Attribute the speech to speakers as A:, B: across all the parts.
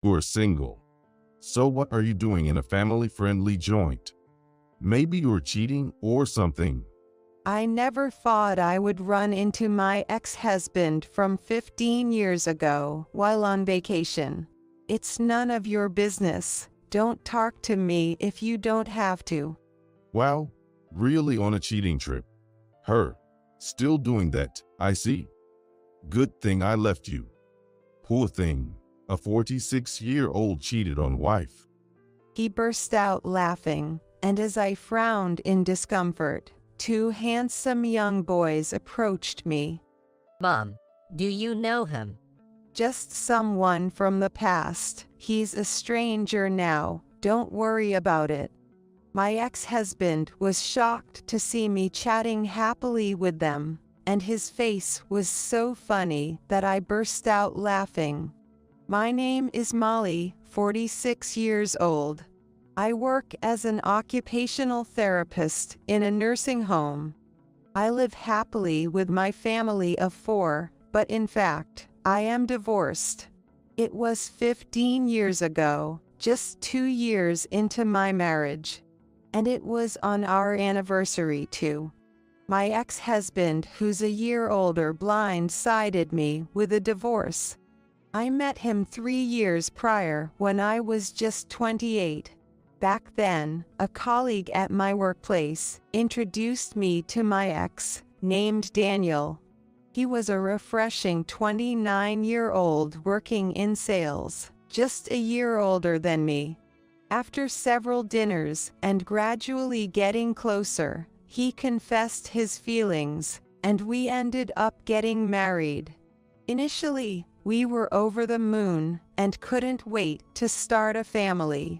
A: who are single. So what are you doing in a family-friendly joint? Maybe you're cheating or something.
B: I never thought I would run into my ex-husband from 15 years ago while on vacation. It's none of your business. Don't talk to me if you don't have to.
A: Wow, really on a cheating trip? Her. Still doing that, I see. Good thing I left you. Poor thing. A 46-year-old cheated on wife.
B: He burst out laughing, and as I frowned in discomfort, two handsome young boys approached me.
C: Mom, do you know him?
B: Just someone from the past. He's a stranger now. Don't worry about it. My ex-husband was shocked to see me chatting happily with them, and his face was so funny that I burst out laughing. My name is Molly, 46 years old. I work as an occupational therapist in a nursing home. I live happily with my family of 4, but in fact, I am divorced. It was 15 years ago, just 2 years into my marriage. And it was on our anniversary too. My ex-husband, who's a year older, blindsided me with a divorce. I met him 3 years prior when I was just 28. Back then, a colleague at my workplace introduced me to my ex, named Daniel. He was a refreshing 29-year-old working in sales, just a year older than me. After several dinners and gradually getting closer, he confessed his feelings, and we ended up getting married. Initially, we were over the moon and couldn't wait to start a family.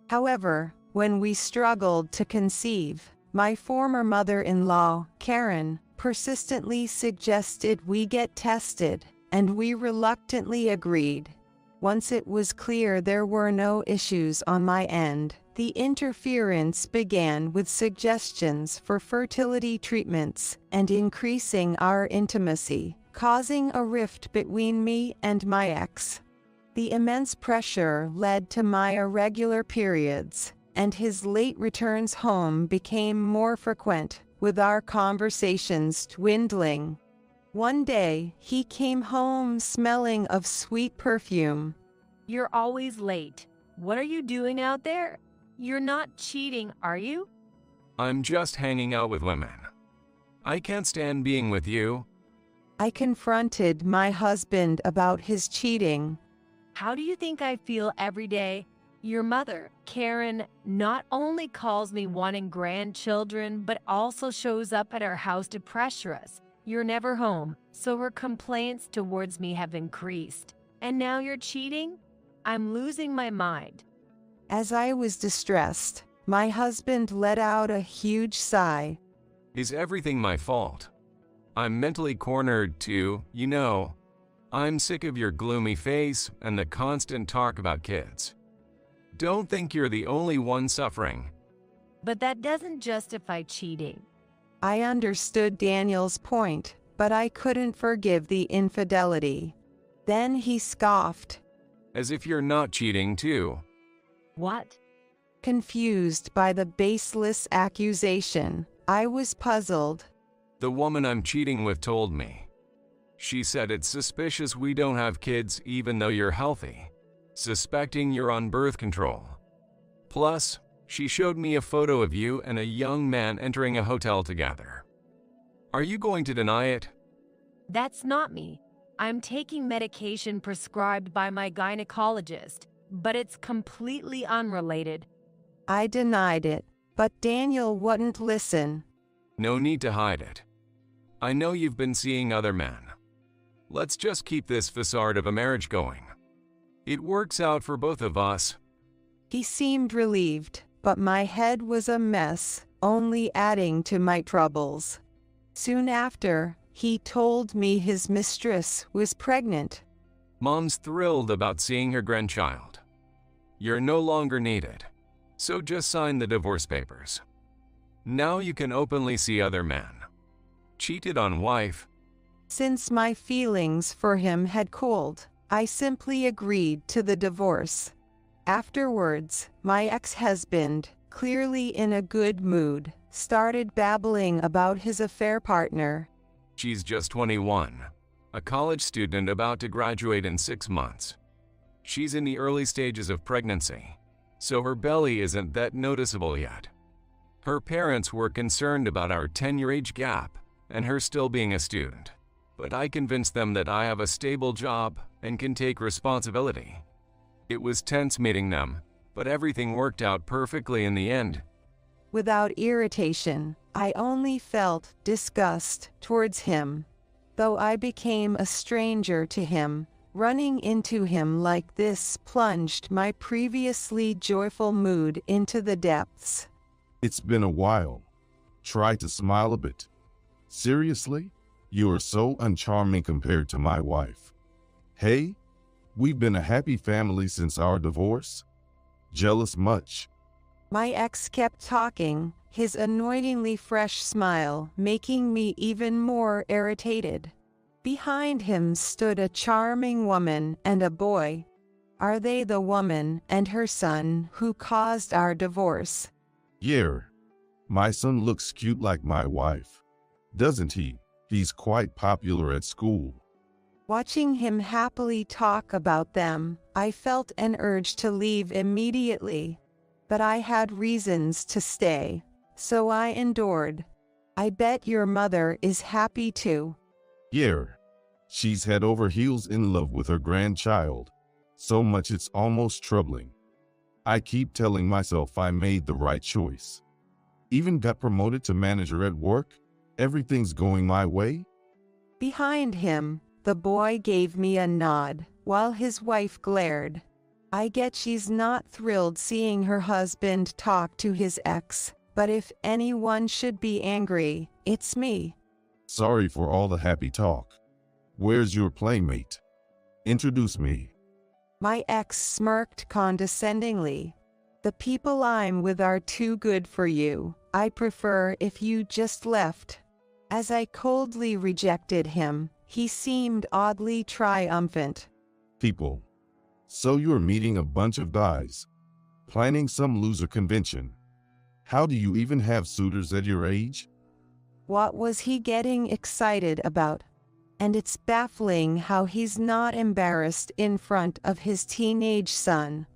B: However, when we struggled to conceive, my former mother-in-law, Karen, persistently suggested we get tested, and we reluctantly agreed. Once it was clear there were no issues on my end, the interference began with suggestions for fertility treatments and increasing our intimacy, causing a rift between me and my ex. The immense pressure led to my irregular periods, and his late returns home became more frequent, with our conversations dwindling. One day, he came home smelling of sweet perfume.
D: You're always late. What are you doing out there? You're not cheating, are you?
E: I'm just hanging out with women. I can't stand being with you.
B: I confronted my husband about his cheating.
D: How do you think I feel every day? Your mother, Karen, not only calls me wanting grandchildren, but also shows up at our house to pressure us. You're never home, so her complaints towards me have increased. And now you're cheating? I'm losing my mind.
B: As I was distressed, my husband let out a huge sigh.
E: Is everything my fault? I'm mentally cornered too, you know. I'm sick of your gloomy face and the constant talk about kids. Don't think you're the only one suffering.
D: But that doesn't justify cheating.
B: I understood Daniel's point, but I couldn't forgive the infidelity. Then he scoffed.
E: As if you're not cheating too.
D: What?
B: Confused by the baseless accusation, I was puzzled.
E: The woman I'm cheating with told me. She said it's suspicious we don't have kids even though you're healthy, suspecting you're on birth control. Plus, she showed me a photo of you and a young man entering a hotel together. Are you going to deny it?
D: That's not me. I'm taking medication prescribed by my gynecologist, but it's completely unrelated.
B: I denied it, but Daniel wouldn't listen.
E: No need to hide it. I know you've been seeing other men. Let's just keep this facade of a marriage going. It works out for both of us.
B: He seemed relieved, but my head was a mess, only adding to my troubles. Soon after, he told me his mistress was pregnant.
E: Mom's thrilled about seeing her grandchild. You're no longer needed, so just sign the divorce papers. Now you can openly see other men. Cheated on wife.
B: Since my feelings for him had cooled, I simply agreed to the divorce. Afterwards, my ex-husband, clearly in a good mood, started babbling about his affair partner.
E: She's just 21, a college student about to graduate in 6 months. She's in the early stages of pregnancy, so her belly isn't that noticeable yet. Her parents were concerned about our 10-year age gap and her still being a student, but I convinced them that I have a stable job and can take responsibility. It was tense meeting them, but everything worked out perfectly in the end.
B: Without irritation, I only felt disgust towards him. Though I became a stranger to him, running into him like this plunged my previously joyful mood into the depths.
A: It's been a while. Try to smile a bit. Seriously? You are so uncharming compared to my wife. Hey, we've been a happy family since our divorce. Jealous much?
B: My ex kept talking, his annoyingly fresh smile making me even more irritated. Behind him stood a charming woman and a boy. Are they the woman and her son who caused our divorce?
A: Yêur. My son looks cute like my wife. Doesn't he? He's quite popular at school.
B: Watching him happily talk about them, I felt an urge to leave immediately. But I had reasons to stay, so I endured. I bet your mother is happy too.
A: Yêur. She's head over heels in love with her grandchild. So much it's almost troubling. I keep telling myself I made the right choice. Even got promoted to manager at work. Everything's going my way.
B: Behind him, the boy gave me a nod, while his wife glared. I get she's not thrilled seeing her husband talk to his ex, but if anyone should be angry, it's me.
A: Sorry for all the happy talk. Where's your playmate? Introduce me.
B: My ex smirked condescendingly. The people I'm with are too good for you. I prefer if you just left. As I coldly rejected him, he seemed oddly triumphant.
A: People. So you're meeting a bunch of guys. Planning some loser convention. How do you even have suitors at your age?
B: What was he getting excited about? And it's baffling how he's not embarrassed in front of his teenage son.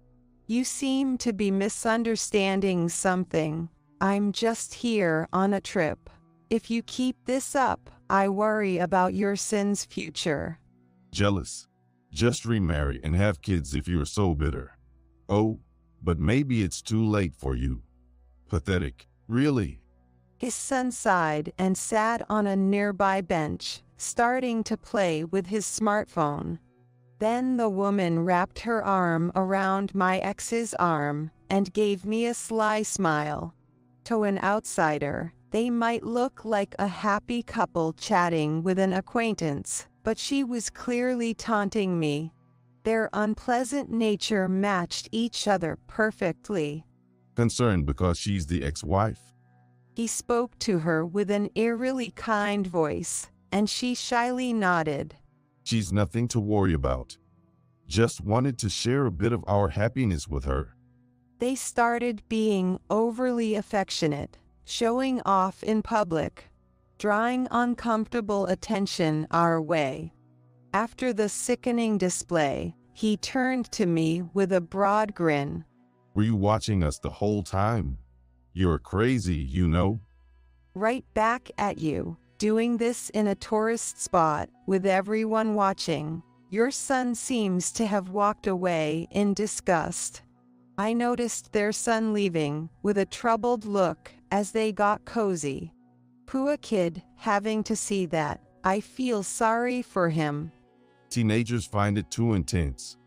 B: You seem to be misunderstanding something. I'm just here on a trip. If you keep this up, I worry about your son's future.
A: Jealous. Just remarry and have kids if you're so bitter. Oh, but maybe it's too late for you. Pathetic, really.
B: His son sighed and sat on a nearby bench, starting to play with his smartphone. Then the woman wrapped her arm around my ex's arm and gave me a sly smile. To an outsider, they might look like a happy couple chatting with an acquaintance, but she was clearly taunting me. Their unpleasant nature matched each other perfectly.
A: Concerned because she's the ex-wife?
B: He spoke to her with an eerily kind voice, and she shyly nodded.
A: She's nothing to worry about. Just wanted to share a bit of our happiness with her.
B: They started being overly affectionate, showing off in public, drawing uncomfortable attention our way. After the sickening display, he turned to me with a broad grin.
A: Were you watching us the whole time? You're crazy, you know.
B: Right back at you, doing this in a tourist spot with everyone watching. Your son seems to have walked away in disgust. I noticed their son leaving with a troubled look as they got cozy. Poor kid having to see that. I feel sorry for him.
A: Teenagers find it too intense.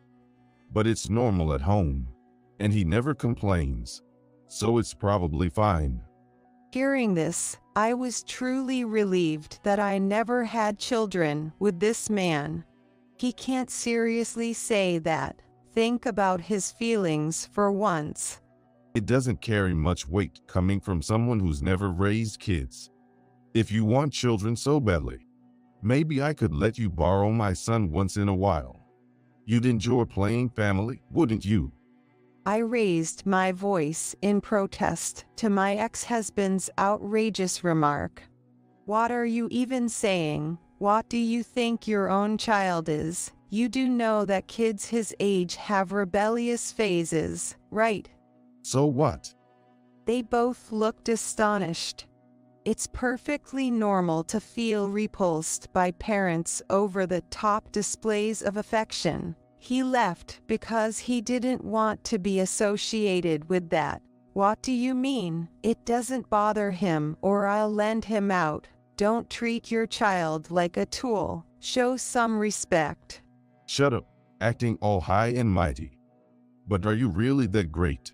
A: But it's normal at home, and he never complains, so it's probably fine.
B: Hearing this, I was truly relieved that I never had children with this man. He can't seriously say that. Think about his feelings for once.
A: It doesn't carry much weight coming from someone who's never raised kids. If you want children so badly, maybe I could let you borrow my son once in a while. You'd enjoy playing family, wouldn't you?
B: I raised my voice in protest to my ex-husband's outrageous remark. What are you even saying? What do you think your own child is? You do know that kids his age have rebellious phases, right?
A: So what?
B: They both looked astonished. It's perfectly normal to feel repulsed by parents' over-the-top displays of affection. He left because he didn't want to be associated with that. What do you mean? It doesn't bother him, or I'll lend him out. Don't treat your child like a tool. Show some respect.
A: Shut up, acting all high and mighty. But are you really that great?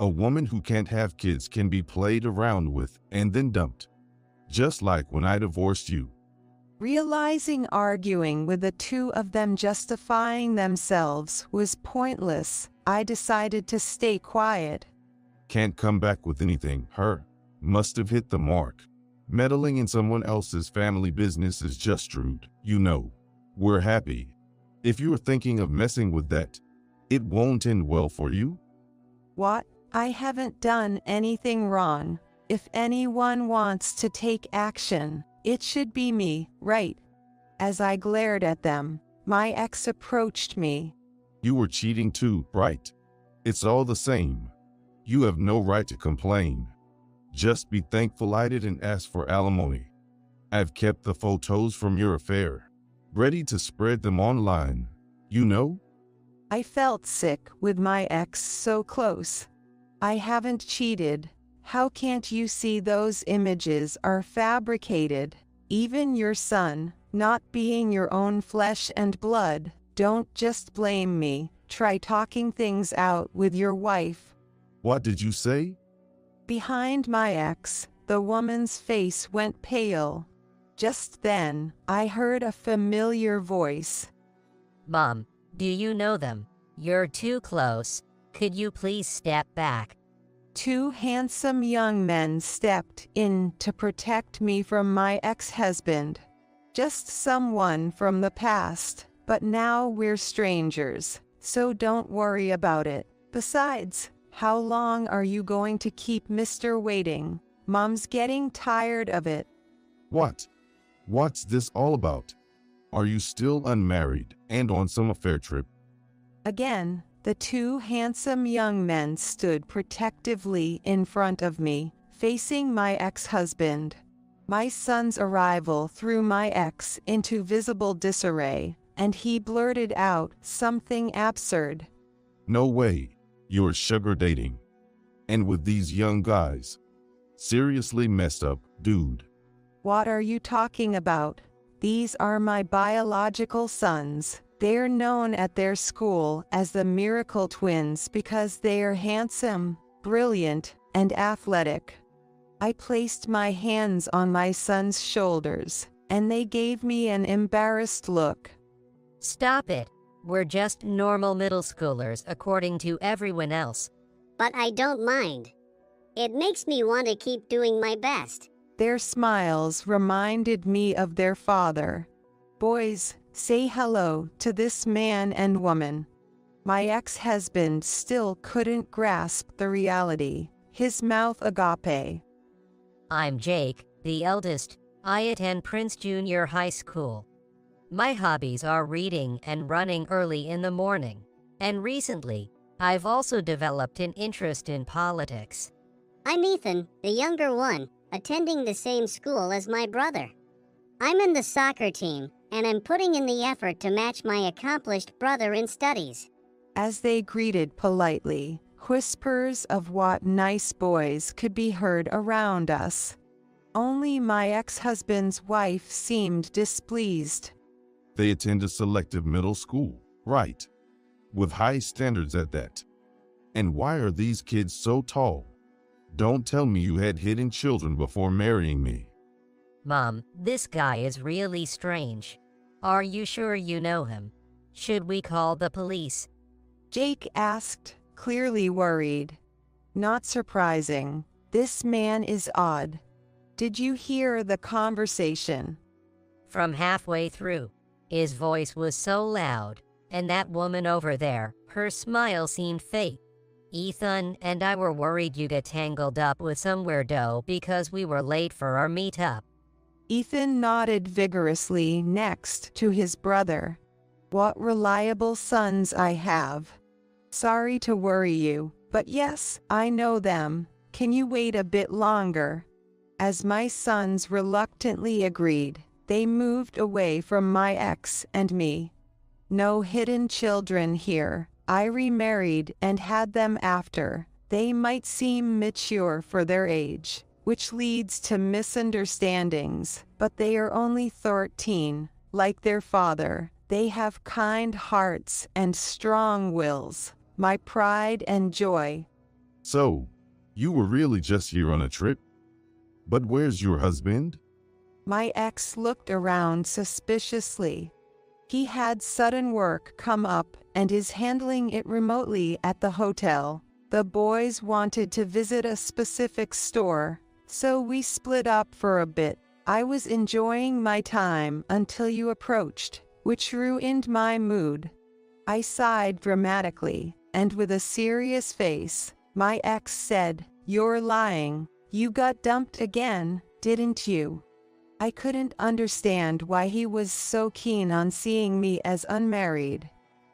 A: A woman who can't have kids can be played around with and then dumped. Just like when I divorced you.
B: Realizing arguing with the two of them justifying themselves was pointless, I decided to stay quiet.
A: Can't come back with anything. Her must have hit the mark. Meddling in someone else's family business is just rude. You know, we're happy. If you're thinking of messing with that, it won't end well for you.
B: What? I haven't done anything wrong. If anyone wants to take action, it should be me, right? As I glared at them, my ex approached me.
A: You were cheating too, right? It's all the same. You have no right to complain. Just be thankful I didn't ask for alimony. I've kept the photos from your affair, ready to spread them online, you know?
B: I felt sick with my ex so close. I haven't cheated. How can't you see those images are fabricated? Even your son, not being your own flesh and blood. Don't just blame me. Try talking things out with your wife.
A: What did you say?
B: Behind my ex, the woman's face went pale. Just then, I heard a familiar voice.
C: Mom, do you know them? You're too close. Could you please step back?
B: Two handsome young men stepped in to protect me from my ex-husband. Just someone from the past, but now we're strangers, so don't worry about it. Besides, how long are you going to keep Mr. waiting? Mom's getting tired of it.
A: What? What's this all about? Are you still unmarried and on some affair trip?
B: Again, the two handsome young men stood protectively in front of me, facing my ex-husband. My son's arrival threw my ex into visible disarray, and he blurted out something absurd.
A: No way. You're sugar dating. And with these young guys. Seriously messed up, dude.
B: What are you talking about? These are my biological sons. They're known at their school as the Miracle Twins because they are handsome, brilliant, and athletic. I placed my hands on my son's shoulders, and they gave me an embarrassed look.
C: Stop it. We're just normal middle schoolers according to everyone else.
F: But I don't mind. It makes me want to keep doing my best.
B: Their smiles reminded me of their father. Boys, say hello to this man and woman. My ex-husband still couldn't grasp the reality, his mouth agape.
C: I'm Jake, the eldest. I attend Prince Junior High School. My hobbies are reading and running early in the morning. And recently, I've also developed an interest in politics.
F: I'm Ethan, the younger one, attending the same school as my brother. I'm in the soccer team, and I'm putting in the effort to match my accomplished brother in studies.
B: As they greeted politely, whispers of what nice boys could be heard around us. Only my ex-husband's wife seemed displeased.
A: They attend a selective middle school, right? With high standards at that. And why are these kids so tall? Don't tell me you had hidden children before marrying me.
C: Mom, this guy is really strange. Are you sure you know him? Should we call the police?
B: Jake asked, clearly worried. Not surprising. This man is odd. Did you hear the conversation?
C: From halfway through, his voice was so loud, And that woman over there, her smile seemed fake. Ethan and I were worried you get tangled up with some weirdo because we were late for our meetup.
B: Ethan nodded vigorously next to his brother. What reliable sons I have. Sorry to worry you, but yes, I know them. Can you wait a bit longer? As my sons reluctantly agreed, they moved away from my ex and me. No hidden children here. I remarried and had them after. They might seem mature for their age, which leads to misunderstandings, but they are only 13. Like their father, they have kind hearts and strong wills. My pride and joy.
A: So, you were really just here on a trip? But where's your husband?
B: My ex looked around suspiciously. He had sudden work come up and is handling it remotely at the hotel. The boys wanted to visit a specific store, so we split up for a bit. I was enjoying my time until you approached, which ruined my mood. I sighed dramatically, and with a serious face, my ex said, "You're lying. You got dumped again, didn't you?" I couldn't understand why he was so keen on seeing me as unmarried.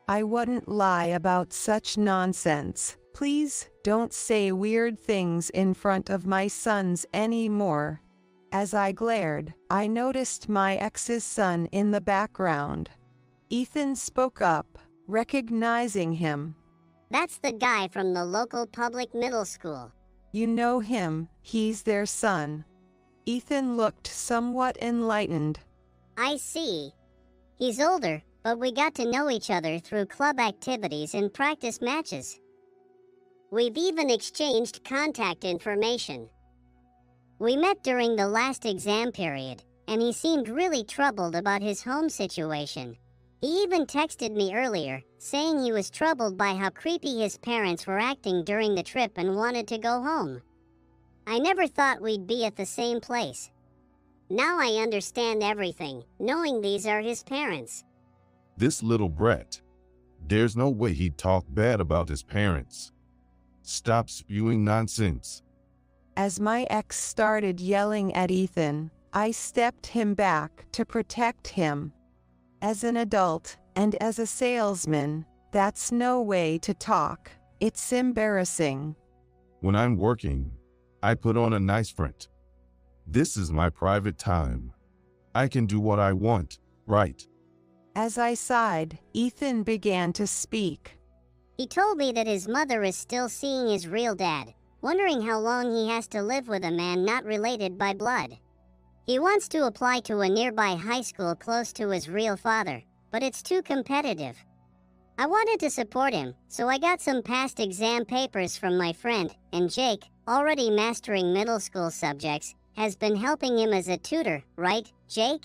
B: I wouldn't lie about such nonsense. Please don't say weird things in front of my sons anymore. As I glared, I noticed my ex's son in the background. Ethan spoke up, recognizing him.
F: That's the guy from the local public middle school.
B: You know him, he's their son. Ethan looked somewhat enlightened.
F: I see. He's older, but we got to know each other through club activities and practice matches. We've even exchanged contact information. We met during the last exam period, and he seemed really troubled about his home situation. He even texted me earlier, saying he was troubled by how creepy his parents were acting during the trip and wanted to go home. I never thought we'd be at the same place. Now I understand everything, knowing these are his parents.
A: This little brat. There's no way he'd talk bad about his parents. Stop spewing nonsense.
B: As my ex started yelling at Ethan, I stepped him back to protect him. As an adult, and as a salesman, that's no way to talk. It's embarrassing.
A: When I'm working, I put on a nice front. This is my private time. I can do what I want, right?
B: As I sighed, Ethan began to speak.
F: He told me that his mother is still seeing his real dad, wondering how long he has to live with a man not related by blood. He wants to apply to a nearby high school close to his real father, but it's too competitive. I wanted to support him, so I got some past exam papers from my friend, and Jake, already mastering middle school subjects, has been helping him as a tutor, right, Jake?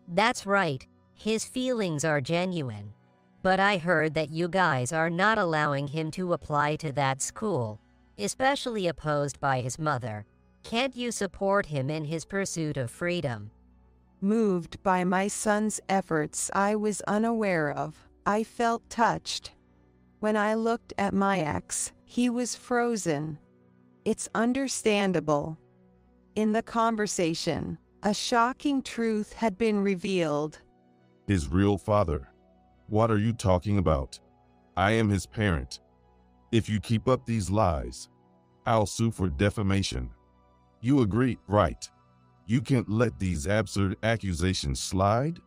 C: That's right. His feelings are genuine. But I heard that you guys are not allowing him to apply to that school, especially opposed by his mother. Can't you support him in his pursuit of freedom?
B: Moved by my son's efforts I was unaware of, I felt touched. When I looked at my ex, he was frozen. It's understandable. In the conversation, a shocking truth had been revealed.
A: His real father. What are you talking about? I am his parent. If you keep up these lies, I'll sue for defamation. You agree, right? You can't let these absurd accusations slide?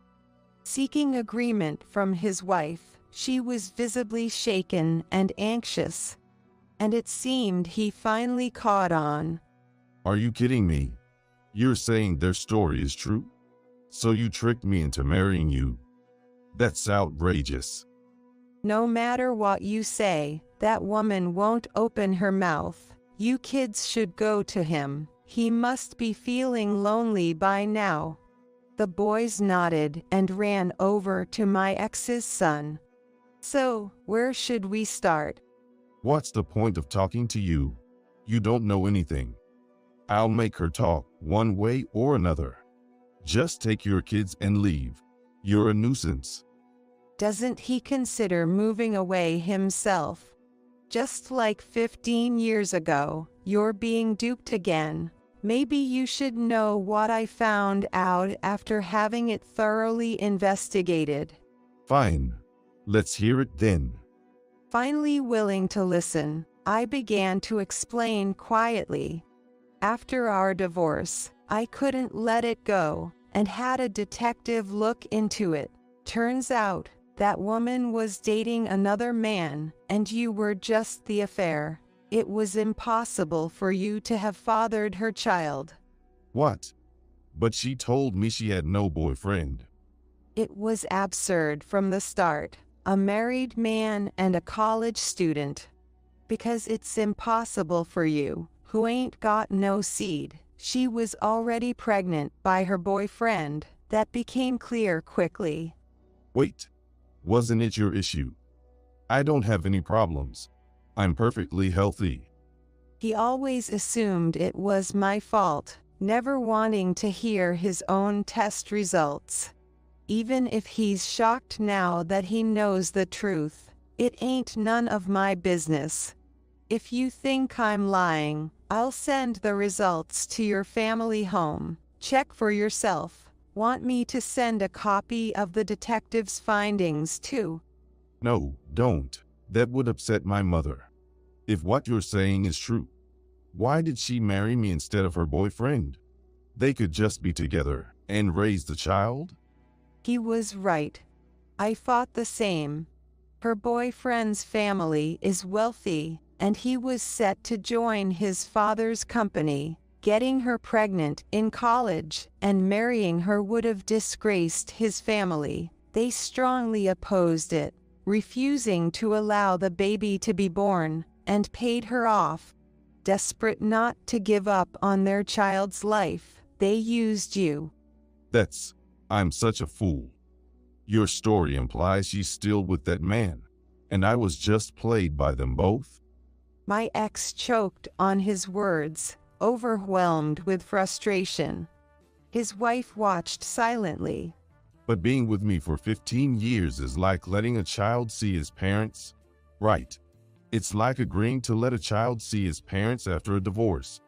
B: Seeking agreement from his wife, she was visibly shaken and anxious. And it seemed he finally caught on.
A: Are you kidding me? You're saying their story is true? So you tricked me into marrying you? That's outrageous.
B: No matter what you say, that woman won't open her mouth. You kids should go to him. He must be feeling lonely by now. The boys nodded and ran over to my ex's son. So, where should we start?
A: What's the point of talking to you? You don't know anything. I'll make her talk one way or another. Just take your kids and leave. You're a nuisance.
B: Doesn't he consider moving away himself? Just like 15 years ago, you're being duped again. Maybe you should know what I found out after having it thoroughly investigated.
A: Fine. Let's hear it then.
B: Finally willing to listen, I began to explain quietly. After our divorce, I couldn't let it go and had a detective look into it. Turns out, that woman was dating another man, and you were just the affair. It was impossible for you to have fathered her child.
A: What? But she told me she had no boyfriend.
B: It was absurd from the start. A married man and a college student. Because it's impossible for you, who ain't got no seed. She was already pregnant by her boyfriend. That became clear quickly.
A: Wait. Wasn't it your issue? I don't have any problems. I'm perfectly healthy.
B: He always assumed it was my fault, never wanting to hear his own test results. Even if he's shocked now that he knows the truth, it ain't none of my business. If you think I'm lying, I'll send the results to your family home. Check for yourself. Want me to send a copy of the detective's findings too?
A: No, don't. That would upset my mother. If what you're saying is true, why did she marry me instead of her boyfriend? They could just be together and raise the child.
B: He was right. I thought the same. Her boyfriend's family is wealthy, and he was set to join his father's company. Getting her pregnant in college and marrying her would have disgraced his family. They strongly opposed it, refusing to allow the baby to be born, and paid her off. Desperate not to give up on their child's life, they used you.
A: I'm such a fool. Your story implies she's still with that man, and I was just played by them both.
B: My ex choked on his words, overwhelmed with frustration. His wife watched silently.
A: But being with me for 15 years is like letting a child see his parents. Right. It's like agreeing to let a child see his parents after a divorce.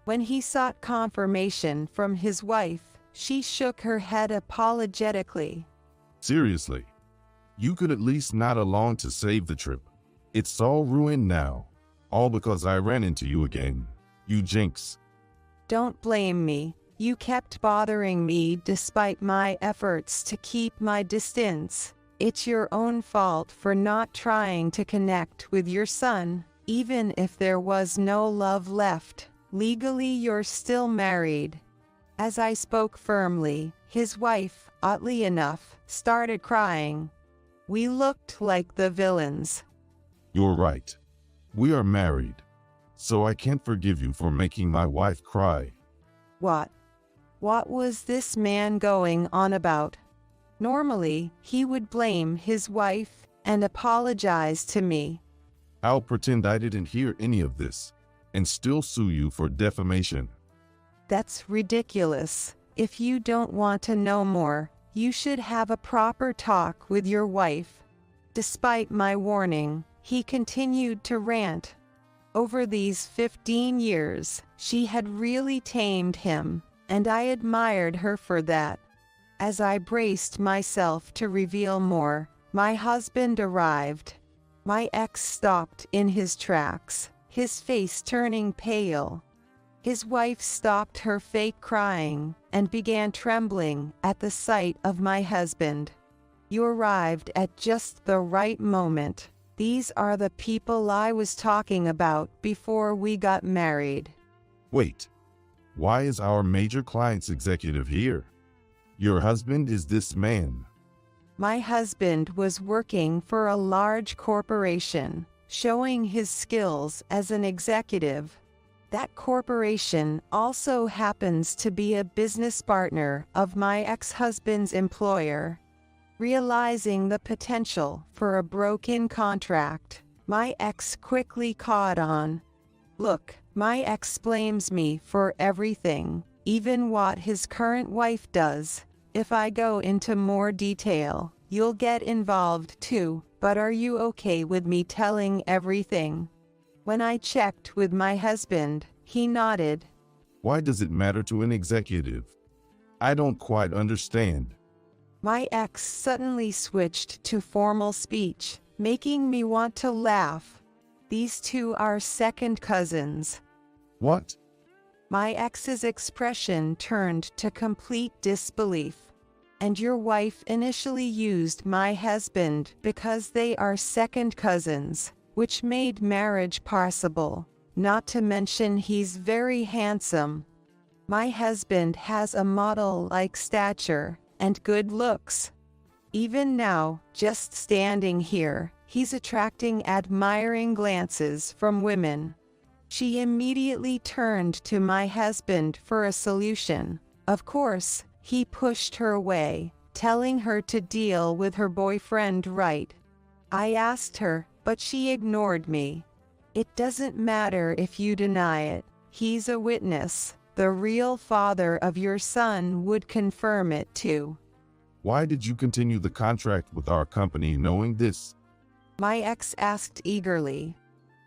B: When he sought confirmation from his wife, she shook her head apologetically.
A: Seriously. You could at least nod along to save the trip. It's all ruined now. All because I ran into you again. You jinx.
B: Don't blame me. You kept bothering me despite my efforts to keep my distance. It's your own fault for not trying to connect with your son, even if there was no love left. Legally, you're still married. As I spoke firmly, his wife, oddly enough, started crying. We looked like the villains.
A: You're right. We are married. So I can't forgive you for making my wife cry.
B: What? What was this man going on about? Normally, he would blame his wife and apologize to me.
A: I'll pretend I didn't hear any of this and still sue you for defamation.
B: That's ridiculous. If you don't want to know more, you should have a proper talk with your wife. Despite my warning, he continued to rant. Over these 15 years, she had really tamed him, and I admired her for that. As I braced myself to reveal more, my husband arrived. My ex stopped in his tracks, his face turning pale. His wife stopped her fake crying and began trembling at the sight of my husband. You arrived at just the right moment. These are the people I was talking about before we got married.
A: Wait, why is our major client's executive here? Your husband is this man.
B: My husband was working for a large corporation, showing his skills as an executive. That corporation also happens to be a business partner of my ex-husband's employer. Realizing the potential for a broken contract, my ex quickly caught on. Look, my ex blames me for everything, even what his current wife does. If I go into more detail, You'll get involved too, but are you okay with me telling everything? When I checked with my husband, he nodded.
A: Why does it matter to an executive? I don't quite understand.
B: My ex suddenly switched to formal speech, making me want to laugh. These two are second cousins.
A: What?
B: My ex's expression turned to complete disbelief. And your wife initially used my husband because they are second cousins, which made marriage possible. Not to mention he's very handsome. My husband has a model-like stature and good looks. Even now, just standing here, he's attracting admiring glances from women. She immediately turned to my husband for a solution. Of course, he pushed her away, telling her to deal with her boyfriend right. I asked her, but she ignored me. It doesn't matter if you deny it. He's a witness. The real father of your son would confirm it too.
A: Why did you continue the contract with our company knowing this?
B: My ex asked eagerly.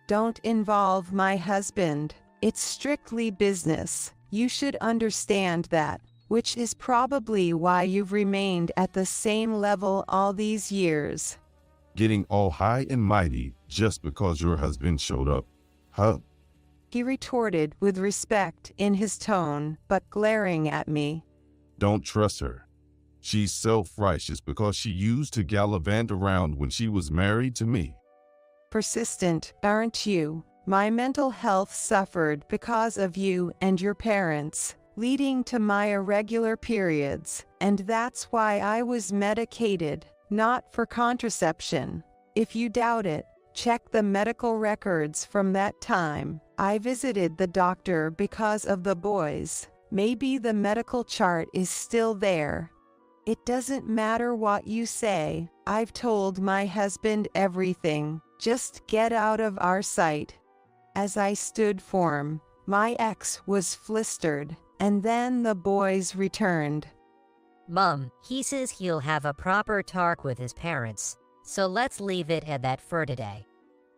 B: Don't involve my husband. It's strictly business. You should understand that, which is probably why you've remained at the same level all these years.
A: Getting all high and mighty just because your husband showed up, huh?
B: He retorted with respect in his tone, but glaring at me.
A: Don't trust her. She's self-righteous because she used to gallivant around when she was married to me.
B: Persistent, aren't you? My mental health suffered because of you and your parents, leading to my irregular periods, and that's why I was medicated, not for contraception. If you doubt it, check the medical records from that time. I visited the doctor because of the boys. Maybe the medical chart is still there. It doesn't matter what you say. I've told my husband everything. Just get out of our sight. As I stood firm, my ex was flustered, and then the boys returned.
C: Mom, he says he'll have a proper talk with his parents, so let's leave it at that for today.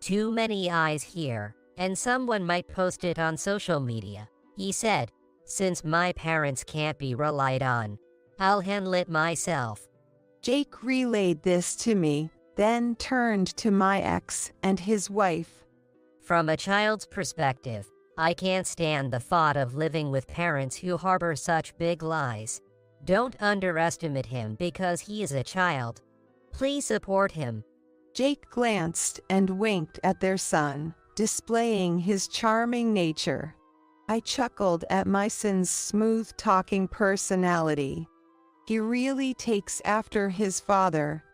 C: Too many eyes here, and someone might post it on social media. He said, since my parents can't be relied on, I'll handle it myself.
B: Jake relayed this to me, then turned to my ex and his wife.
C: From a child's perspective, I can't stand the thought of living with parents who harbor such big lies. Don't underestimate him because he is a child. Please support him.
B: Jake glanced and winked at their son, displaying his charming nature. I chuckled at my son's smooth-talking personality. He really takes after his father.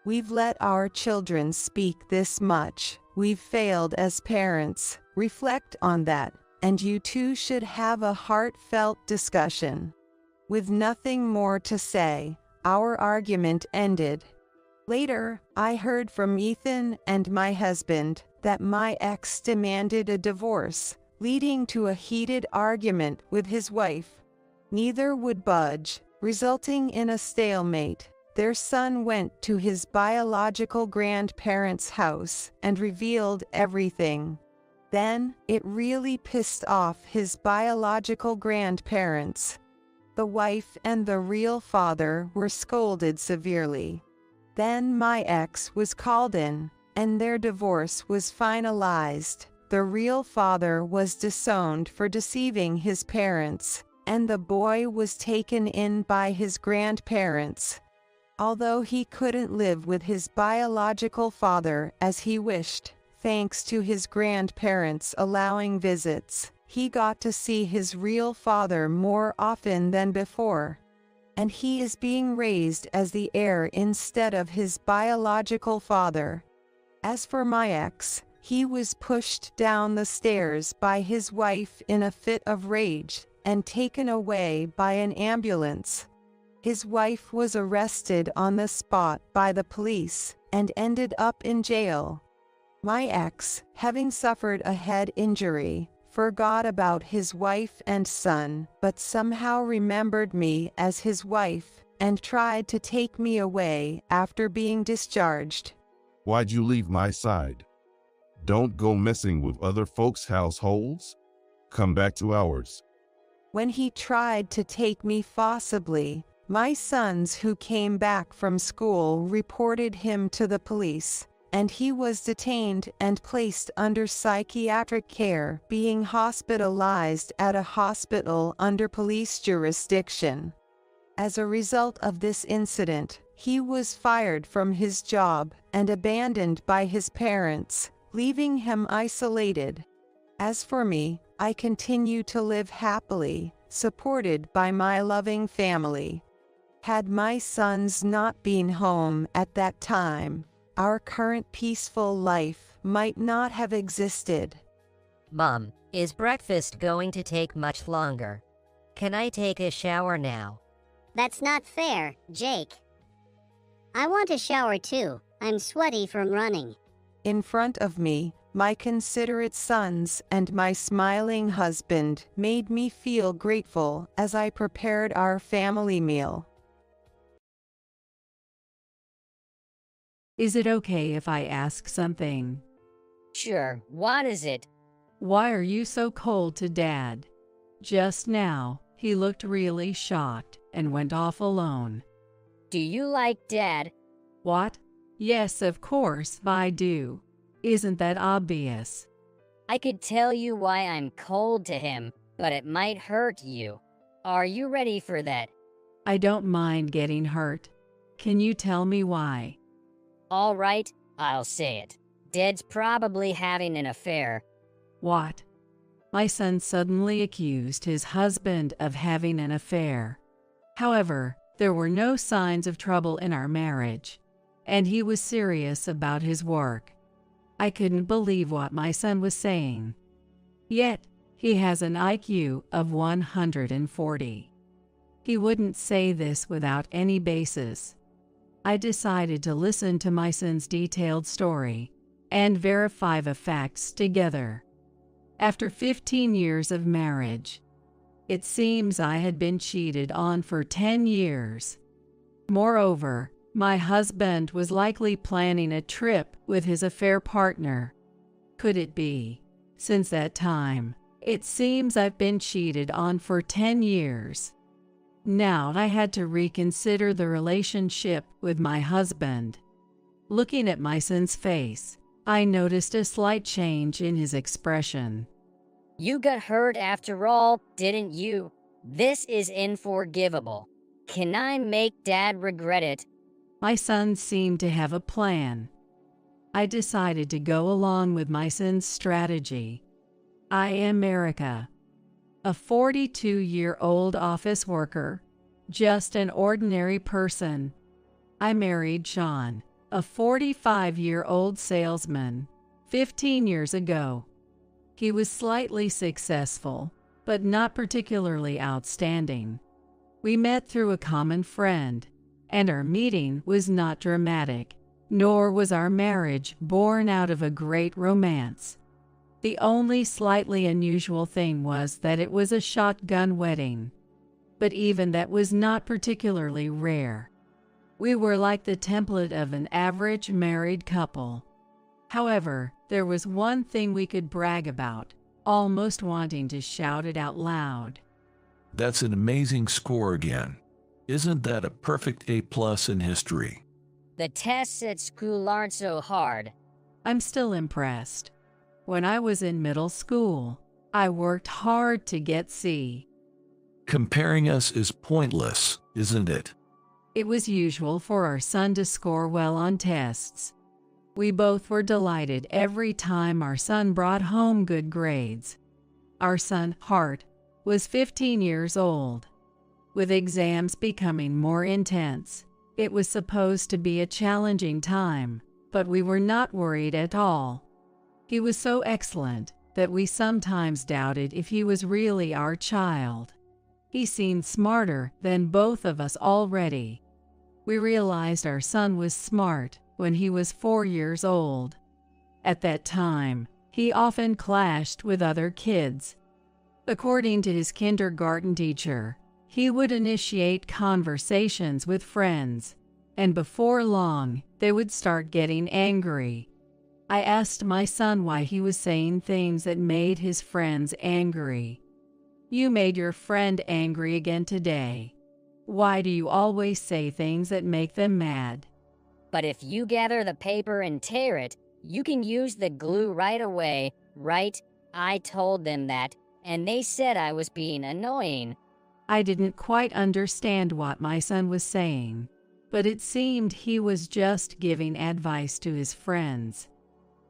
B: We've let our children speak this much. We've failed as parents. Reflect on that, and you two should have a heartfelt discussion. With nothing more to say, our argument ended. Later, I heard from Ethan and my husband that my ex demanded a divorce, leading to a heated argument with his wife. Neither would budge, resulting in a stalemate. Their son went to his biological grandparents' house and revealed everything. Then, it really pissed off his biological grandparents. The wife and the real father were scolded severely. Then my ex was called in, and their divorce was finalized. The real father was disowned for deceiving his parents, and the boy was taken in by his grandparents. Although he couldn't live with his biological father as he wished, thanks to his grandparents allowing visits, he got to see his real father more often than before. And he is being raised as the heir instead of his biological father. As for my ex, he was pushed down the stairs by his wife in a fit of rage and taken away by an ambulance. His wife was arrested on the spot by the police and ended up in jail. My ex, having suffered a head injury, forgot about his wife and son, but somehow remembered me as his wife, and tried to take me away after being discharged.
A: Why'd you leave my side? Don't go messing with other folks' households. Come back to ours.
B: When he tried to take me forcibly, my sons who came back from school reported him to the police, and he was detained and placed under psychiatric care, being hospitalized at a hospital under police jurisdiction. As a result of this incident, he was fired from his job and abandoned by his parents, leaving him isolated. As for me, I continue to live happily, supported by my loving family. Had my sons not been home at that time, our current peaceful life might not have existed.
C: Mom, is breakfast going to take much longer? Can I take a shower now?
F: That's not fair, Jake. I want a shower too. I'm sweaty from running.
B: In front of me, my considerate sons and my smiling husband made me feel grateful as I prepared our family meal.
G: Is it okay if I ask something?
C: Sure, what is it?
G: Why are you so cold to Dad? Just now, he looked really shocked and went off alone.
C: Do you like Dad?
G: What? Yes, of course, I do. Isn't that obvious?
C: I could tell you why I'm cold to him, but it might hurt you. Are you ready for that?
G: I don't mind getting hurt. Can you tell me why?
C: All right, I'll say it. Dad's probably having an affair.
G: What? My son suddenly accused his husband of having an affair. However, there were no signs of trouble in our marriage, and he was serious about his work. I couldn't believe what my son was saying. Yet, he has an IQ of 140. He wouldn't say this without any basis. I decided to listen to my son's detailed story and verify the facts together. After 15 years of marriage, it seems I had been cheated on for 10 years. Moreover, my husband was likely planning a trip with his affair partner. Could it be? Since that time, it seems I've been cheated on for 10 years. Now I had to reconsider the relationship with my husband. Looking at my son's face, I noticed a slight change in his expression.
C: You got hurt after all, didn't you? This is unforgivable. Can I make Dad regret it?
G: My son seemed to have a plan. I decided to go along with my son's strategy. I am Erica, a 42-year-old office worker, just an ordinary person. I married Sean, a 45-year-old salesman, 15 years ago. He was slightly successful, but not particularly outstanding. We met through a common friend, and our meeting was not dramatic, nor was our marriage born out of a great romance. The only slightly unusual thing was that it was a shotgun wedding, but even that was not particularly rare. We were like the template of an average married couple. However, there was one thing we could brag about, almost wanting to shout it out loud.
H: That's an amazing score again. Isn't that a perfect A+ in history?
C: The tests at school aren't so hard.
G: I'm still impressed. When I was in middle school, I worked hard to get C.
H: Comparing us is pointless, isn't it?
G: It was usual for our son to score well on tests. We both were delighted every time our son brought home good grades. Our son, Hart, was 15 years old. With exams becoming more intense, it was supposed to be a challenging time, but we were not worried at all. He was so excellent that we sometimes doubted if he was really our child. He seemed smarter than both of us already. We realized our son was smart when he was 4 years old. At that time, he often clashed with other kids. According to his kindergarten teacher, he would initiate conversations with friends, and before long, they would start getting angry. I asked my son why he was saying things that made his friends angry. "You made your friend angry again today. Why do you always say things that make them mad?"
I: But if you gather the paper and tear it, you can use the glue right away, right? I told them that, and they said I was being annoying.
G: I didn't quite understand what my son was saying, but it seemed he was just giving advice to his friends.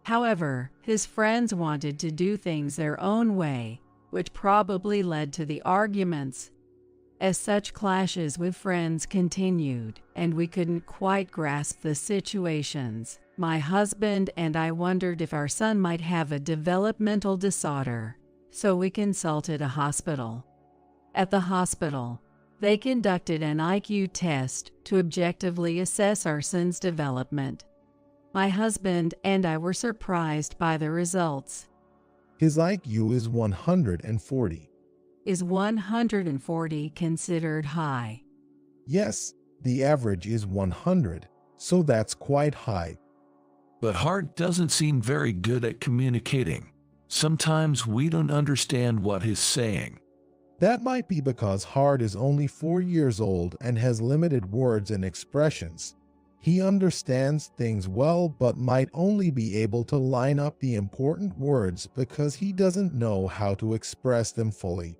G: However, his friends wanted to do things their own way, which probably led to the arguments. As such clashes with friends continued, and we couldn't quite grasp the situations, my husband and I wondered if our son might have a developmental disorder, so we consulted a hospital. At the hospital, they conducted an IQ test to objectively assess our son's development. My husband and I were surprised by the results.
J: His IQ is 140.
G: Is 140 considered high?
J: Yes, the average is 100, so that's quite high.
H: But Hart doesn't seem very good at communicating. Sometimes we don't understand what he's saying.
J: That might be because Hart is only 4 years old and has limited words and expressions. He understands things well but might only be able to line up the important words because he doesn't know how to express them fully.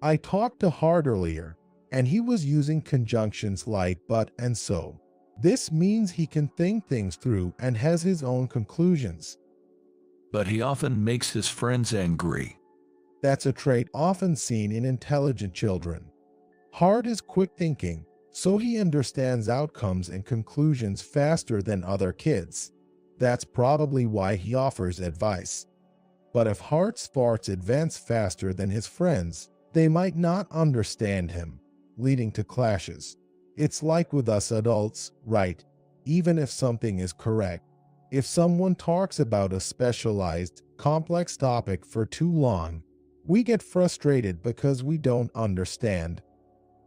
J: I talked to Hart earlier, and he was using conjunctions like but and so. This means he can think things through and has his own conclusions.
H: But he often makes his friends angry.
J: That's a trait often seen in intelligent children. Hart is quick thinking, so he understands outcomes and conclusions faster than other kids. That's probably why he offers advice. But if Hart's thoughts advance faster than his friends, they might not understand him, leading to clashes. It's like with us adults, right? Even if something is correct, if someone talks about a specialized, complex topic for too long, we get frustrated because we don't understand.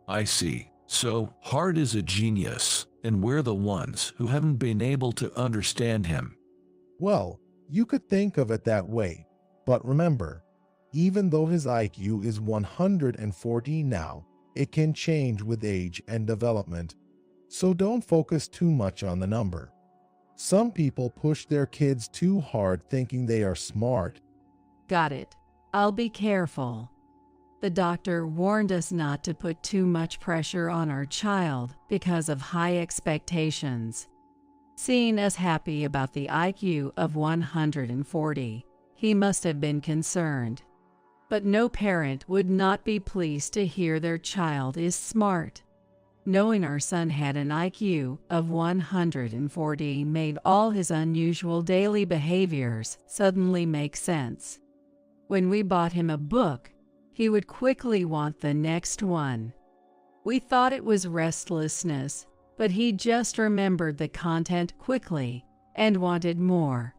H: I see. So, Hart is a genius, and we're the ones who haven't been able to understand him.
J: Well, you could think of it that way. But remember, even though his IQ is 140 now, it can change with age and development. So don't focus too much on the number. Some people push their kids too hard thinking they are smart.
G: Got it. I'll be careful. The doctor warned us not to put too much pressure on our child because of high expectations. Seeing us happy about the IQ of 140, he must have been concerned. But no parent would not be pleased to hear their child is smart. Knowing our son had an IQ of 140 made all his unusual daily behaviors suddenly make sense. When we bought him a book, he would quickly want the next one. We thought it was restlessness, but he just remembered the content quickly and wanted more.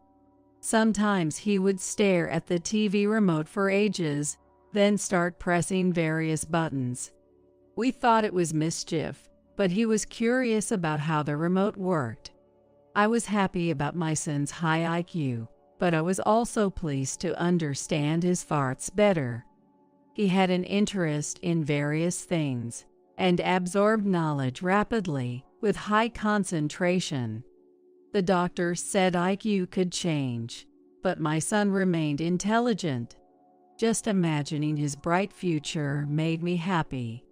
G: Sometimes he would stare at the TV remote for ages, then start pressing various buttons. We thought it was mischief, but he was curious about how the remote worked. I was happy about my son's high IQ, but I was also pleased to understand his thoughts better. He had an interest in various things and absorbed knowledge rapidly with high concentration. The doctor said IQ could change, but my son remained intelligent. Just imagining his bright future made me happy.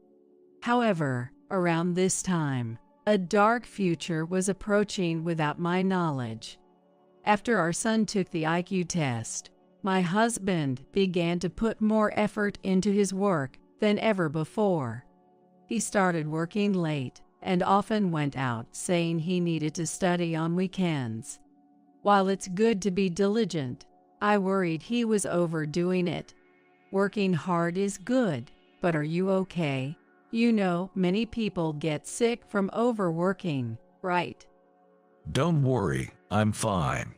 G: However, around this time, a dark future was approaching without my knowledge. After our son took the IQ test, my husband began to put more effort into his work than ever before. He started working late and often went out saying he needed to study on weekends. While it's good to be diligent, I worried he was overdoing it. Working hard is good, but are you okay? You know, many people get sick from overworking, right?
H: Don't worry, I'm fine.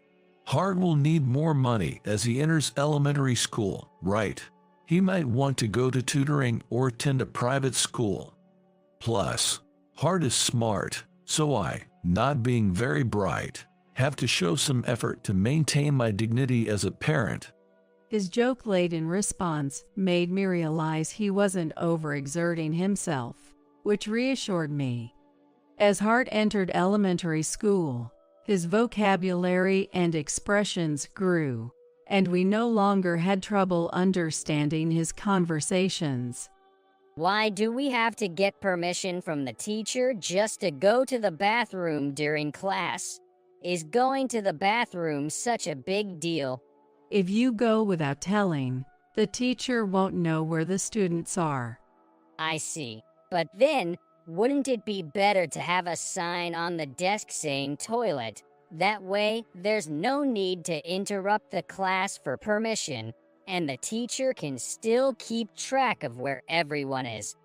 H: Hart will need more money as he enters elementary school, right? He might want to go to tutoring or attend a private school. Plus, Hart is smart, so I, not being very bright, have to show some effort to maintain my dignity as a parent.
G: His joke-laden response made me realize he wasn't overexerting himself, which reassured me. As Hart entered elementary school, his vocabulary and expressions grew, and we no longer had trouble understanding his conversations.
I: Why do we have to get permission from the teacher just to go to the bathroom during class? Is going to the bathroom such a big deal?
G: If you go without telling, the teacher won't know where the students are.
I: I see. But then, wouldn't it be better to have a sign on the desk saying toilet? That way, there's no need to interrupt the class for permission, and the teacher can still keep track of where everyone is.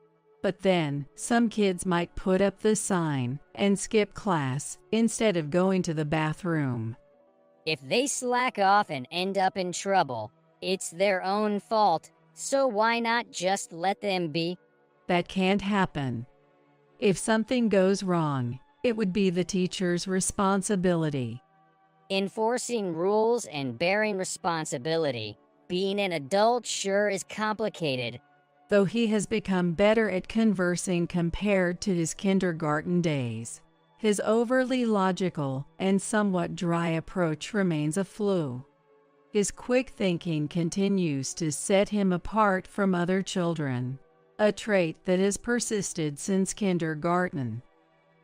G: But then, some kids might put up the sign and skip class instead of going to the bathroom.
I: If they slack off and end up in trouble, it's their own fault, so why not just let them be?
G: That can't happen. If something goes wrong, it would be the teacher's responsibility.
I: Enforcing rules and bearing responsibility. Being an adult sure is complicated.
G: Though he has become better at conversing compared to his kindergarten days, his overly logical and somewhat dry approach remains a flaw. His quick thinking continues to set him apart from other children, a trait that has persisted since kindergarten.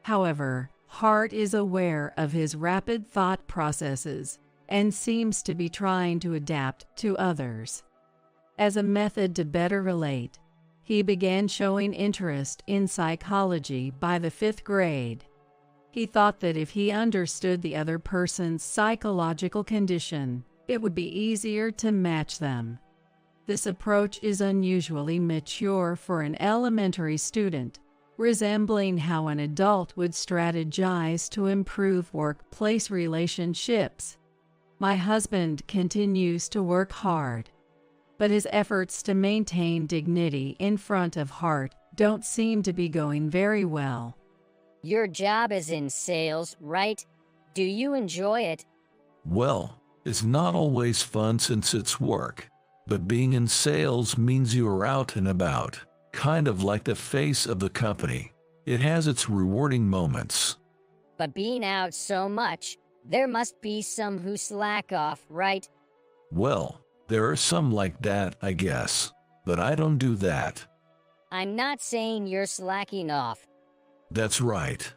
G: However, Hart is aware of his rapid thought processes and seems to be trying to adapt to others. As a method to better relate, he began showing interest in psychology by the 5th grade. He thought that if he understood the other person's psychological condition, it would be easier to match them. This approach is unusually mature for an elementary student, resembling how an adult would strategize to improve workplace relationships. My husband continues to work hard, but his efforts to maintain dignity in front of Hart don't seem to be going very well.
I: Your job is in sales, right? Do you enjoy it?
H: Well, it's not always fun since it's work, but being in sales means you are out and about, kind of like the face of the company. It has its rewarding moments.
I: But being out so much, there must be some who slack off, right?
H: Well, there are some like that, I guess, but I don't do that.
I: I'm not saying you're slacking off.
H: That's right.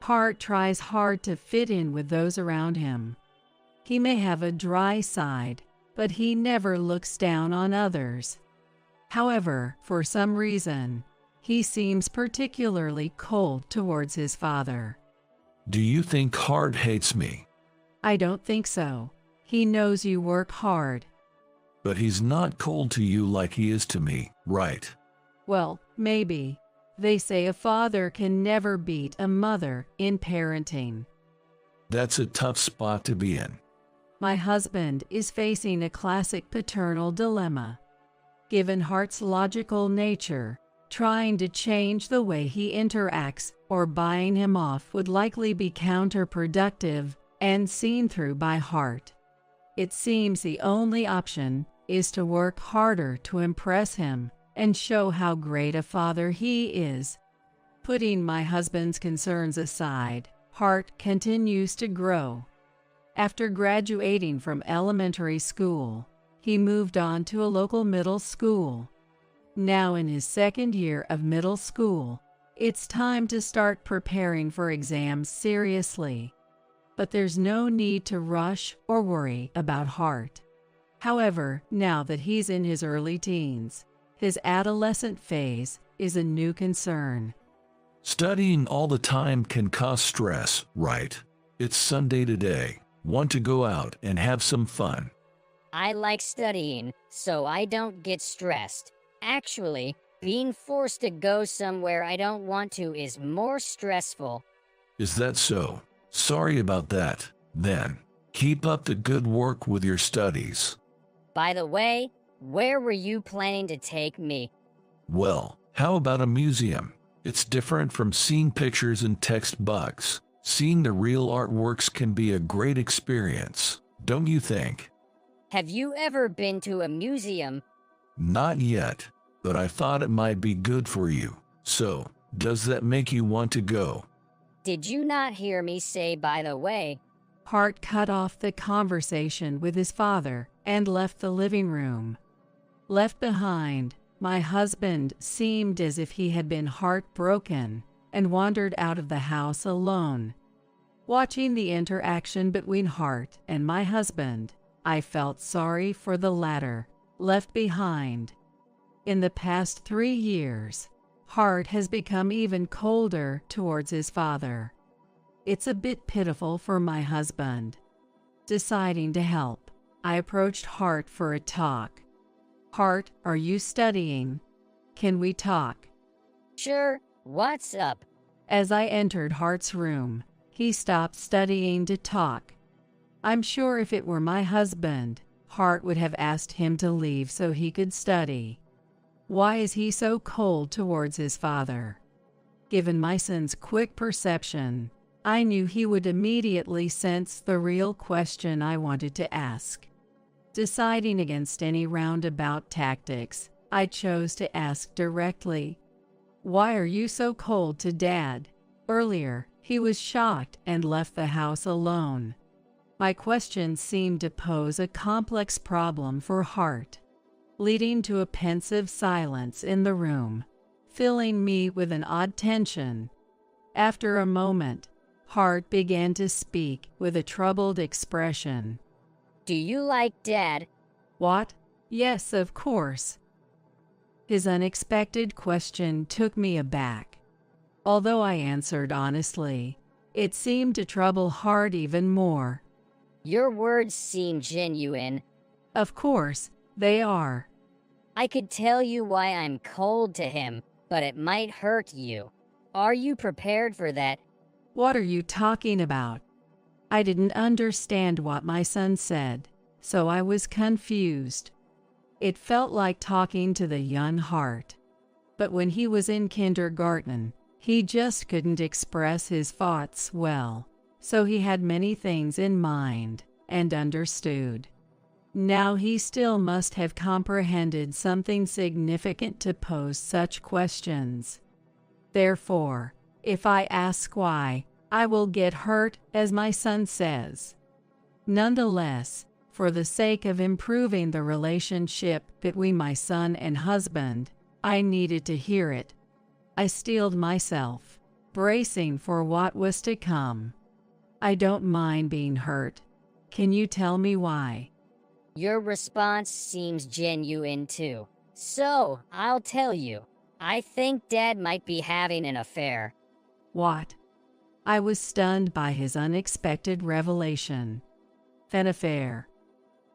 G: Hart tries hard to fit in with those around him. He may have a dry side, but he never looks down on others. However, for some reason, he seems particularly cold towards his father.
H: Do you think Hart hates me?
G: I don't think so. He knows you work hard.
H: But he's not cold to you like he is to me, right?
G: Well, maybe. They say a father can never beat a mother in parenting.
H: That's a tough spot to be in.
G: My husband is facing a classic paternal dilemma. Given Hart's logical nature, trying to change the way he interacts or buying him off would likely be counterproductive and seen through by Hart. It seems the only option is to work harder to impress him and show how great a father he is. Putting my husband's concerns aside, Hart continues to grow. After graduating from elementary school, he moved on to a local middle school. Now in his 2nd year of middle school, it's time to start preparing for exams seriously. But there's no need to rush or worry about Hart. However, now that he's in his early teens, his adolescent phase is a new concern.
H: Studying all the time can cause stress, right? It's Sunday today. Want to go out and have some fun.
I: I like studying, so I don't get stressed. Actually, being forced to go somewhere I don't want to is more stressful.
H: Is that so? Sorry about that. Then, keep up the good work with your studies.
I: By the way, Where were you planning to take me?
H: Well, how about a museum? It's different from seeing pictures and textbooks. Seeing the real artworks can be a great experience, don't you think?
I: Have you ever been to a museum?
H: Not yet, but I thought it might be good for you. So, does that make you want to go?
I: Did you not hear me say, by the way?
G: Hart cut off the conversation with his father and left the living room. Left behind, my husband seemed as if he had been heartbroken and wandered out of the house alone. Watching the interaction between Hart and my husband, I felt sorry for the latter, left behind. In the past 3 years, Hart has become even colder towards his father. It's a bit pitiful for my husband. Deciding to help, I approached Hart for a talk. Hart, are you studying? Can we talk?
I: Sure, what's up?
G: As I entered Hart's room, he stopped studying to talk. I'm sure if it were my husband, Hart would have asked him to leave so he could study. Why is he so cold towards his father? Given my son's quick perception, I knew he would immediately sense the real question I wanted to ask. Deciding against any roundabout tactics, I chose to ask directly, "Why are you so cold to Dad?" Earlier, he was shocked and left the house alone. My question seemed to pose a complex problem for Hart, leading to a pensive silence in the room, filling me with an odd tension. After a moment, Hart began to speak with a troubled expression.
I: Do you like Dad?
G: What? Yes, of course. His unexpected question took me aback. Although I answered honestly, it seemed to trouble Hart even more.
I: Your words seem genuine.
G: Of course, they are.
I: I could tell you why I'm cold to him, but it might hurt you. Are you prepared for that?
G: What are you talking about? I didn't understand what my son said, so I was confused. It felt like talking to the young Hart. But when he was in kindergarten, he just couldn't express his thoughts well, so he had many things in mind and understood. Now he still must have comprehended something significant to pose such questions. Therefore, if I ask why, I will get hurt, as my son says. Nonetheless, for the sake of improving the relationship between my son and husband, I needed to hear it. I steeled myself, bracing for what was to come. I don't mind being hurt. Can you tell me why?
I: Your response seems genuine too. So, I'll tell you. I think Dad might be having an affair.
G: What? I was stunned by his unexpected revelation. An affair.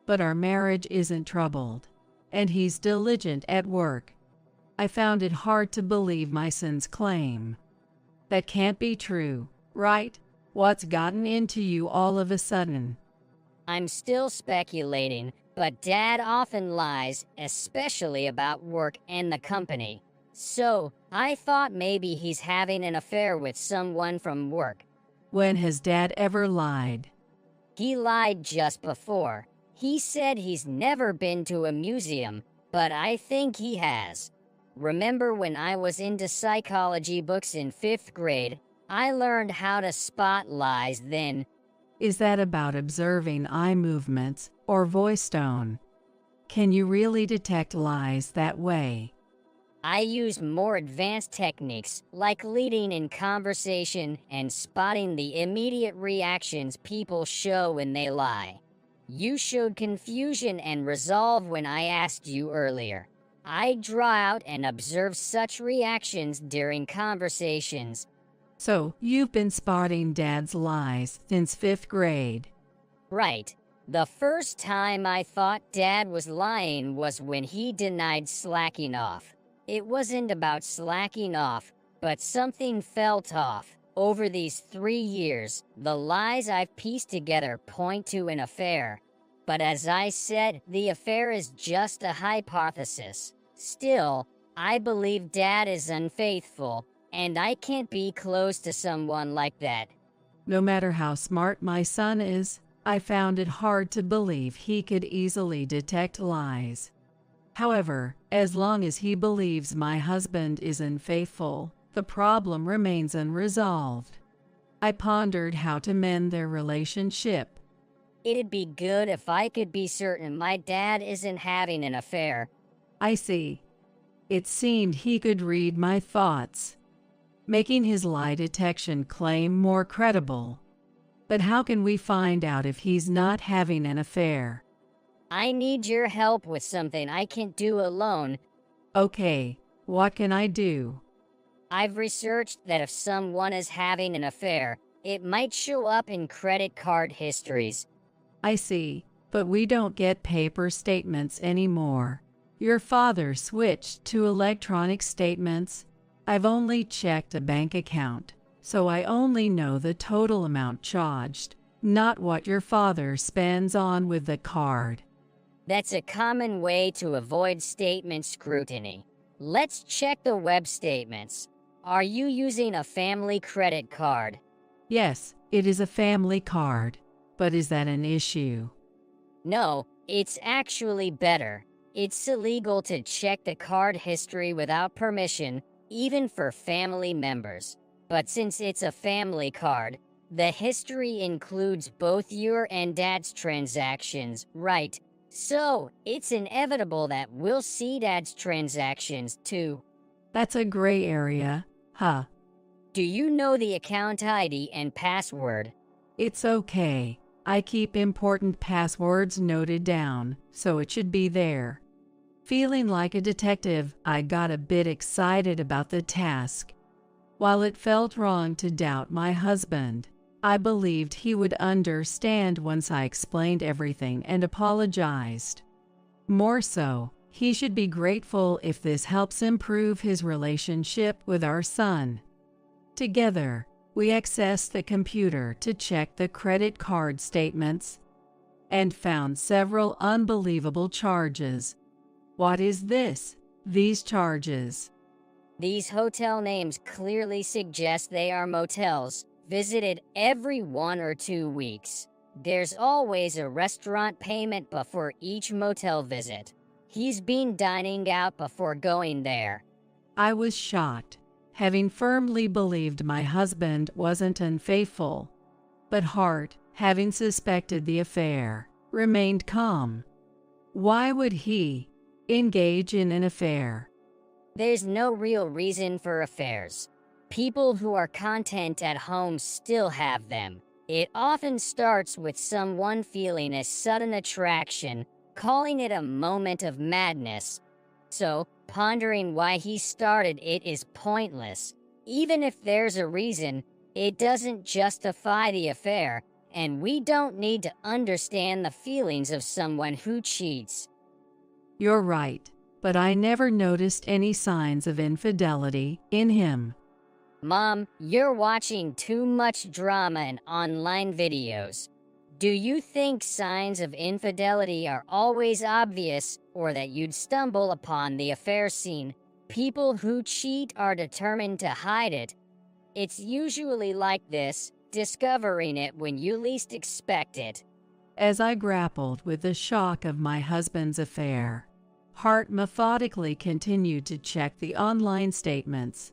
G: But our marriage isn't troubled, and he's diligent at work. I found it hard to believe my son's claim. That can't be true, right? What's gotten into you all of a sudden?
I: I'm still speculating, but Dad often lies, especially about work and the company. So, I thought maybe he's having an affair with someone from work.
G: When has Dad ever lied?
I: He lied just before. He said he's never been to a museum, but I think he has. Remember when I was into psychology books in 5th grade? I learned how to spot lies then.
G: Is that about observing eye movements or voice tone? Can you really detect lies that way?
I: I use more advanced techniques, like leading in conversation and spotting the immediate reactions people show when they lie. You showed confusion and resolve when I asked you earlier. I draw out and observe such reactions during conversations.
G: So, you've been spotting Dad's lies since 5th grade.
I: Right. The first time I thought Dad was lying was when he denied slacking off. It wasn't about slacking off, but something felt off. Over these 3 years, the lies I've pieced together point to an affair. But as I said, the affair is just a hypothesis. Still, I believe Dad is unfaithful, and I can't be close to someone like that.
G: No matter how smart my son is, I found it hard to believe he could easily detect lies. However, as long as he believes my husband is unfaithful, the problem remains unresolved. I pondered how to mend their relationship.
I: It'd be good if I could be certain my dad isn't having an affair.
G: I see. It seemed he could read my thoughts, making his lie detection claim more credible. But how can we find out if he's not having an affair?
I: I need your help with something I can't do alone.
G: Okay, what can I do?
I: I've researched that if someone is having an affair, it might show up in credit card histories.
G: I see, but we don't get paper statements anymore. Your father switched to electronic statements. I've only checked a bank account, so I only know the total amount charged, not what your father spends on with the card.
I: That's a common way to avoid statement scrutiny. Let's check the web statements. Are you using a family credit card?
G: Yes, it is a family card. But is that an issue?
I: No, it's actually better. It's illegal to check the card history without permission, even for family members. But since it's a family card, the history includes both your and Dad's transactions, right? So, it's inevitable that we'll see Dad's transactions too.
G: That's a gray area, huh?
I: Do you know the account ID and password?
G: It's okay. I keep important passwords noted down, so it should be there. Feeling like a detective, I got a bit excited about the task. While it felt wrong to doubt my husband, I believed he would understand once I explained everything and apologized. More so, he should be grateful if this helps improve his relationship with our son. Together, we accessed the computer to check the credit card statements and found several unbelievable charges. What is this? These charges?
I: These hotel names clearly suggest they are motels, visited every 1 or 2 weeks. There's always a restaurant payment before each motel visit. He's been dining out before going there.
G: I was shocked, having firmly believed my husband wasn't unfaithful. But Hart, having suspected the affair, remained calm. Why would he engage in an affair?
I: There's no real reason for affairs. People who are content at home still have them. It often starts with someone feeling a sudden attraction, calling it a moment of madness. So, pondering why he started it is pointless. Even if there's a reason, it doesn't justify the affair, and we don't need to understand the feelings of someone who cheats.
G: You're right, but I never noticed any signs of infidelity in him.
I: Mom, you're watching too much drama and online videos. Do you think signs of infidelity are always obvious, or that you'd stumble upon the affair scene? People who cheat are determined to hide it. It's usually like this, discovering it when you least expect it.
G: As I grappled with the shock of my husband's affair, Hart methodically continued to check the online statements.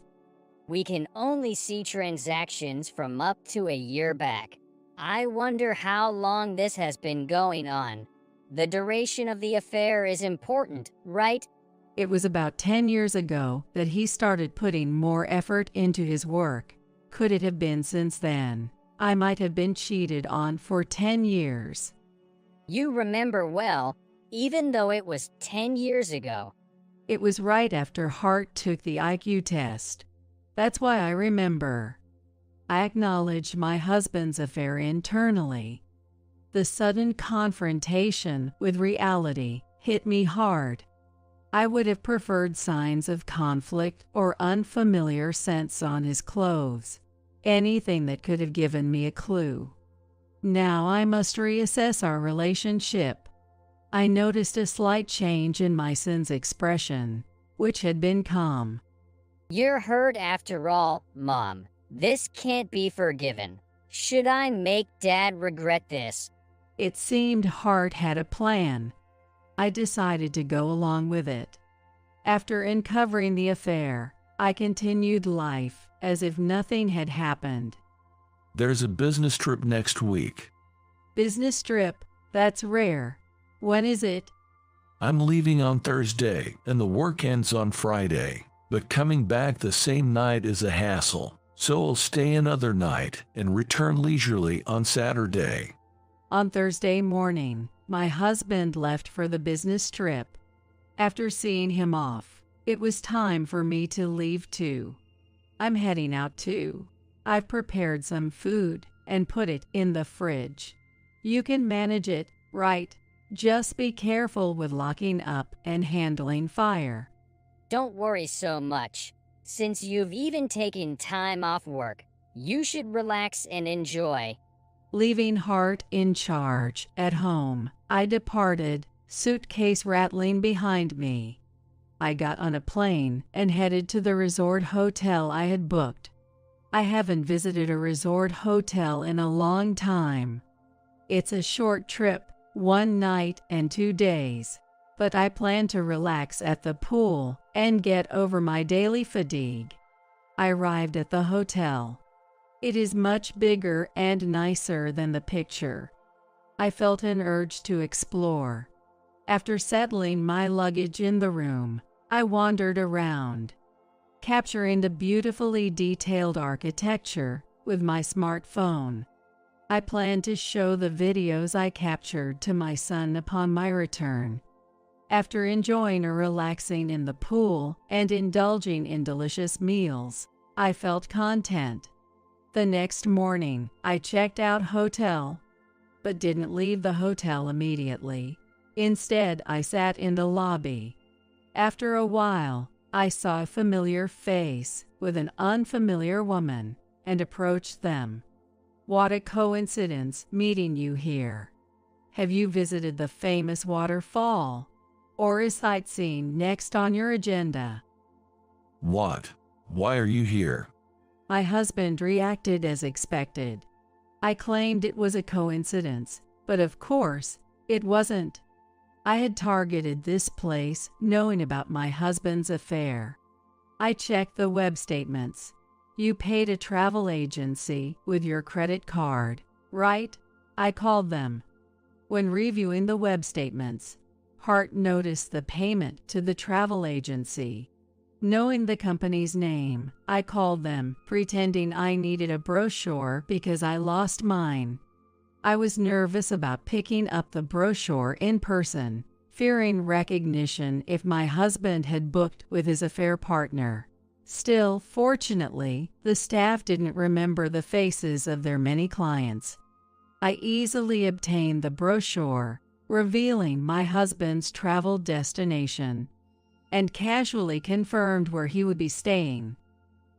I: We can only see transactions from up to a year back. I wonder how long this has been going on. The duration of the affair is important, right?
G: It was about 10 years ago that he started putting more effort into his work. Could it have been since then? I might have been cheated on for 10 years.
I: You remember well, even though it was 10 years ago.
G: It was right after Hart took the IQ test. That's why I remember. I acknowledged my husband's affair internally. The sudden confrontation with reality hit me hard. I would have preferred signs of conflict or unfamiliar scents on his clothes, anything that could have given me a clue. Now I must reassess our relationship. I noticed a slight change in my son's expression, which had been calm.
I: You're hurt after all, Mom. This can't be forgiven. Should I make Dad regret this?
G: It seemed Hart had a plan. I decided to go along with it. After uncovering the affair, I continued life as if nothing had happened.
H: There's a business trip next week.
G: Business trip? That's rare. When is it?
H: I'm leaving on Thursday, and the work ends on Friday. But coming back the same night is a hassle, so I'll stay another night and return leisurely on Saturday.
G: On Thursday morning, my husband left for the business trip. After seeing him off, it was time for me to leave too. I'm heading out too. I've prepared some food and put it in the fridge. You can manage it, right? Just be careful with locking up and handling fire.
I: Don't worry so much. Since you've even taken time off work, you should relax and enjoy.
G: Leaving Hart in charge at home, I departed, suitcase rattling behind me. I got on a plane and headed to the resort hotel I had booked. I haven't visited a resort hotel in a long time. It's a short trip, 1 night and 2 days, but I plan to relax at the pool and get over my daily fatigue. I arrived at the hotel. It is much bigger and nicer than the picture. I felt an urge to explore. After settling my luggage in the room, I wandered around, capturing the beautifully detailed architecture with my smartphone. I plan to show the videos I captured to my son upon my return. After enjoying or relaxing in the pool and indulging in delicious meals, I felt content. The next morning, I checked out hotel, but didn't leave the hotel immediately. Instead, I sat in the lobby. After a while, I saw a familiar face with an unfamiliar woman and approached them. What a coincidence meeting you here. Have you visited the famous waterfall? Or is sightseeing next on your agenda?
H: What? Why are you here?
G: My husband reacted as expected. I claimed it was a coincidence, but of course, it wasn't. I had targeted this place knowing about my husband's affair. I checked the web statements. You paid a travel agency with your credit card, right? I called them. When reviewing the web statements, Hart noticed the payment to the travel agency. Knowing the company's name, I called them, pretending I needed a brochure because I lost mine. I was nervous about picking up the brochure in person, fearing recognition if my husband had booked with his affair partner. Still, fortunately, the staff didn't remember the faces of their many clients. I easily obtained the brochure, revealing my husband's travel destination, and casually confirmed where he would be staying.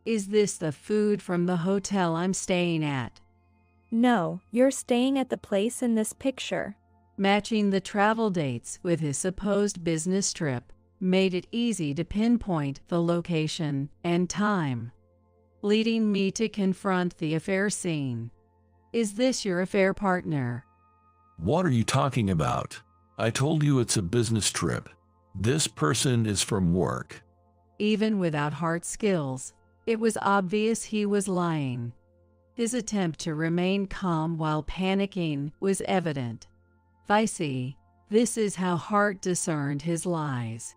G: Is this the food from the hotel I'm staying at?
K: No, you're staying at the place in this picture.
G: Matching the travel dates with his supposed business trip made it easy to pinpoint the location and time, leading me to confront the affair scene. Is this your affair partner?
H: What are you talking about? I told you it's a business trip. This person is from work.
G: Even without hard skills, it was obvious he was lying. His attempt to remain calm while panicking was evident. I see. This is how Hart discerned his lies.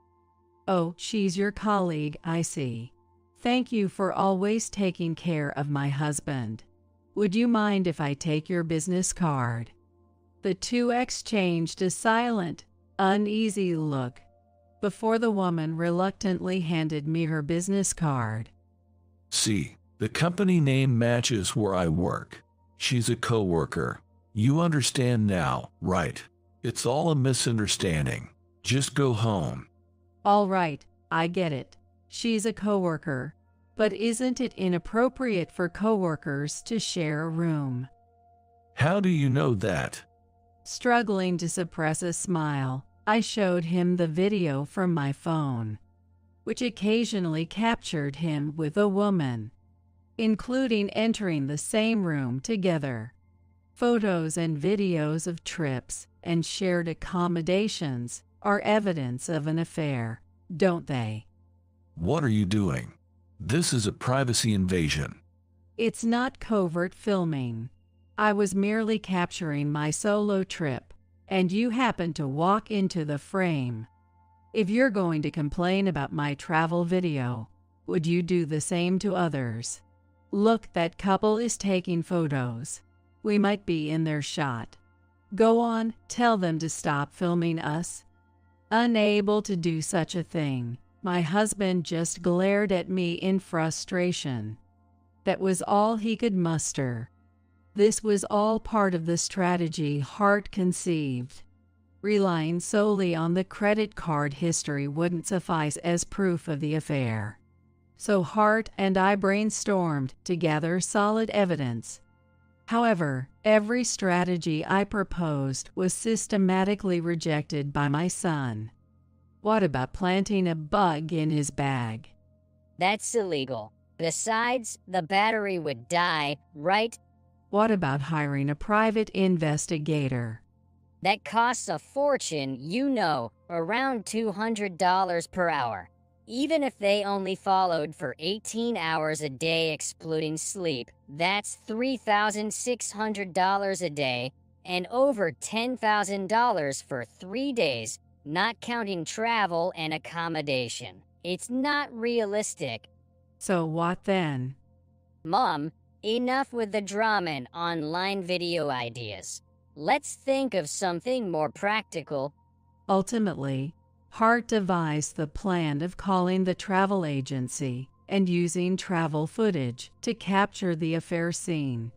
G: Oh, she's your colleague, I see. Thank you for always taking care of my husband. Would you mind if I take your business card? The two exchanged a silent, uneasy look before the woman reluctantly handed me her business card.
H: See, the company name matches where I work. She's a coworker. You understand now, right? It's all a misunderstanding. Just go home.
G: All right, I get it. She's a coworker. But isn't it inappropriate for coworkers to share a room?
H: How do you know that?
G: Struggling to suppress a smile, I showed him the video from my phone, which occasionally captured him with a woman, including entering the same room together. Photos and videos of trips and shared accommodations are evidence of an affair, don't they?
H: What are you doing? This is a privacy invasion.
G: It's not covert filming. I was merely capturing my solo trip, and you happened to walk into the frame. If you're going to complain about my travel video, would you do the same to others? Look, that couple is taking photos. We might be in their shot. Go on, tell them to stop filming us. Unable to do such a thing, my husband just glared at me in frustration. That was all he could muster. This was all part of the strategy Hart conceived. Relying solely on the credit card history wouldn't suffice as proof of the affair. So Hart and I brainstormed to gather solid evidence. However, every strategy I proposed was systematically rejected by my son. What about planting a bug in his bag?
I: That's illegal. Besides, the battery would die, right?
G: What about hiring a private investigator?
I: That costs a fortune, you know, around $200 per hour. Even if they only followed for 18 hours a day excluding sleep, that's $3,600 a day and over $10,000 for 3 days, not counting travel and accommodation. It's not realistic.
G: So what then?
I: Mom, enough with the drama and online video ideas. Let's think of something more practical.
G: Ultimately, Hart devised the plan of calling the travel agency and using travel footage to capture the affair scene.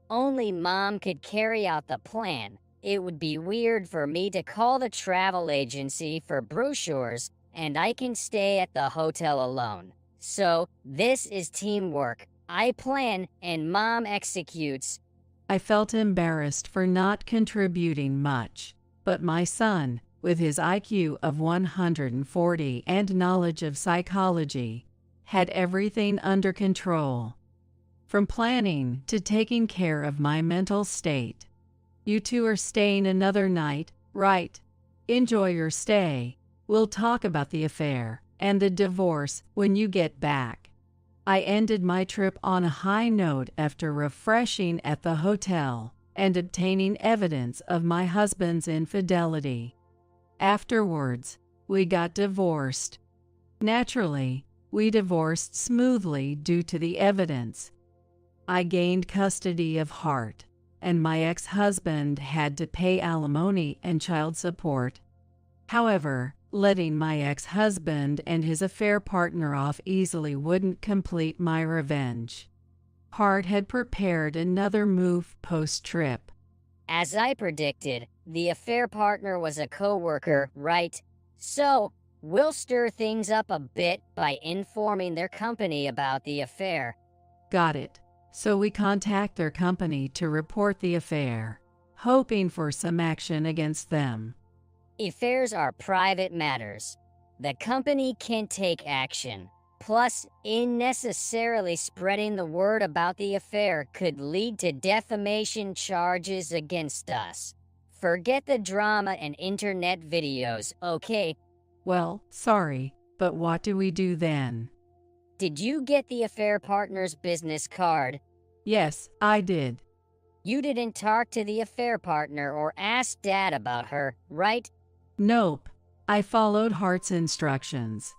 I: Only Mom could carry out the plan. It would be weird for me to call the travel agency for brochures, and I can stay at the hotel alone. So, this is teamwork. I plan and Mom executes.
G: I felt embarrassed for not contributing much, but my son, with his IQ of 140 and knowledge of psychology, had everything under control. From planning to taking care of my mental state. You two are staying another night, right? Enjoy your stay. We'll talk about the affair and the divorce when you get back. I ended my trip on a high note after refreshing at the hotel and obtaining evidence of my husband's infidelity. Afterwards, we got divorced. Naturally, we divorced smoothly due to the evidence. I gained custody of Hart, and my ex-husband had to pay alimony and child support. However, letting my ex-husband and his affair partner off easily wouldn't complete my revenge. Hart had prepared another move post-trip.
I: As I predicted, the affair partner was a co-worker, right? So, we'll stir things up a bit by informing their company about the affair.
G: Got it. So we contact their company to report the affair, hoping for some action against them.
I: Affairs are private matters. The company can take action. Plus, unnecessarily spreading the word about the affair could lead to defamation charges against us. Forget the drama and internet videos, okay?
G: Well, sorry, but what do we do then?
I: Did you get the affair partner's business card?
G: Yes, I did.
I: You didn't talk to the affair partner or ask Dad about her, right?
G: Nope. I followed Hart's instructions.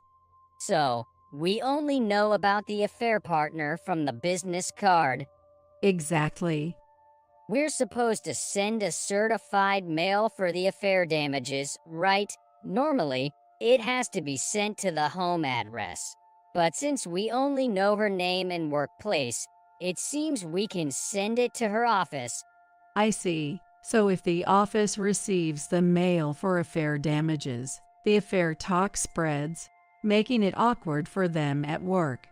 I: So, we only know about the affair partner from the business card.
G: Exactly.
I: We're supposed to send a certified mail for the affair damages, right? Normally, it has to be sent to the home address. But since we only know her name and workplace, it seems we can send it to her office.
G: I see. So if the office receives the mail for affair damages, the affair talk spreads, making it awkward for them at work.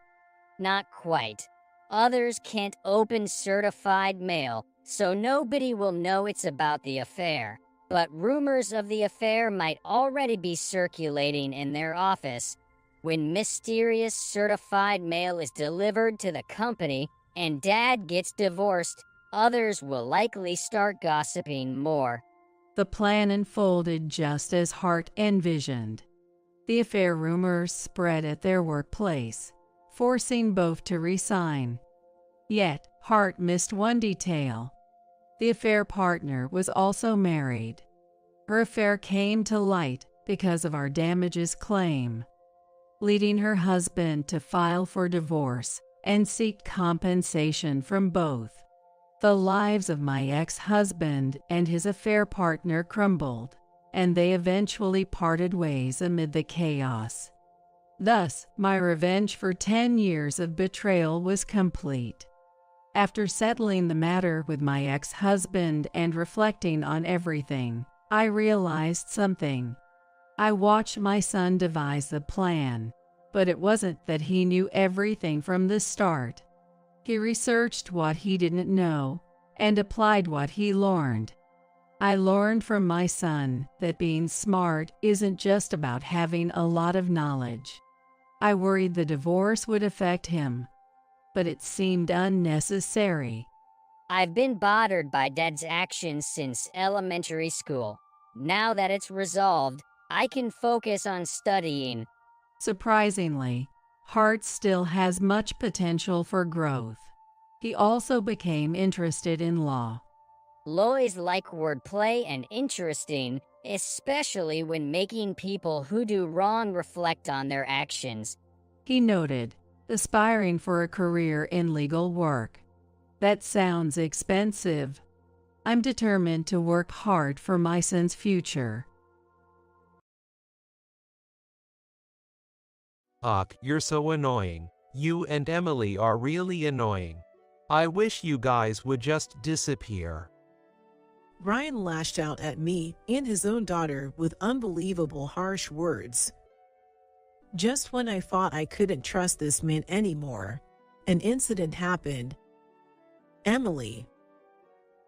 I: Not quite. Others can't open certified mail, so nobody will know it's about the affair. But rumors of the affair might already be circulating in their office. When mysterious certified mail is delivered to the company and Dad gets divorced, others will likely start gossiping more.
G: The plan unfolded just as Hart envisioned. The affair rumors spread at their workplace, forcing both to resign. Yet, Hart missed one detail. The affair partner was also married. Her affair came to light because of our damages claim, leading her husband to file for divorce and seek compensation from both. The lives of my ex-husband and his affair partner crumbled, and they eventually parted ways amid the chaos. Thus, my revenge for 10 years of betrayal was complete. After settling the matter with my ex-husband and reflecting on everything, I realized something. I watched my son devise the plan, but it wasn't that he knew everything from the start. He researched what he didn't know and applied what he learned. I learned from my son that being smart isn't just about having a lot of knowledge. I worried the divorce would affect him, but it seemed unnecessary.
I: I've been bothered by Dad's actions since elementary school. Now that it's resolved, I can focus on studying.
G: Surprisingly, Hart still has much potential for growth. He also became interested in law.
I: Lawyers like wordplay and interesting, especially when making people who do wrong reflect on their actions.
G: He noted, aspiring for a career in legal work. That sounds expensive. I'm determined to work hard for my son's future.
L: Ugh, you're so annoying. You and Emily are really annoying. I wish you guys would just disappear.
M: Ryan lashed out at me and his own daughter with unbelievable harsh words. Just when I thought I couldn't trust this man anymore, an incident happened. Emily.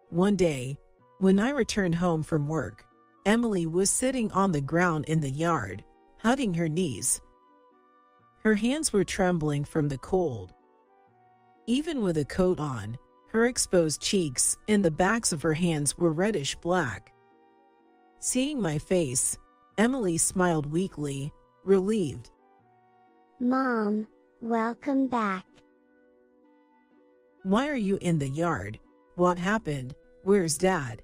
M: One day, when I returned home from work, Emily was sitting on the ground in the yard, hugging her knees. Her hands were trembling from the cold. Even with a coat on, her exposed cheeks and the backs of her hands were reddish black. Seeing my face, Emily smiled weakly, relieved.
F: Mom, welcome back.
M: Why are you in the yard? What happened? Where's Dad?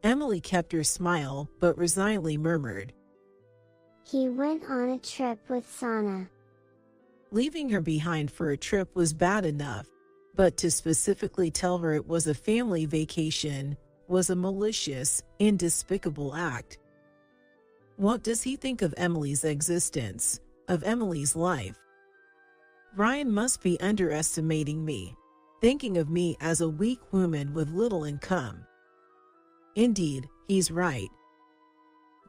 M: Emily kept her smile but resignedly murmured.
F: He went on a trip with Sana.
M: Leaving her behind for a trip was bad enough, but to specifically tell her it was a family vacation was a malicious and despicable act. What does he think of Emily's existence, of Emily's life? Ryan must be underestimating me, thinking of me as a weak woman with little income. Indeed, he's right.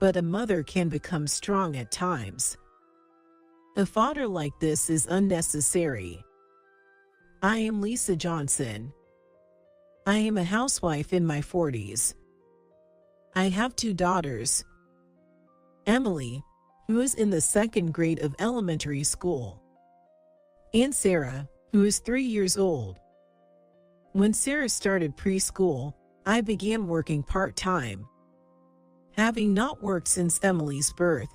M: But a mother can become strong at times. A father like this is unnecessary. I am Lisa Johnson. I am a housewife in my 40s. I have 2 daughters. Emily, who is in the 2nd grade of elementary school, and Sarah, who is 3 years old. When Sarah started preschool, I began working part-time. Having not worked since Emily's birth,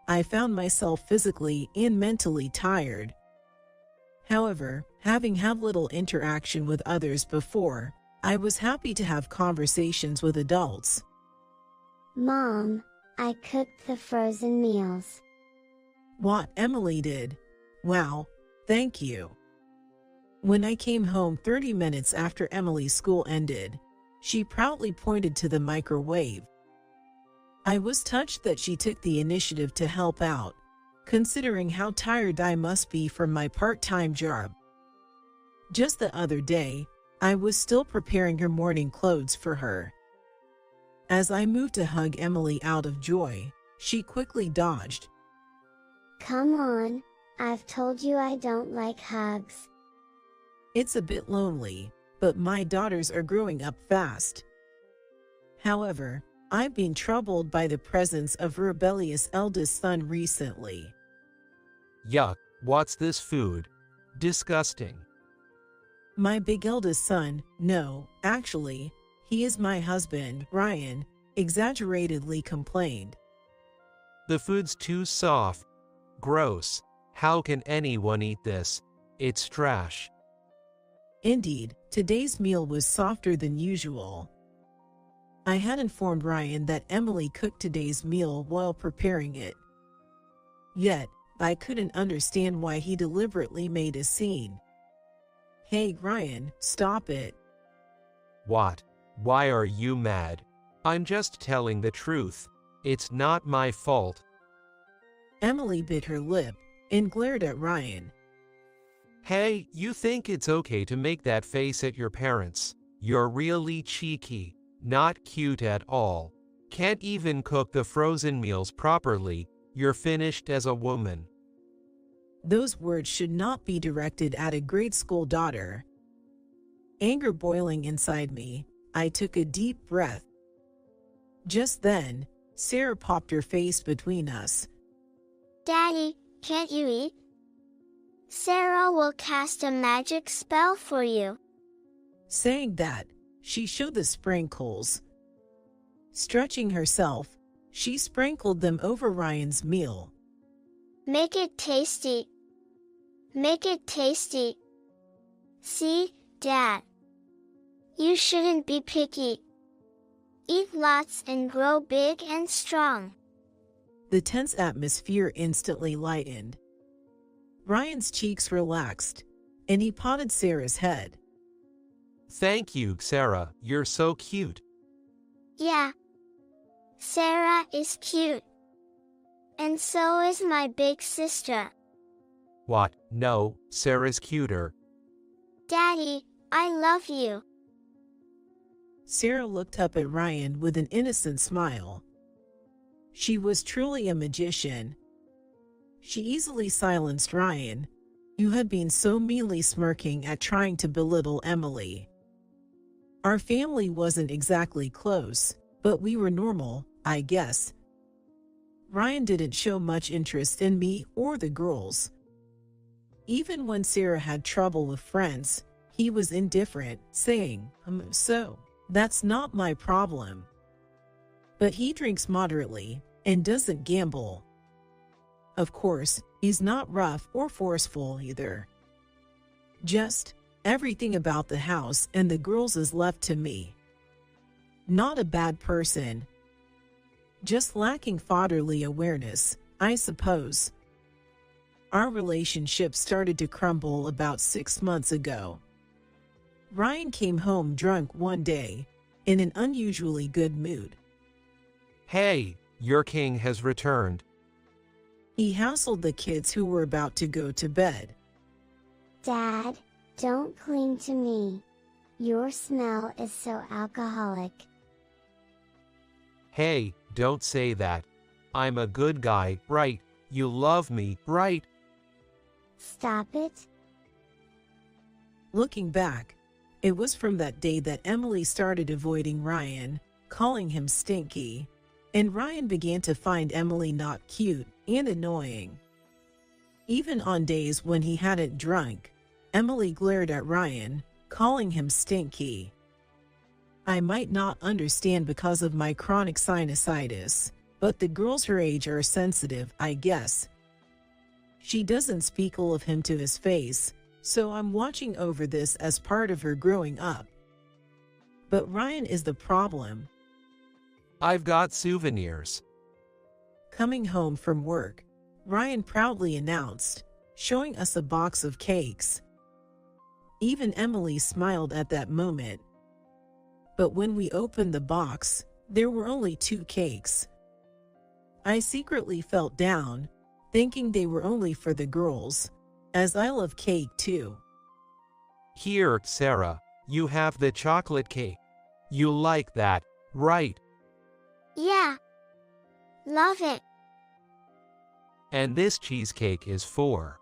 M: I found myself physically and mentally tired. However, having had little interaction with others before, I was happy to have conversations with adults.
F: Mom, I cooked the frozen meals.
M: What Emily did? Wow, thank you. When I came home 30 minutes after Emily's school ended, she proudly pointed to the microwave. I was touched that she took the initiative to help out, considering how tired I must be from my part-time job. Just the other day, I was still preparing her morning clothes for her. As I moved to hug Emily out of joy, she quickly dodged.
F: Come on, I've told you I don't like hugs.
M: It's a bit lonely, but my daughters are growing up fast. However, I've been troubled by the presence of a rebellious eldest son recently.
L: Yuck, what's this food? Disgusting.
M: My big eldest son, no, actually, he is my husband, Ryan, exaggeratedly complained.
L: The food's too soft. Gross. How can anyone eat this? It's trash.
M: Indeed, today's meal was softer than usual. I had informed Ryan that Emily cooked today's meal while preparing it. Yet, I couldn't understand why he deliberately made a scene. Hey Ryan, stop it.
L: What? Why are you mad? I'm just telling the truth. It's not my fault.
M: Emily bit her lip and glared at Ryan.
L: Hey, you think it's okay to make that face at your parents? You're really cheeky. Not cute at all. Can't even cook the frozen meals properly. You're finished as a woman.
M: Those words should not be directed at a grade school daughter. Anger boiling inside me, I took a deep breath. Just then, Sarah popped her face between us.
N: Daddy, can't you eat? Sarah will cast a magic spell for you.
M: Saying that, she showed the sprinkles. Stretching herself, she sprinkled them over Ryan's meal.
N: Make it tasty. Make it tasty. See, Dad. You shouldn't be picky. Eat lots and grow big and strong.
M: The tense atmosphere instantly lightened. Ryan's cheeks relaxed, and he patted Sarah's head.
L: Thank you, Sarah. You're so cute.
N: Yeah. Sarah is cute. And so is my big sister.
L: What? No, Sarah's cuter.
N: Daddy, I love you.
M: Sarah looked up at Ryan with an innocent smile. She was truly a magician. She easily silenced Ryan, who had been so meanly smirking at trying to belittle Emily. Our family wasn't exactly close, but we were normal, I guess. Ryan didn't show much interest in me or the girls. Even when Sarah had trouble with friends, he was indifferent, saying, so, that's not my problem. But he drinks moderately and doesn't gamble. Of course, he's not rough or forceful either. Just, everything about the house and the girls is left to me. Not a bad person. Just lacking fatherly awareness, I suppose. Our relationship started to crumble about 6 months ago. Ryan came home drunk one day, in an unusually good mood.
L: Hey, your king has returned.
M: He hassled the kids who were about to go to bed.
N: Dad, don't cling to me. Your smell is so alcoholic.
L: Hey, don't say that. I'm a good guy, right? You love me, right?
N: Stop it.
M: Looking back, it was from that day that Emily started avoiding Ryan, calling him stinky, and Ryan began to find Emily not cute and annoying. Even on days when he hadn't drunk, Emily glared at Ryan, calling him stinky. I might not understand because of my chronic sinusitis, but the girls her age are sensitive, I guess. She doesn't speak ill of him to his face, so I'm watching over this as part of her growing up. But Ryan is the problem.
L: I've got souvenirs.
M: Coming home from work, Ryan proudly announced, showing us a box of cakes. Even Emily smiled at that moment. But when we opened the box, there were only 2 cakes. I secretly felt down, thinking they were only for the girls, as I love cake too.
L: Here, Sarah, you have the chocolate cake. You like that, right?
N: Yeah. Love it.
L: And this cheesecake is for...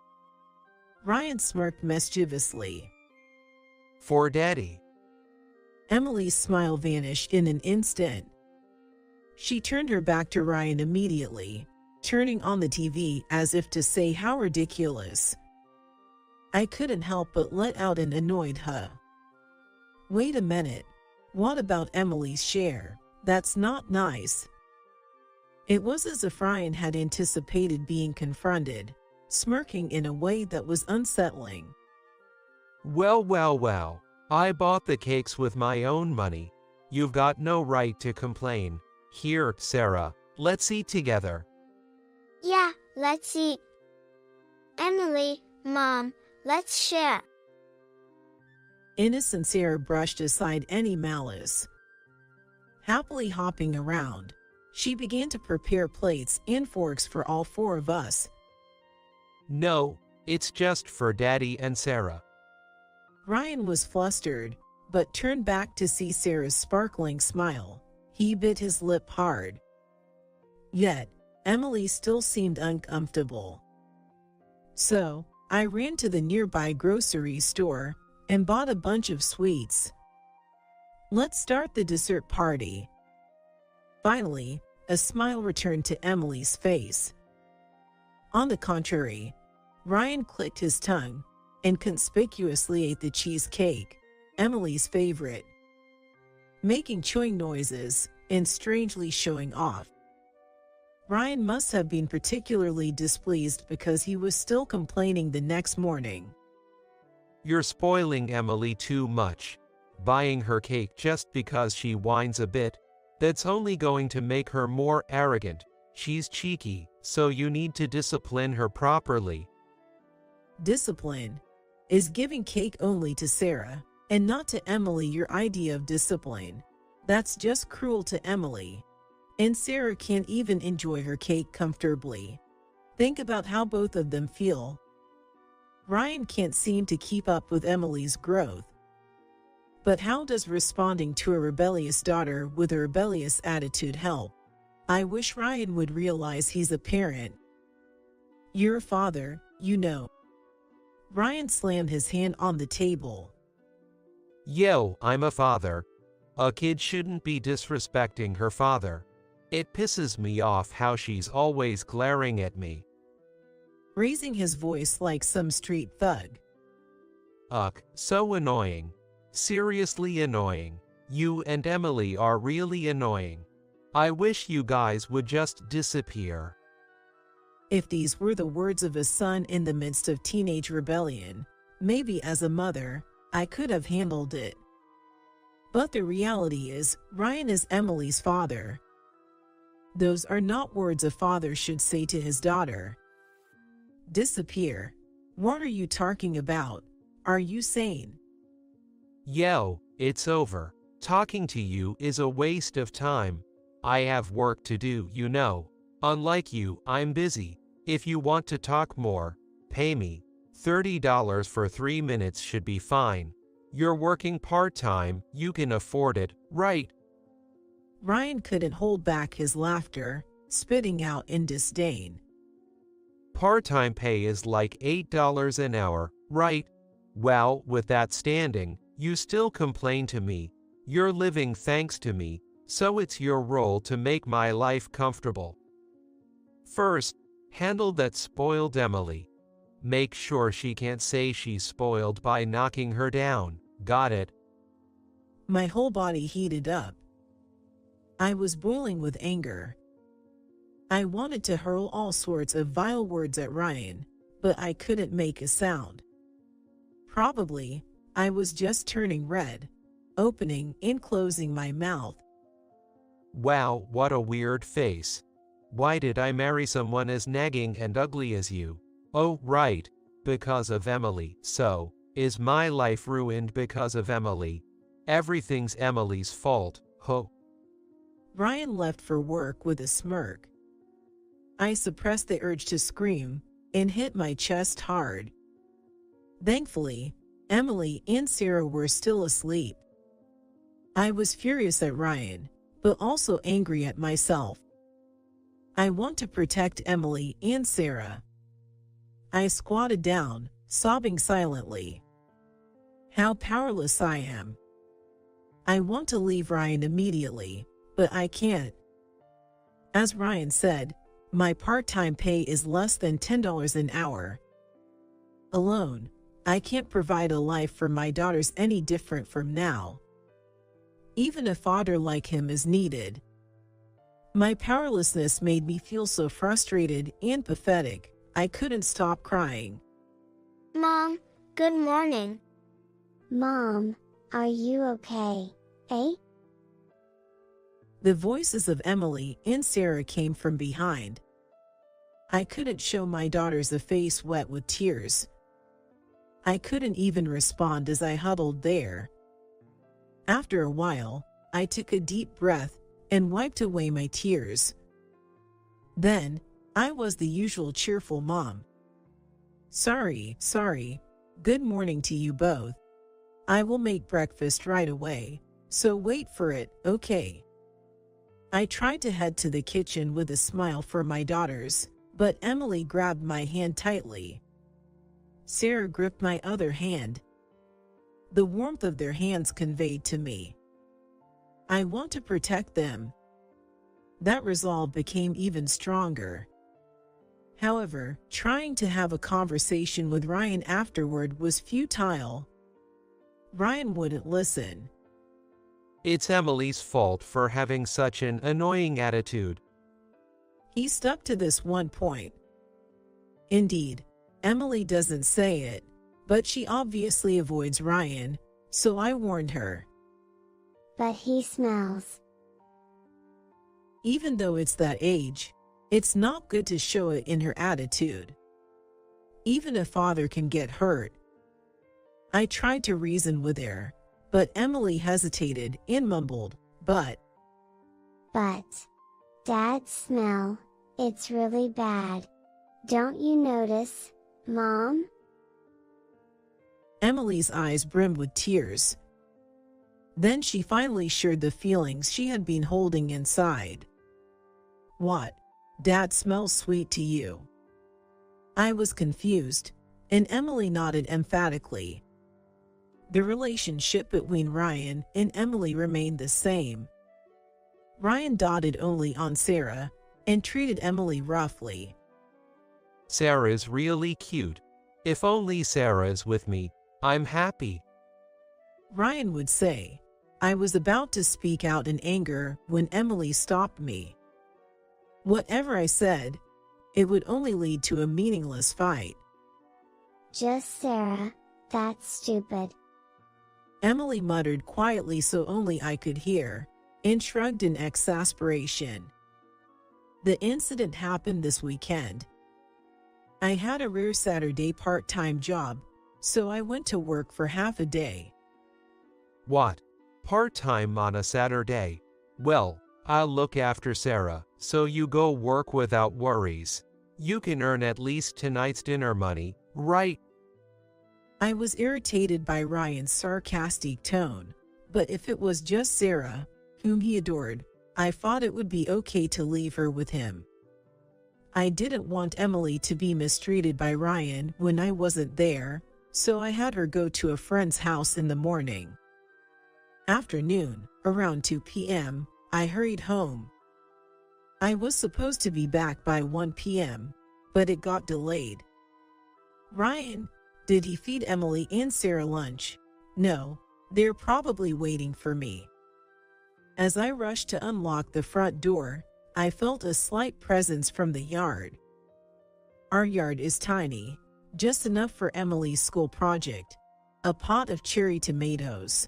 M: Ryan smirked mischievously.
L: For Daddy.
M: Emily's smile vanished in an instant. She turned her back to Ryan immediately, turning on the TV as if to say how ridiculous. I couldn't help but let out an annoyed huh. Wait a minute. What about Emily's share? That's not nice. It was as if Ryan had anticipated being confronted, smirking in a way that was unsettling.
L: Well, I bought the cakes with my own money. You've got no right to complain. Here, Sarah, let's eat together.
N: Yeah, let's eat. Emily, Mom, let's share.
M: Innocent Sarah brushed aside any malice. Happily hopping around, she began to prepare plates and forks for all four of us.
L: No, it's just for Daddy and Sarah.
M: Ryan was flustered, but turned back to see Sarah's sparkling smile. He bit his lip hard. Yet, Emily still seemed uncomfortable. So, I ran to the nearby grocery store and bought a bunch of sweets. Let's start the dessert party. Finally, a smile returned to Emily's face. On the contrary, Ryan clicked his tongue and conspicuously ate the cheesecake, Emily's favorite, making chewing noises and strangely showing off. Ryan must have been particularly displeased because he was still complaining the next morning.
L: You're spoiling Emily too much. Buying her cake just because she whines a bit, that's only going to make her more arrogant. She's cheeky, so you need to discipline her properly.
M: Discipline? Is giving cake only to Sarah, and not to Emily your idea of discipline? That's just cruel to Emily. And Sarah can't even enjoy her cake comfortably. Think about how both of them feel. Ryan can't seem to keep up with Emily's growth. But how does responding to a rebellious daughter with a rebellious attitude help? I wish Ryan would realize he's a parent. You're a father, you know. Ryan slammed his hand on the table.
L: Yo, I'm a father. A kid shouldn't be disrespecting her father. It pisses me off how she's always glaring at me.
M: Raising his voice like some street thug.
L: Ugh, so annoying. Seriously annoying. You and Emily are really annoying. I wish you guys would just disappear.
M: If these were the words of a son in the midst of teenage rebellion, maybe as a mother, I could have handled it. But the reality is, Ryan is Emily's father. Those are not words a father should say to his daughter. Disappear? What are you talking about? Are you sane?
L: Yo, it's over. Talking to you is a waste of time. I have work to do, you know. Unlike you, I'm busy. If you want to talk more, pay me. $30 for 3 minutes should be fine. You're working part-time, you can afford it, right?
M: Ryan couldn't hold back his laughter, spitting out in disdain.
L: Part-time pay is like $8 an hour, right? Well, with that standing, you still complain to me. You're living thanks to me, so it's your role to make my life comfortable. First, handle that spoiled Emily. Make sure she can't say she's spoiled by knocking her down. Got it?
M: My whole body heated up. I was boiling with anger. I wanted to hurl all sorts of vile words at Ryan, but I couldn't make a sound. Probably, I was just turning red, opening and closing my mouth.
L: Wow, what a weird face. Why did I marry someone as nagging and ugly as you? Oh, right, because of Emily. So, is my life ruined because of Emily? Everything's Emily's fault, ho.
M: Ryan left for work with a smirk. I suppressed the urge to scream and hit my chest hard. Thankfully, Emily and Sarah were still asleep. I was furious at Ryan, but also angry at myself. I want to protect Emily and Sarah. I squatted down, sobbing silently. How powerless I am. I want to leave Ryan immediately, but I can't. As Ryan said, my part-time pay is less than $10 an hour. Alone, I can't provide a life for my daughters any different from now. Even a father like him is needed. My powerlessness made me feel so frustrated and pathetic, I couldn't stop crying.
N: Mom, good morning.
F: Mom, are you okay, eh?
M: The voices of Emily and Sarah came from behind. I couldn't show my daughters a face wet with tears. I couldn't even respond as I huddled there. After a while, I took a deep breath and wiped away my tears. Then, I was the usual cheerful mom. Sorry. Good morning to you both. I will make breakfast right away, so wait for it, okay? I tried to head to the kitchen with a smile for my daughters, but Emily grabbed my hand tightly. Sarah gripped my other hand. The warmth of their hands conveyed to me, I want to protect them. That resolve became even stronger. However, trying to have a conversation with Ryan afterward was futile. Ryan wouldn't listen.
L: It's Emily's fault for having such an annoying attitude.
M: He stuck to this one point. Indeed, Emily doesn't say it, but she obviously avoids Ryan, so I warned her.
F: But he smells.
M: Even though it's that age, it's not good to show it in her attitude. Even a father can get hurt. I tried to reason with her, but Emily hesitated and mumbled, But,
F: Dad's smell, it's really bad. Don't you notice, Mom?
M: Emily's eyes brimmed with tears. Then she finally shared the feelings she had been holding inside. What? Dad smells sweet to you? I was confused, and Emily nodded emphatically. The relationship between Ryan and Emily remained the same. Ryan dotted only on Sarah and treated Emily roughly.
L: Sarah's really cute. If only Sarah's with me, I'm happy.
M: Ryan would say. I was about to speak out in anger when Emily stopped me. Whatever I said, it would only lead to a meaningless fight.
F: Just Sarah, that's stupid.
M: Emily muttered quietly so only I could hear, and shrugged in exasperation. The incident happened this weekend. I had a rare Saturday part-time job, so I went to work for half a day.
L: What? Part-time on a Saturday? Well, I'll look after Sarah, so you go work without worries. You can earn at least tonight's dinner money, right?
M: I was irritated by Ryan's sarcastic tone, but if it was just Sarah, whom he adored, I thought it would be okay to leave her with him. I didn't want Emily to be mistreated by Ryan when I wasn't there, so I had her go to a friend's house in the morning. After noon, around 2 p.m., I hurried home. I was supposed to be back by 1 p.m., but it got delayed. Ryan, did he feed Emily and Sarah lunch? No, they're probably waiting for me. As I rushed to unlock the front door, I felt a slight presence from the yard. Our yard is tiny, just enough for Emily's school project, a pot of cherry tomatoes.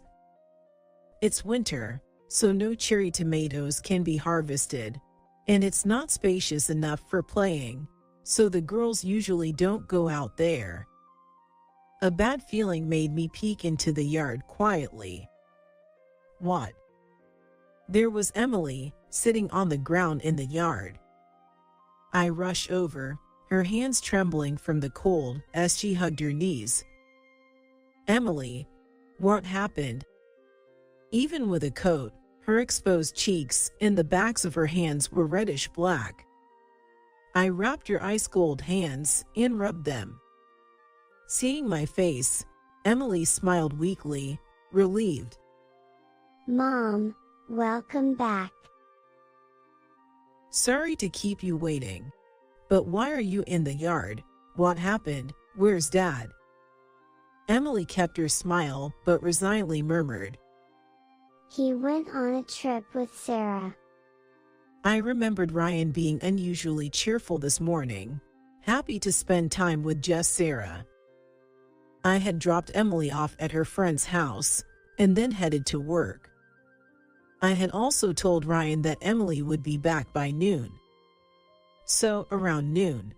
M: It's winter, so no cherry tomatoes can be harvested, and it's not spacious enough for playing, so the girls usually don't go out there. A bad feeling made me peek into the yard quietly. What? There was Emily, sitting on the ground in the yard. I rushed over, her hands trembling from the cold as she hugged her knees. Emily, what happened? Even with a coat, her exposed cheeks and the backs of her hands were reddish black. I wrapped her ice-cold hands and rubbed them. Seeing my face, Emily smiled weakly, relieved.
N: Mom, welcome back.
M: Sorry to keep you waiting. But why are you in the yard? What happened? Where's Dad? Emily kept her smile but resignedly murmured.
N: He went on a trip with Sarah.
M: I remembered Ryan being unusually cheerful this morning, happy to spend time with just Sarah. I had dropped Emily off at her friend's house and then headed to work. I had also told Ryan that Emily would be back by noon. So, around noon,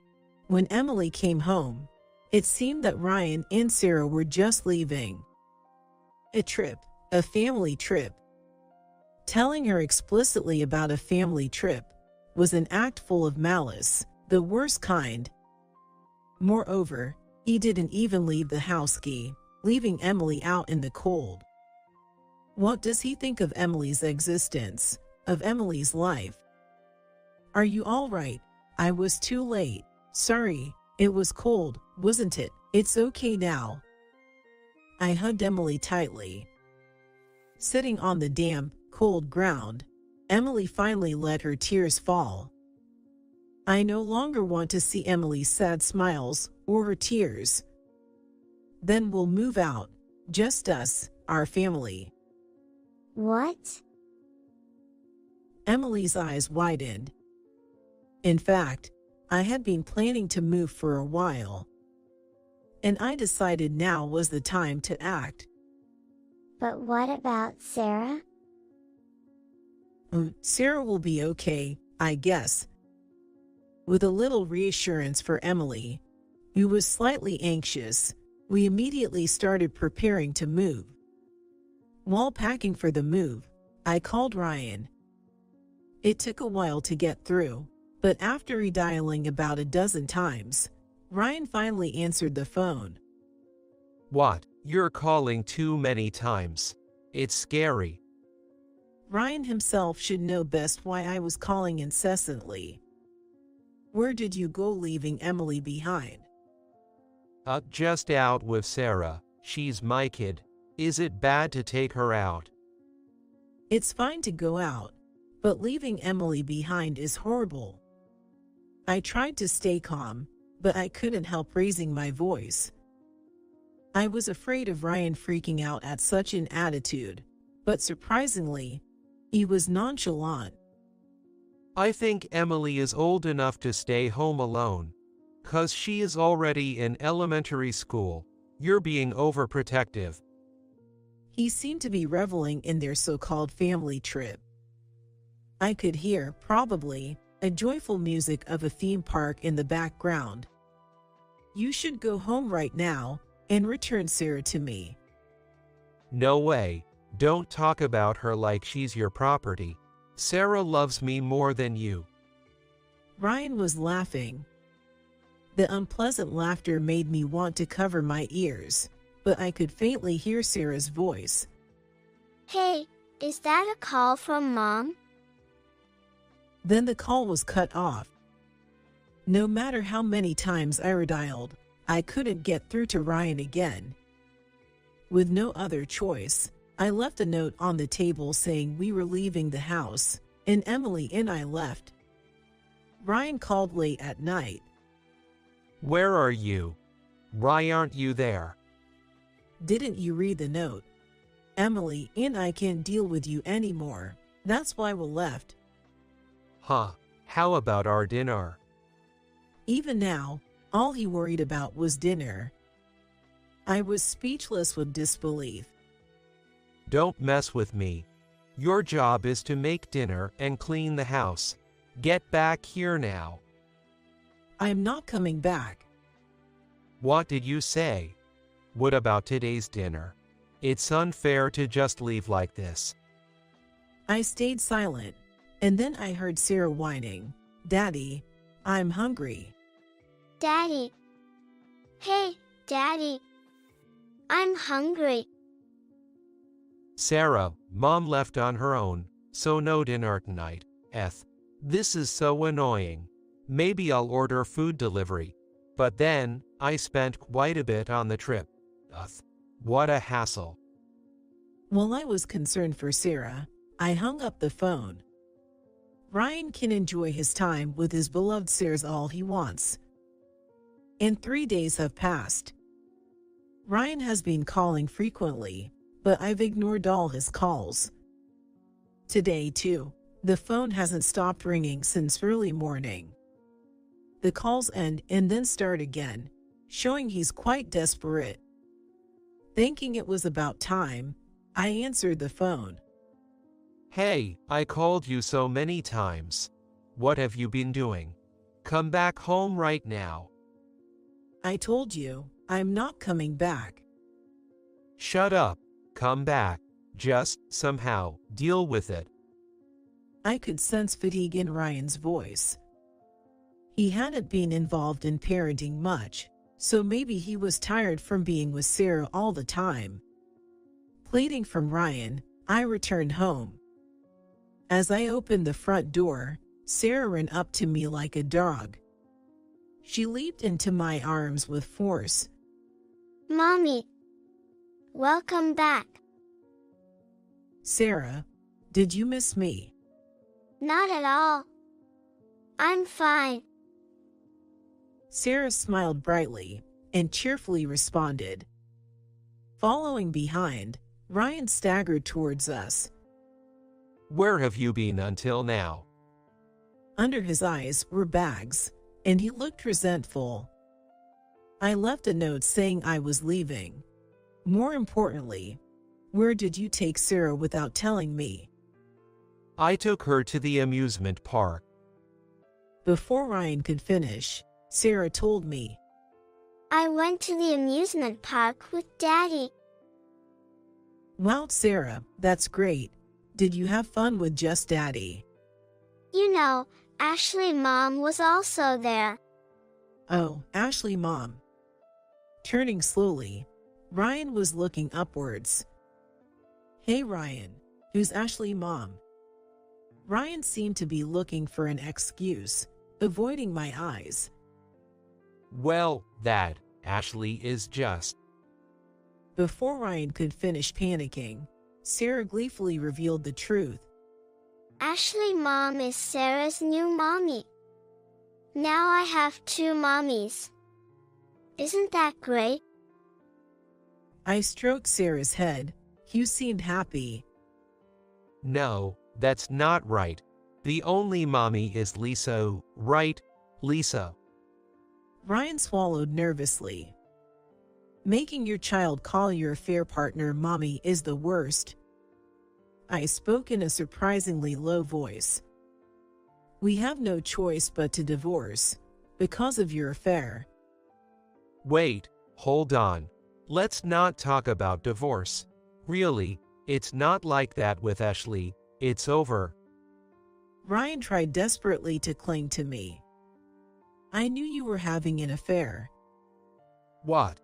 M: when Emily came home, it seemed that Ryan and Sarah were just leaving. A trip, a family trip. Telling her explicitly about a family trip was an act full of malice, the worst kind. Moreover, he didn't even leave the house key, leaving Emily out in the cold. What does he think of Emily's existence, of Emily's life? Are you all right? I was too late. Sorry, it was cold, wasn't it? It's okay now. I hugged Emily tightly. Sitting on the damp, cold ground, Emily finally let her tears fall. I no longer want to see Emily's sad smiles or her tears. Then we'll move out, just us, our family.
N: What?
M: Emily's eyes widened. In fact, I had been planning to move for a while, and I decided now was the time to act.
N: But what about Sarah?
M: Sarah will be okay, I guess. With a little reassurance for Emily, who was slightly anxious, we immediately started preparing to move. While packing for the move, I called Ryan. It took a while to get through, but after redialing about a dozen times, Ryan finally answered the phone.
L: What? You're calling too many times. It's scary.
M: Ryan himself should know best why I was calling incessantly. Where did you go leaving Emily behind?
L: Just out with Sarah. She's my kid. Is it bad to take her out?
M: It's fine to go out, but leaving Emily behind is horrible. I tried to stay calm, but I couldn't help raising my voice. I was afraid of Ryan freaking out at such an attitude, but surprisingly, he was nonchalant.
L: I think Emily is old enough to stay home alone. 'Cause she is already in elementary school. You're being overprotective.
M: He seemed to be reveling in their so-called family trip. I could hear, probably, a joyful music of a theme park in the background. You should go home right now and return Sarah to me.
L: No way. Don't talk about her like she's your property. Sarah loves me more than you.
M: Ryan was laughing. The unpleasant laughter made me want to cover my ears, but I could faintly hear Sarah's voice.
N: Hey, is that a call from Mom?
M: Then the call was cut off. No matter how many times I redialed, I couldn't get through to Ryan again. With no other choice, I left a note on the table saying we were leaving the house, and Emily and I left. Ryan called late at night.
L: Where are you? Why aren't you there?
M: Didn't you read the note? Emily and I can't deal with you anymore. That's why we left.
L: Huh, how about our dinner?
M: Even now, all he worried about was dinner. I was speechless with disbelief.
L: Don't mess with me. Your job is to make dinner and clean the house. Get back here now.
M: I am not coming back.
L: What did you say? What about today's dinner? It's unfair to just leave like this.
M: I stayed silent, and then I heard Sarah whining. Daddy, I'm hungry.
N: Daddy. Hey, Daddy. I'm hungry.
L: Sarah, Mom left on her own, so no dinner tonight. This is so annoying. Maybe I'll order food delivery. But then, I spent quite a bit on the trip. What a hassle.
M: While I was concerned for Sarah, I hung up the phone. Ryan can enjoy his time with his beloved Sarah's all he wants. And 3 days have passed. Ryan has been calling frequently, but I've ignored all his calls. Today, too, the phone hasn't stopped ringing since early morning. The calls end and then start again, showing he's quite desperate. Thinking it was about time, I answered the phone.
L: Hey, I called you so many times. What have you been doing? Come back home right now.
M: I told you, I'm not coming back.
L: Shut up. Come back. Just, somehow, deal with it.
M: I could sense fatigue in Ryan's voice. He hadn't been involved in parenting much, so maybe he was tired from being with Sarah all the time. Pleading from Ryan, I returned home. As I opened the front door, Sarah ran up to me like a dog. She leaped into my arms with force.
N: Mommy, welcome back.
M: Sarah, did you miss me?
N: Not at all. I'm fine.
M: Sarah smiled brightly and cheerfully responded. Following behind, Ryan staggered towards us.
L: Where have you been until now?
M: Under his eyes were bags, and he looked resentful. I left a note saying I was leaving. More importantly, where did you take Sarah without telling me?
L: I took her to the amusement park.
M: Before Ryan could finish, Sarah told me.
N: I went to the amusement park with Daddy.
M: Wow, Sarah, that's great. Did you have fun with just Daddy?
N: You know, Ashley Mom was also there.
M: Oh, Ashley Mom. Turning slowly, Ryan was looking upwards. Hey Ryan, who's Ashley Mom? Ryan seemed to be looking for an excuse, avoiding my eyes.
L: Well, that, Ashley is just.
M: Before Ryan could finish panicking, Sarah gleefully revealed the truth.
N: Ashley Mom is Sarah's new mommy. Now I have 2 mommies. Isn't that great?
M: I stroked Sarah's head. You seemed happy.
L: No, that's not right. The only mommy is Lisa, right, Lisa?
M: Ryan swallowed nervously. Making your child call your affair partner mommy is the worst. I spoke in a surprisingly low voice. We have no choice but to divorce, because of your affair.
L: Wait, hold on. Let's not talk about divorce. Really, it's not like that with Ashley. It's over.
M: Ryan tried desperately to cling to me. I knew you were having an affair.
L: What?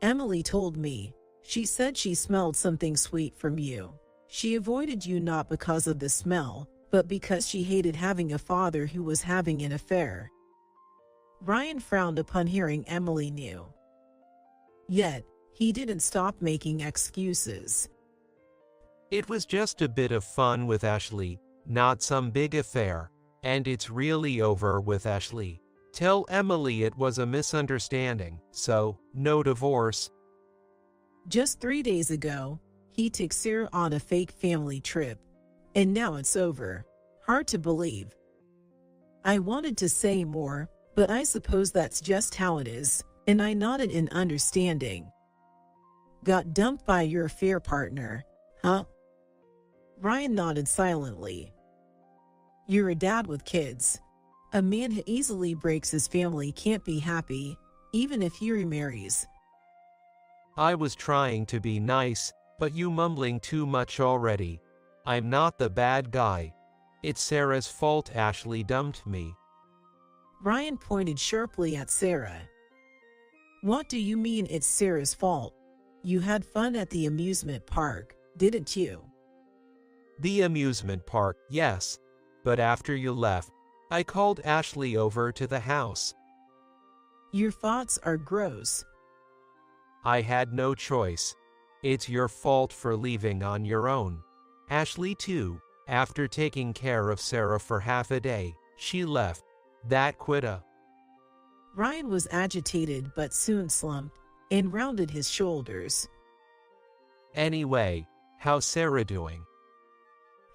M: Emily told me. She said she smelled something sweet from you. She avoided you not because of the smell, but because she hated having a father who was having an affair. Ryan frowned upon hearing Emily knew. Yet, he didn't stop making excuses.
L: It was just a bit of fun with Ashley, not some big affair, and it's really over with Ashley. Tell Emily it was a misunderstanding, so, no divorce.
M: Just 3 days ago, he took Sarah on a fake family trip, and now it's over. Hard to believe. I wanted to say more, but I suppose that's just how it is, and I nodded in understanding. Got dumped by your affair partner, huh? Ryan nodded silently. You're a dad with kids. A man who easily breaks his family can't be happy, even if he remarries.
L: I was trying to be nice, but you mumbling too much already. I'm not the bad guy. It's Sarah's fault Ashley dumped me.
M: Ryan pointed sharply at Sarah. What do you mean it's Sarah's fault? You had fun at the amusement park, didn't you?
L: The amusement park, yes. But after you left, I called Ashley over to the house.
M: Your thoughts are gross.
L: I had no choice. It's your fault for leaving on your own. Ashley too. After taking care of Sarah for half a day, she left. That quitta.
M: Ryan was agitated but soon slumped and rounded his shoulders.
L: Anyway, how's Sarah doing?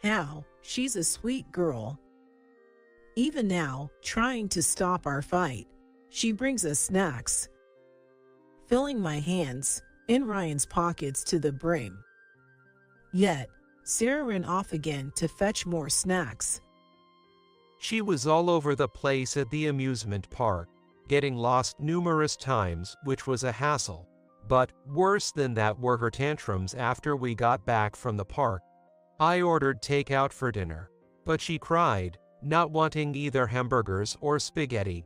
M: How? She's a sweet girl. Even now, trying to stop our fight, she brings us snacks. Filling my hands in Ryan's pockets to the brim. Yet, Sarah ran off again to fetch more snacks.
L: She was all over the place at the amusement park, getting lost numerous times, which was a hassle. But worse than that were her tantrums after we got back from the park. I ordered takeout for dinner, but she cried, not wanting either hamburgers or spaghetti.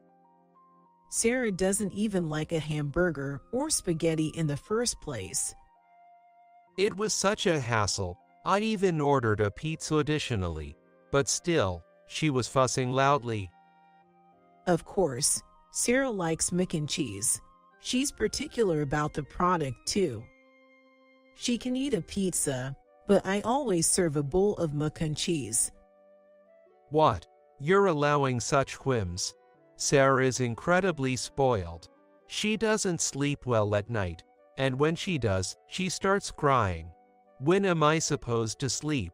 M: Sarah doesn't even like a hamburger or spaghetti in the first place.
L: It was such a hassle. I even ordered a pizza additionally, but still, she was fussing loudly.
M: Of course, Sarah likes mac and cheese. She's particular about the product too. She can eat a pizza, but I always serve a bowl of mac and cheese.
L: What? You're allowing such whims? Sarah is incredibly spoiled. She doesn't sleep well at night, and when she does, she starts crying. When am I supposed to sleep?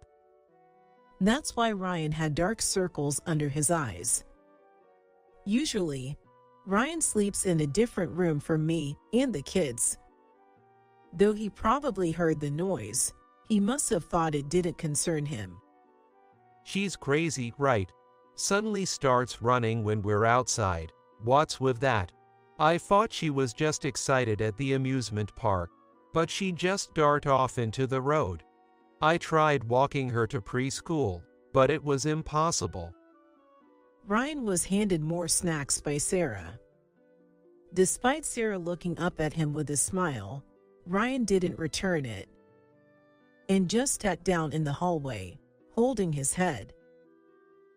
M: That's why Ryan had dark circles under his eyes. Usually, Ryan sleeps in a different room from me and the kids. Though he probably heard the noise, he must have thought it didn't concern him.
L: She's crazy, right? Suddenly starts running when we're outside. What's with that? I thought she was just excited at the amusement park, but she just darted off into the road. I tried walking her to preschool, but it was impossible.
M: Ryan was handed more snacks by Sarah. Despite Sarah looking up at him with a smile, Ryan didn't return it and just sat down in the hallway, holding his head.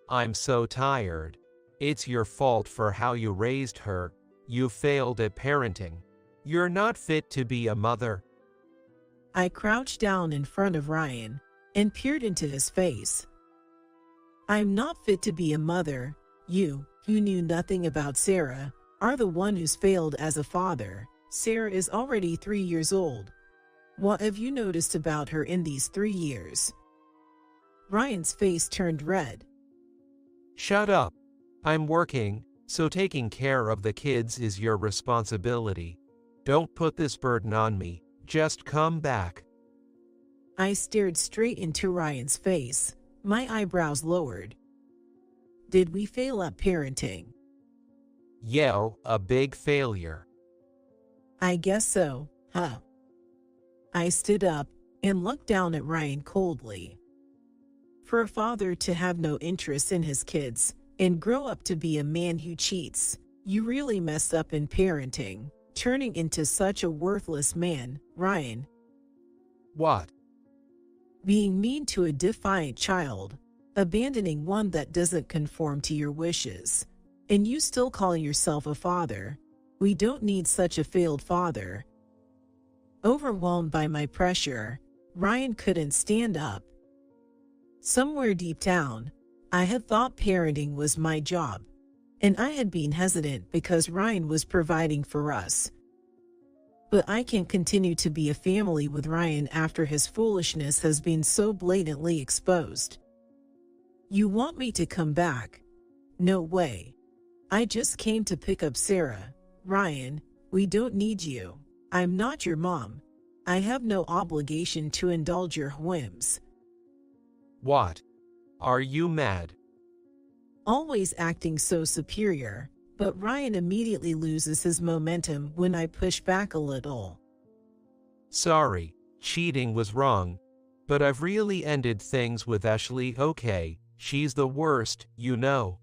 L: I'm so tired. It's your fault for how you raised her. You failed at parenting. You're not fit to be a mother.
M: I crouched down in front of Ryan and peered into his face. I'm not fit to be a mother. You, who knew nothing about Sarah, are the one who's failed as a father. Sarah is already 3 years old. What have you noticed about her in these 3 years? Ryan's face turned red.
L: Shut up. I'm working, so taking care of the kids is your responsibility. Don't put this burden on me. Just come back.
M: I stared straight into Ryan's face, my eyebrows lowered. Did we fail at parenting?
L: Yeah, a big failure.
M: I guess so, huh? I stood up and looked down at Ryan coldly. For a father to have no interest in his kids and grow up to be a man who cheats, you really messed up in parenting, turning into such a worthless man, Ryan.
L: What?
M: Being mean to a defiant child, abandoning one that doesn't conform to your wishes, and you still calling yourself a father. We don't need such a failed father. Overwhelmed by my pressure, Ryan couldn't stand up. Somewhere deep down, I had thought parenting was my job, and I had been hesitant because Ryan was providing for us. But I can't continue to be a family with Ryan after his foolishness has been so blatantly exposed. You want me to come back? No way. I just came to pick up Sarah. Ryan, we don't need you. I'm not your mom. I have no obligation to indulge your whims.
L: What? Are you mad?
M: Always acting so superior, but Ryan immediately loses his momentum when I push back a little.
L: Sorry, cheating was wrong, but I've really ended things with Ashley. Okay, she's the worst, you know.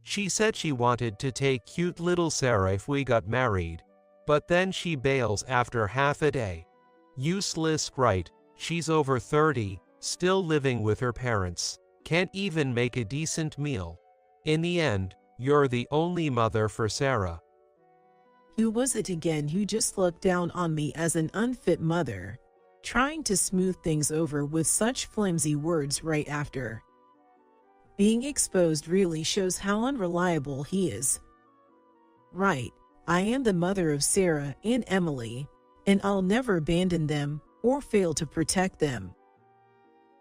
L: She said she wanted to take cute little Sarah if we got married, but then she bails after half a day. Useless, right? She's over 30, still living with her parents, can't even make a decent meal. In the end, you're the only mother for Sarah.
M: Who was it again who just looked down on me as an unfit mother, trying to smooth things over with such flimsy words right after? Being exposed really shows how unreliable he is. Right, I am the mother of Sarah and Emily, and I'll never abandon them or fail to protect them.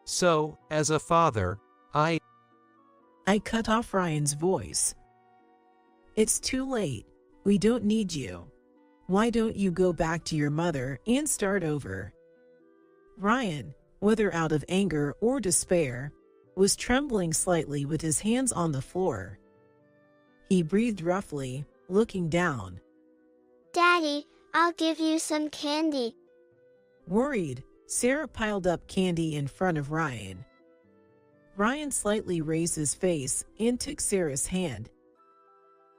L: So, as a father, I
M: cut off Ryan's voice. It's too late. We don't need you. Why don't you go back to your mother and start over? Ryan, whether out of anger or despair, was trembling slightly with his hands on the floor. He breathed roughly, looking down.
N: Daddy, I'll give you some candy.
M: Worried, Sarah piled up candy in front of Ryan. Ryan slightly raised his face and took Sarah's hand.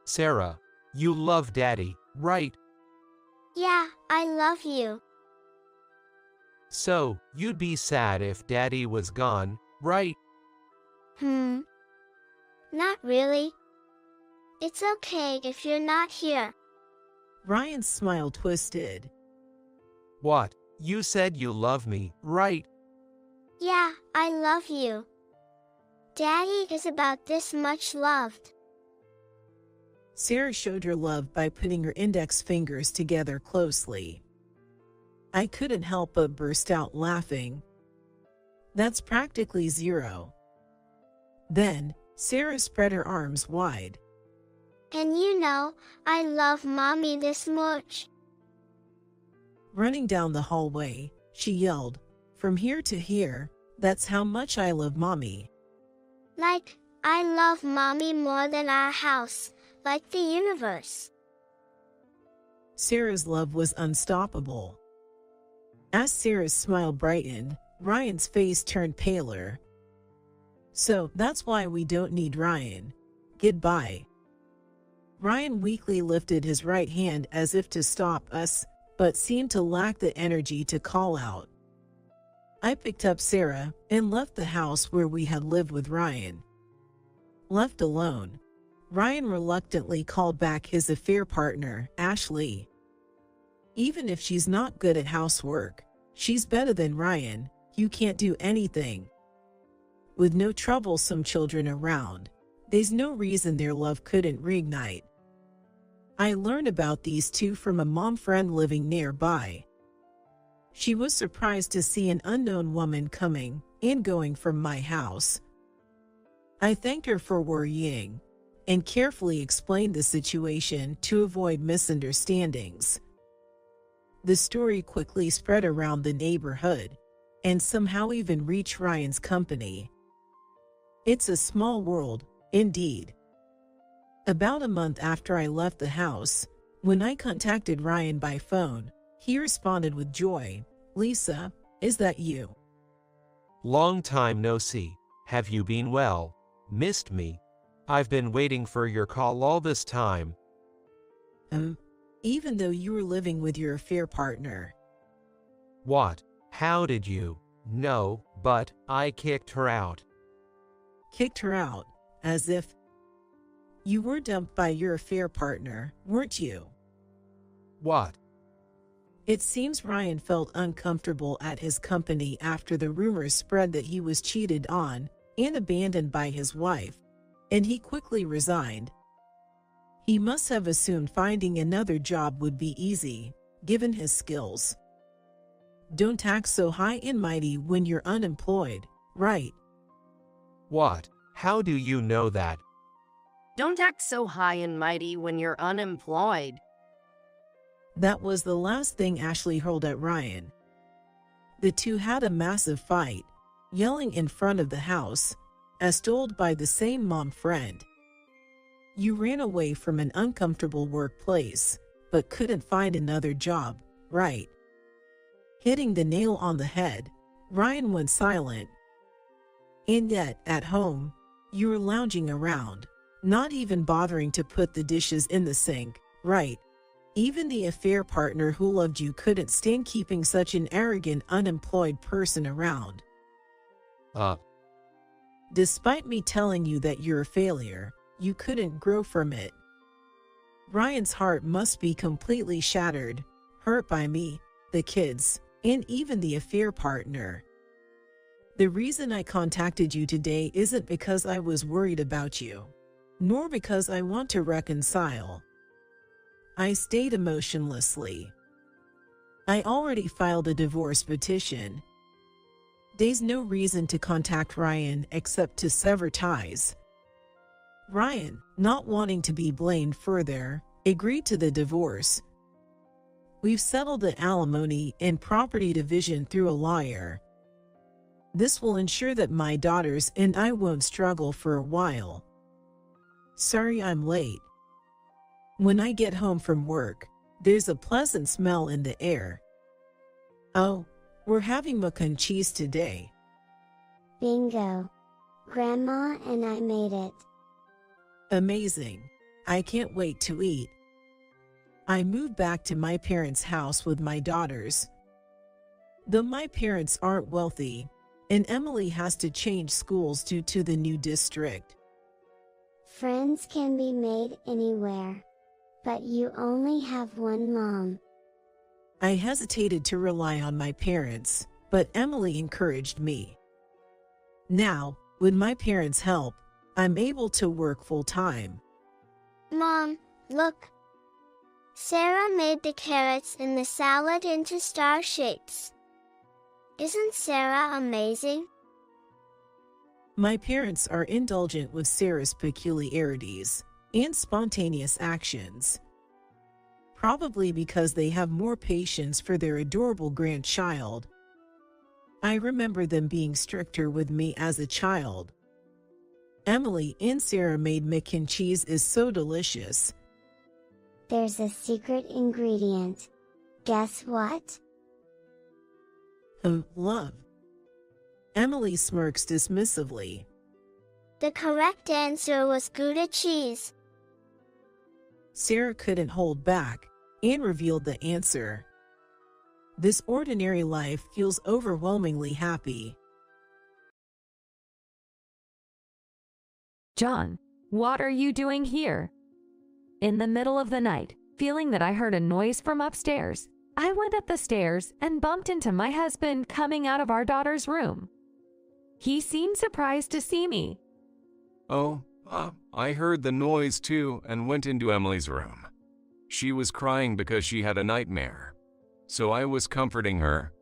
L: Sarah, you love Daddy, right?
N: Yeah, I love you.
L: So, you'd be sad if Daddy was gone, right?
N: Not really. It's okay if you're not here.
M: Ryan's smile twisted.
L: What? You said you love me, right?
N: Yeah, I love you. Daddy is about this much loved.
M: Sarah showed her love by putting her index fingers together closely. I couldn't help but burst out laughing. That's practically 0. Then, Sarah spread her arms wide.
N: And you know, I love Mommy this much.
M: Running down the hallway, she yelled, "From here to here, that's how much I love Mommy."
N: Like, I love Mommy more than our house, like the universe.
M: Sarah's love was unstoppable. As Sarah's smile brightened, Ryan's face turned paler. So that's why we don't need Ryan. Goodbye. Ryan weakly lifted his right hand as if to stop us, but seemed to lack the energy to call out. I picked up Sarah and left the house where we had lived with Ryan. Left alone, Ryan reluctantly called back his affair partner, Ashley. Even if she's not good at housework, she's better than Ryan, who can't do anything. With no troublesome children around, there's no reason their love couldn't reignite. I learned about these two from a mom friend living nearby. She was surprised to see an unknown woman coming and going from my house. I thanked her for worrying and carefully explained the situation to avoid misunderstandings. The story quickly spread around the neighborhood and somehow even reached Ryan's company. It's a small world, indeed. About a month after I left the house, when I contacted Ryan by phone, he responded with joy. "Lisa, is that you?"
L: Long time no see. Have you been well? Missed me? I've been waiting for your call all this time.
M: Even though you were living with your affair partner.
L: What? How did you? No, but I kicked her out.
M: Kicked her out, as if. You were dumped by your affair partner, weren't you?
L: What?
M: It seems Ryan felt uncomfortable at his company after the rumors spread that he was cheated on and abandoned by his wife, and he quickly resigned. He must have assumed finding another job would be easy, given his skills. Don't act so high and mighty when you're unemployed, right?
L: What? How do you know that?
O: Don't act so high and mighty when you're unemployed.
M: That was the last thing Ashley hurled at Ryan. The two had a massive fight, yelling in front of the house, as told by the same mom friend. You ran away from an uncomfortable workplace, but couldn't find another job, right? Hitting the nail on the head, Ryan went silent. And yet, at home, you were lounging around, not even bothering to put the dishes in the sink, right? Even the affair partner who loved you couldn't stand keeping such an arrogant, unemployed person around. Despite me telling you that you're a failure, you couldn't grow from it. Ryan's heart must be completely shattered, hurt by me, the kids, and even the affair partner. The reason I contacted you today isn't because I was worried about you, nor because I want to reconcile. I stayed emotionlessly. I already filed a divorce petition. There's no reason to contact Ryan except to sever ties. Ryan, not wanting to be blamed further, agreed to the divorce. We've settled the alimony and property division through a lawyer. This will ensure that my daughters and I won't struggle for a while. Sorry I'm late. When I get home from work, there's a pleasant smell in the air. Oh, we're having mac and cheese today.
N: Bingo. Grandma and I made it.
M: Amazing. I can't wait to eat. I moved back to my parents' house with my daughters. Though my parents aren't wealthy, and Emily has to change schools due to the new district.
N: Friends can be made anywhere. But you only have one mom.
M: I hesitated to rely on my parents, but Emily encouraged me. Now, with my parents' help, I'm able to work full-time.
N: Mom, look. Sarah made the carrots in the salad into star shapes. Isn't Sarah amazing?
M: My parents are indulgent with Sarah's peculiarities and spontaneous actions. Probably because they have more patience for their adorable grandchild. I remember them being stricter with me as a child. Emily and Sarah made mac and cheese is so delicious.
N: There's a secret ingredient. Guess what?
M: Love. Emily smirks dismissively.
N: The correct answer was Gouda cheese.
M: Sarah couldn't hold back and revealed the answer. This ordinary life feels overwhelmingly happy.
P: John, what are you doing here? In the middle of the night, feeling that I heard a noise from upstairs, I went up the stairs and bumped into my husband coming out of our daughter's room. He seemed surprised to see me.
E: Oh, I heard the noise too and went into Emily's room. She was crying because she had a nightmare. So I was comforting her.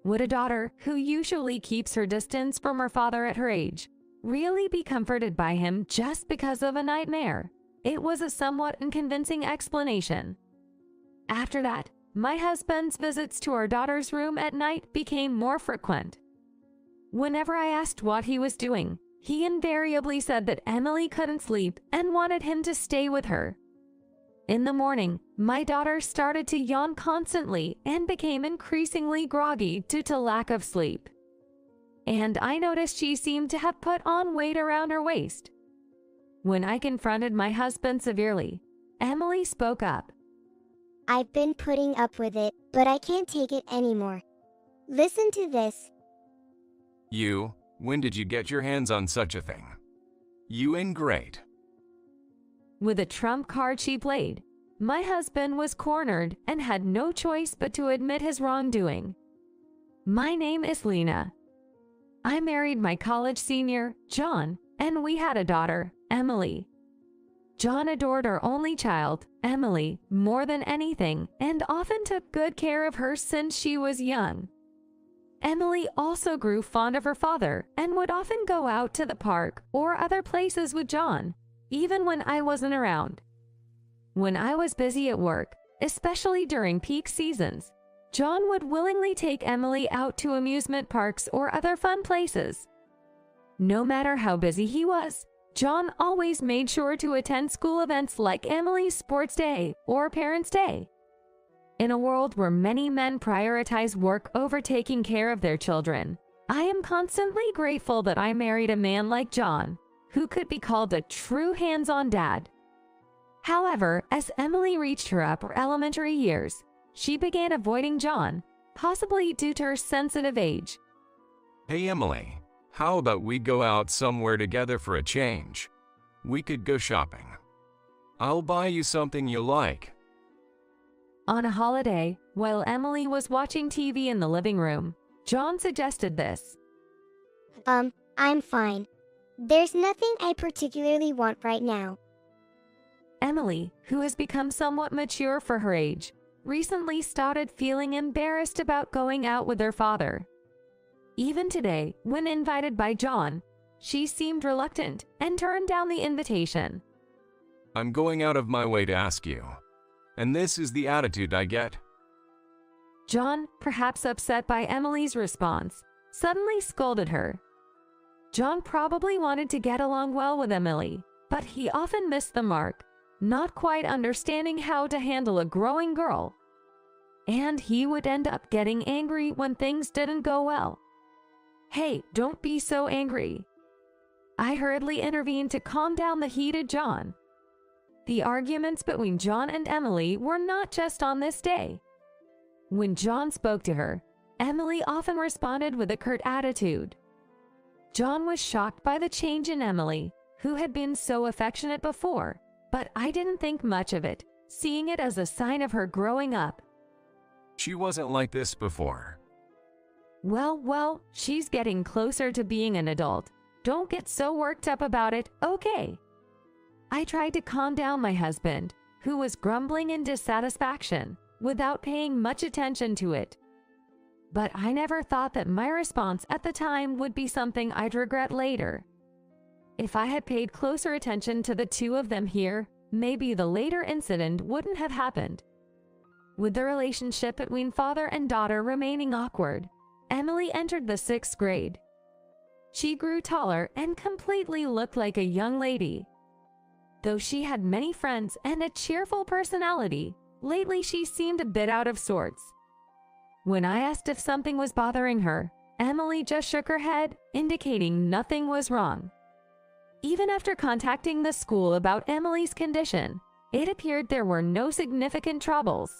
P: Would a daughter who usually keeps her distance from her father at her age really be comforted by him just because of a nightmare? It was a somewhat unconvincing explanation. After that, my husband's visits to our daughter's room at night became more frequent. Whenever I asked what he was doing, he invariably said that Emily couldn't sleep and wanted him to stay with her. In the morning, my daughter started to yawn constantly and became increasingly groggy due to lack of sleep. And I noticed she seemed to have put on weight around her waist. When I confronted my husband severely, Emily spoke up.
N: I've been putting up with it, but I can't take it anymore. Listen to this.
E: When did you get your hands on such a thing? You ingrate.
P: With a trump card she played, my husband was cornered and had no choice but to admit his wrongdoing. My name is Lena. I married my college senior, John, and we had a daughter, Emily. John adored our only child, Emily, more than anything and often took good care of her since she was young. Emily also grew fond of her father and would often go out to the park or other places with John, even when I wasn't around. When I was busy at work, especially during peak seasons, John would willingly take Emily out to amusement parks or other fun places. No matter how busy he was, John always made sure to attend school events like Emily's Sports Day or Parents' Day. In a world where many men prioritize work over taking care of their children, I am constantly grateful that I married a man like John, who could be called a true hands-on dad. However, as Emily reached her upper elementary years, she began avoiding John, possibly due to her sensitive age.
E: Hey Emily, how about we go out somewhere together for a change? We could go shopping. I'll buy you something you like.
P: On a holiday, while Emily was watching TV in the living room, John suggested this.
N: I'm fine. There's nothing I particularly want right now.
P: Emily, who has become somewhat mature for her age, recently started feeling embarrassed about going out with her father. Even today, when invited by John, she seemed reluctant and turned down the invitation.
E: I'm going out of my way to ask you. And this is the attitude I get.
P: John, perhaps upset by Emily's response, suddenly scolded her. John probably wanted to get along well with Emily, but he often missed the mark, not quite understanding how to handle a growing girl. And he would end up getting angry when things didn't go well. Hey, don't be so angry. I hurriedly intervened to calm down the heated John. The arguments between John and Emily were not just on this day. When John spoke to her, Emily often responded with a curt attitude. John was shocked by the change in Emily, who had been so affectionate before, but I didn't think much of it, seeing it as a sign of her growing up.
E: She wasn't like this before.
P: Well, she's getting closer to being an adult. Don't get so worked up about it, okay? I tried to calm down my husband, who was grumbling in dissatisfaction, without paying much attention to it. But I never thought that my response at the time would be something I'd regret later. If I had paid closer attention to the two of them here, maybe the later incident wouldn't have happened. With the relationship between father and daughter remaining awkward, Emily entered the 6th grade. She grew taller and completely looked like a young lady. Though she had many friends and a cheerful personality, lately she seemed a bit out of sorts. When I asked if something was bothering her, Emily just shook her head, indicating nothing was wrong. Even after contacting the school about Emily's condition, it appeared there were no significant troubles.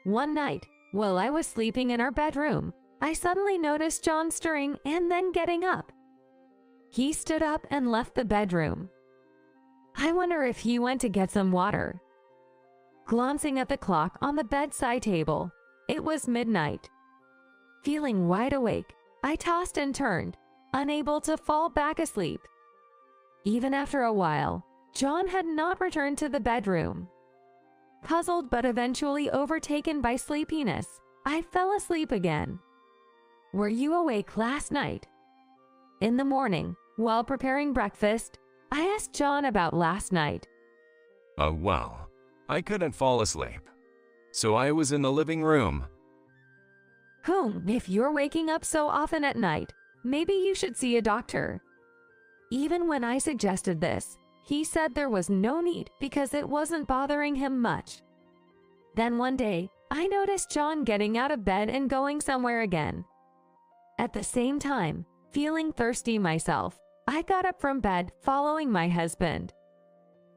P: One night, while I was sleeping in our bedroom, I suddenly noticed John stirring and then getting up. He stood up and left the bedroom. I wonder if he went to get some water. Glancing at the clock on the bedside table, it was midnight. Feeling wide awake, I tossed and turned, unable to fall back asleep. Even after a while, John had not returned to the bedroom. Puzzled but eventually overtaken by sleepiness, I fell asleep again. Were you awake last night? In the morning, while preparing breakfast, I asked John about last night.
E: Well, I couldn't fall asleep. So I was in the living room.
P: If you're waking up so often at night, maybe you should see a doctor. Even when I suggested this, he said there was no need because it wasn't bothering him much. Then one day, I noticed John getting out of bed and going somewhere again. At the same time, feeling thirsty myself, I got up from bed following my husband.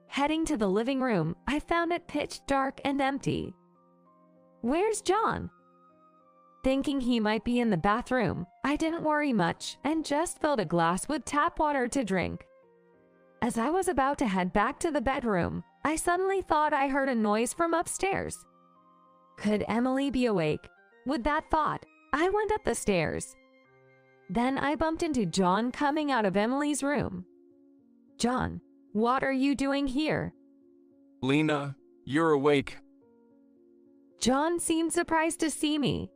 P: Heading to the living room, I found it pitch dark and empty. Where's John? Thinking he might be in the bathroom, I didn't worry much and just filled a glass with tap water to drink. As I was about to head back to the bedroom, I suddenly thought I heard a noise from upstairs. Could Emily be awake? With that thought, I went up the stairs. Then I bumped into John coming out of Emily's room. John, what are you doing here?
E: Lena, you're awake.
P: John seemed surprised to see me.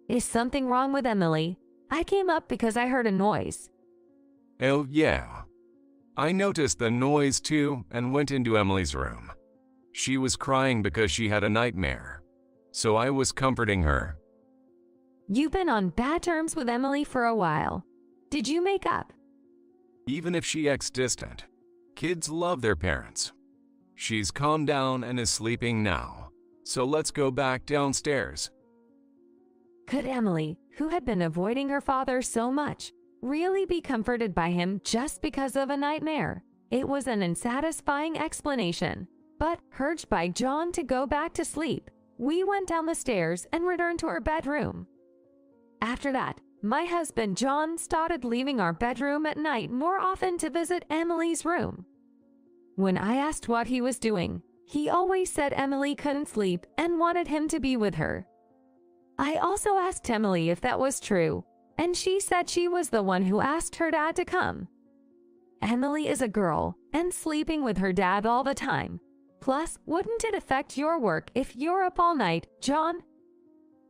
P: Is something wrong with Emily? I came up because I heard a noise.
E: Oh, yeah. I noticed the noise too and went into Emily's room. She was crying because she had a nightmare. So I was comforting her.
P: You've been on bad terms with Emily for a while. Did you make up?
E: Even if she acts distant, kids love their parents. She's calmed down and is sleeping now. So let's go back downstairs.
P: Could Emily, who had been avoiding her father so much, really be comforted by him just because of a nightmare? It was an unsatisfying explanation, but urged by John to go back to sleep, we went down the stairs and returned to our bedroom. After that, my husband John started leaving our bedroom at night more often to visit Emily's room. When I asked what he was doing, he always said Emily couldn't sleep and wanted him to be with her. I also asked Emily if that was true, and she said she was the one who asked her dad to come. Emily is a girl and sleeping with her dad all the time. Plus, wouldn't it affect your work if you're up all night, John?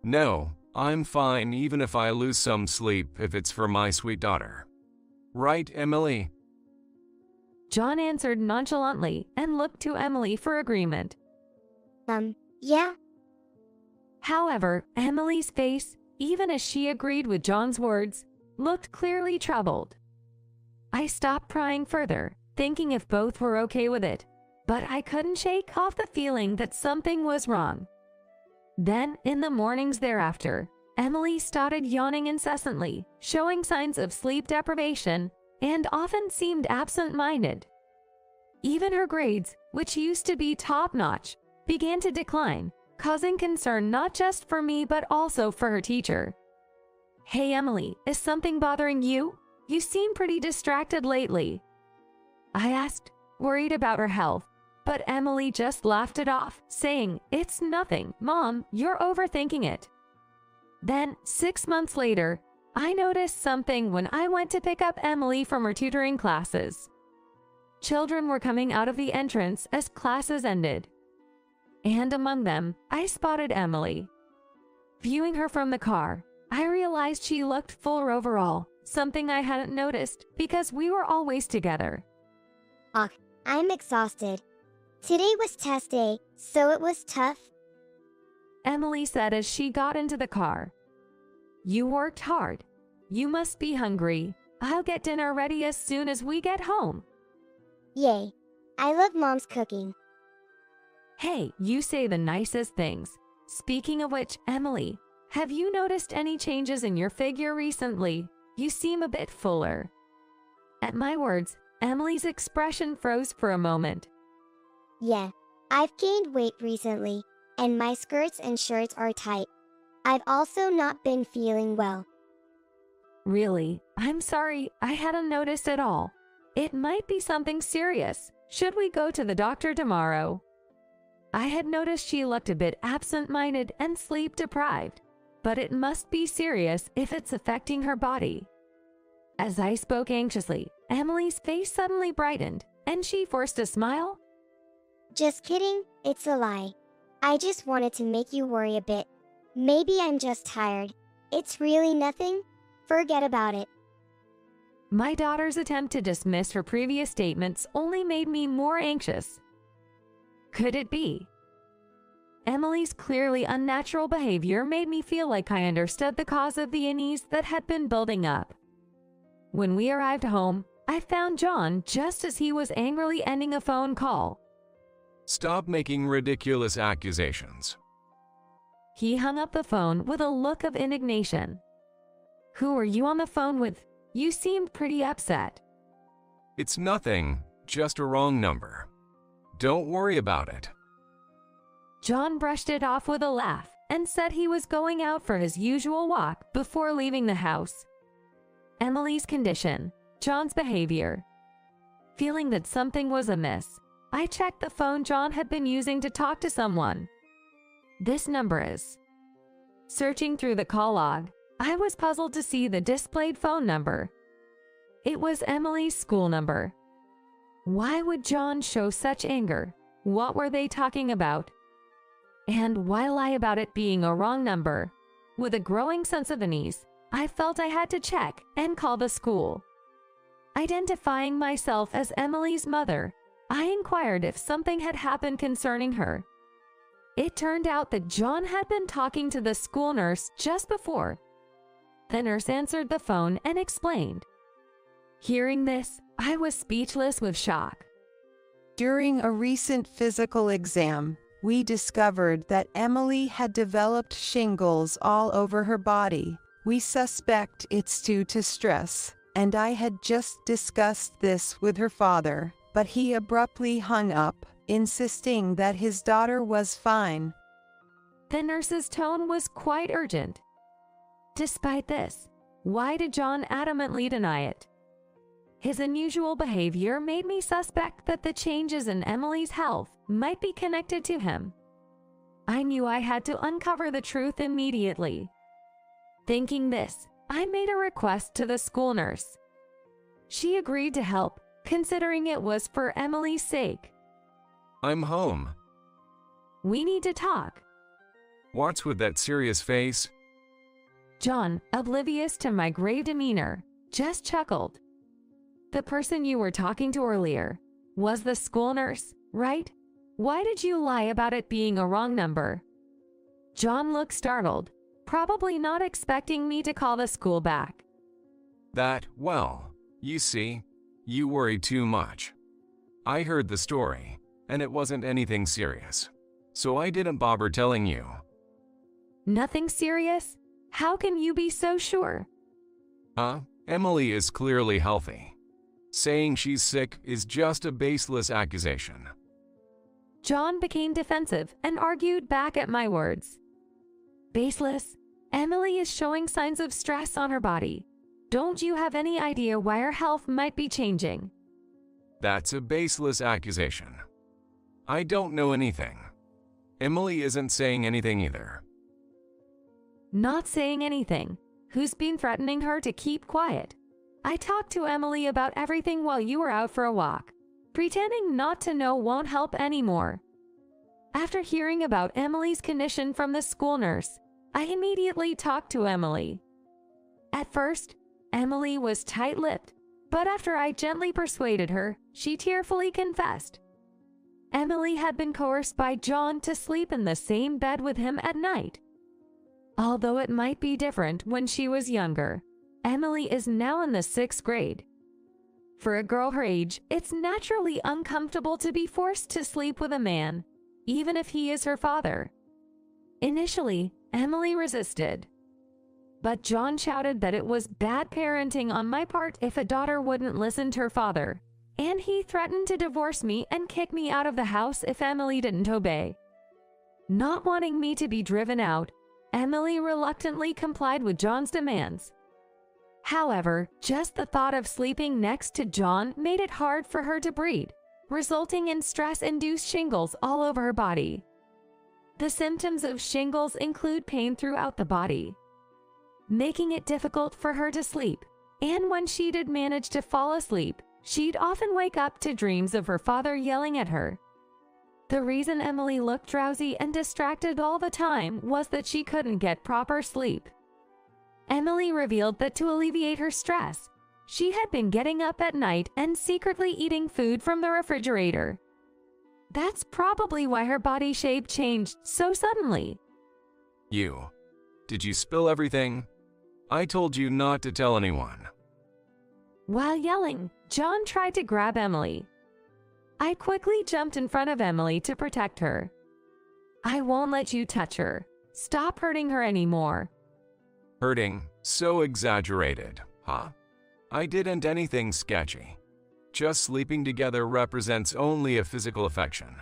E: No, I'm fine even if I lose some sleep if it's for my sweet daughter. Right, Emily?
P: John answered nonchalantly and looked to Emily for agreement.
N: Yeah.
P: However, Emily's face, even as she agreed with John's words, looked clearly troubled. I stopped prying further, thinking if both were okay with it, but I couldn't shake off the feeling that something was wrong. Then, in the mornings thereafter, Emily started yawning incessantly, showing signs of sleep deprivation, and often seemed absent-minded. Even her grades, which used to be top-notch, began to decline, causing concern not just for me but also for her teacher. "Hey Emily, is something bothering you? You seem pretty distracted lately," I asked, worried about her health, but Emily just laughed it off, saying, "It's nothing, Mom, you're overthinking it." Then, 6 months later, I noticed something when I went to pick up Emily from her tutoring classes. Children were coming out of the entrance as classes ended, and among them, I spotted Emily. Viewing her from the car, I realized she looked fuller overall, something I hadn't noticed because we were always together.
N: I'm exhausted. Today was test day, so it was tough.
P: Emily said as she got into the car. "You worked hard. You must be hungry. I'll get dinner ready as soon as we get home."
N: Yay. I love Mom's cooking.
P: Hey, you say the nicest things. Speaking of which, Emily, have you noticed any changes in your figure recently? You seem a bit fuller. At my words, Emily's expression froze for a moment.
N: Yeah, I've gained weight recently, and my skirts and shirts are tight. I've also not been feeling well.
P: Really? I'm sorry, I hadn't noticed at all. It might be something serious. Should we go to the doctor tomorrow? I had noticed she looked a bit absent-minded and sleep-deprived, but it must be serious if it's affecting her body. As I spoke anxiously, Emily's face suddenly brightened, and she forced a smile.
N: Just kidding, it's a lie. I just wanted to make you worry a bit. Maybe I'm just tired. It's really nothing. Forget about it.
P: My daughter's attempt to dismiss her previous statements only made me more anxious. Could it be? Emily's clearly unnatural behavior made me feel like I understood the cause of the unease that had been building up. When we arrived home, I found John just as he was angrily ending a phone call.
E: Stop making ridiculous accusations.
P: He hung up the phone with a look of indignation. Who were you on the phone with? You seemed pretty upset.
E: It's nothing, just a wrong number. Don't worry about it.
P: John brushed it off with a laugh and said he was going out for his usual walk before leaving the house. Emily's condition, John's behavior. Feeling that something was amiss, I checked the phone John had been using to talk to someone. This number is. Searching through the call log, I was puzzled to see the displayed phone number. It was Emily's school number. Why would John show such anger? What were they talking about? And why lie about it being a wrong number? With a growing sense of unease, I felt I had to check and call the school. Identifying myself as Emily's mother, I inquired if something had happened concerning her. It turned out that John had been talking to the school nurse just before. The nurse answered the phone and explained. Hearing this, I was speechless with shock.
B: During a recent physical exam, we discovered that Emily had developed shingles all over her body. We suspect it's due to stress, and I had just discussed this with her father, but he abruptly hung up, insisting that his daughter was fine.
P: The nurse's tone was quite urgent. Despite this, why did John adamantly deny it? His unusual behavior made me suspect that the changes in Emily's health might be connected to him. I knew I had to uncover the truth immediately. Thinking this, I made a request to the school nurse. She agreed to help, considering it was for Emily's sake.
E: I'm home.
P: We need to talk.
E: What's with that serious face?
P: John, oblivious to my grave demeanor, just chuckled. The person you were talking to earlier was the school nurse, right? Why did you lie about it being a wrong number? John looked startled, probably not expecting me to call the school back.
E: Well, you see, you worry too much. I heard the story, and it wasn't anything serious, so I didn't bother telling you.
P: Nothing serious? How can you be so sure?
E: Emily is clearly healthy. Saying she's sick is just a baseless accusation.
P: John became defensive and argued back at my words. Baseless? Emily is showing signs of stress on her body. Don't you have any idea why her health might be changing?
E: That's a baseless accusation. I don't know anything. Emily isn't saying anything either.
P: Not saying anything? Who's been threatening her to keep quiet? I talked to Emily about everything while you were out for a walk. Pretending not to know won't help anymore. After hearing about Emily's condition from the school nurse, I immediately talked to Emily. At first, Emily was tight-lipped, but after I gently persuaded her, she tearfully confessed. Emily had been coerced by John to sleep in the same bed with him at night. Although it might be different when she was younger, Emily is now in the 6th grade. For a girl her age, it's naturally uncomfortable to be forced to sleep with a man, even if he is her father. Initially, Emily resisted. But John shouted that it was bad parenting on my part if a daughter wouldn't listen to her father, and he threatened to divorce me and kick me out of the house if Emily didn't obey. Not wanting me to be driven out, Emily reluctantly complied with John's demands. However, just the thought of sleeping next to John made it hard for her to breathe, resulting in stress-induced shingles all over her body. The symptoms of shingles include pain throughout the body, making it difficult for her to sleep, and when she did manage to fall asleep, she'd often wake up to dreams of her father yelling at her. The reason Emily looked drowsy and distracted all the time was that she couldn't get proper sleep. Emily revealed that to alleviate her stress, she had been getting up at night and secretly eating food from the refrigerator. That's probably why her body shape changed so suddenly.
E: Did you spill everything? I told you not to tell anyone.
P: While yelling, John tried to grab Emily. I quickly jumped in front of Emily to protect her. I won't let you touch her. Stop hurting her anymore.
E: Hurting? So exaggerated, huh? I didn't anything sketchy. Just sleeping together represents only a physical affection.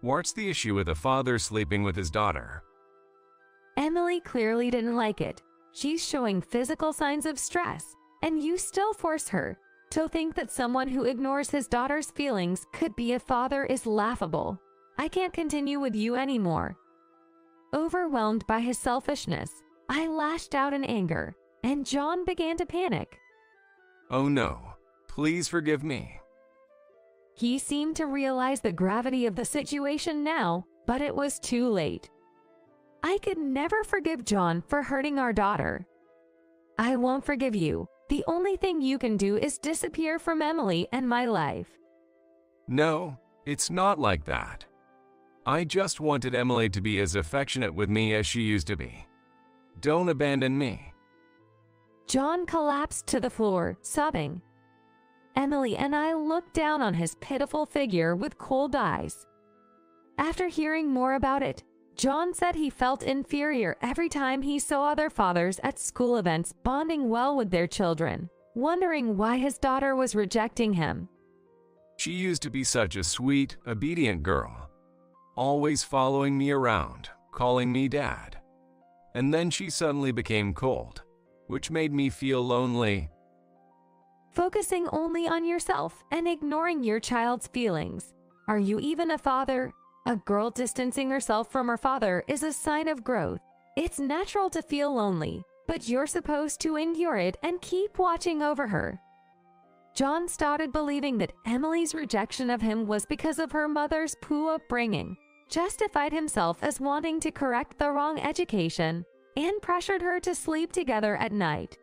E: What's the issue with a father sleeping with his daughter?
P: Emily clearly didn't like it. She's showing physical signs of stress, and you still force her. To think that someone who ignores his daughter's feelings could be a father is laughable. I can't continue with you anymore. Overwhelmed by his selfishness, I lashed out in anger, and John began to panic.
E: Oh no, please forgive me.
P: He seemed to realize the gravity of the situation now, but it was too late. I could never forgive John for hurting our daughter. I won't forgive you. The only thing you can do is disappear from Emily and my life.
E: No, it's not like that. I just wanted Emily to be as affectionate with me as she used to be. Don't abandon me.
P: John collapsed to the floor, sobbing. Emily and I looked down on his pitiful figure with cold eyes. After hearing more about it, John said he felt inferior every time he saw other fathers at school events bonding well with their children, wondering why his daughter was rejecting him.
E: She used to be such a sweet, obedient girl, always following me around, calling me dad. And then she suddenly became cold, which made me feel lonely.
P: focusing only on yourself and ignoring your child's feelings. Are you even a father? A girl distancing herself from her father is a sign of growth. It's natural to feel lonely, but you're supposed to endure it and keep watching over her. John started believing that Emily's rejection of him was because of her mother's poor upbringing, justified himself as wanting to correct the wrong education, and pressured her to sleep together at night.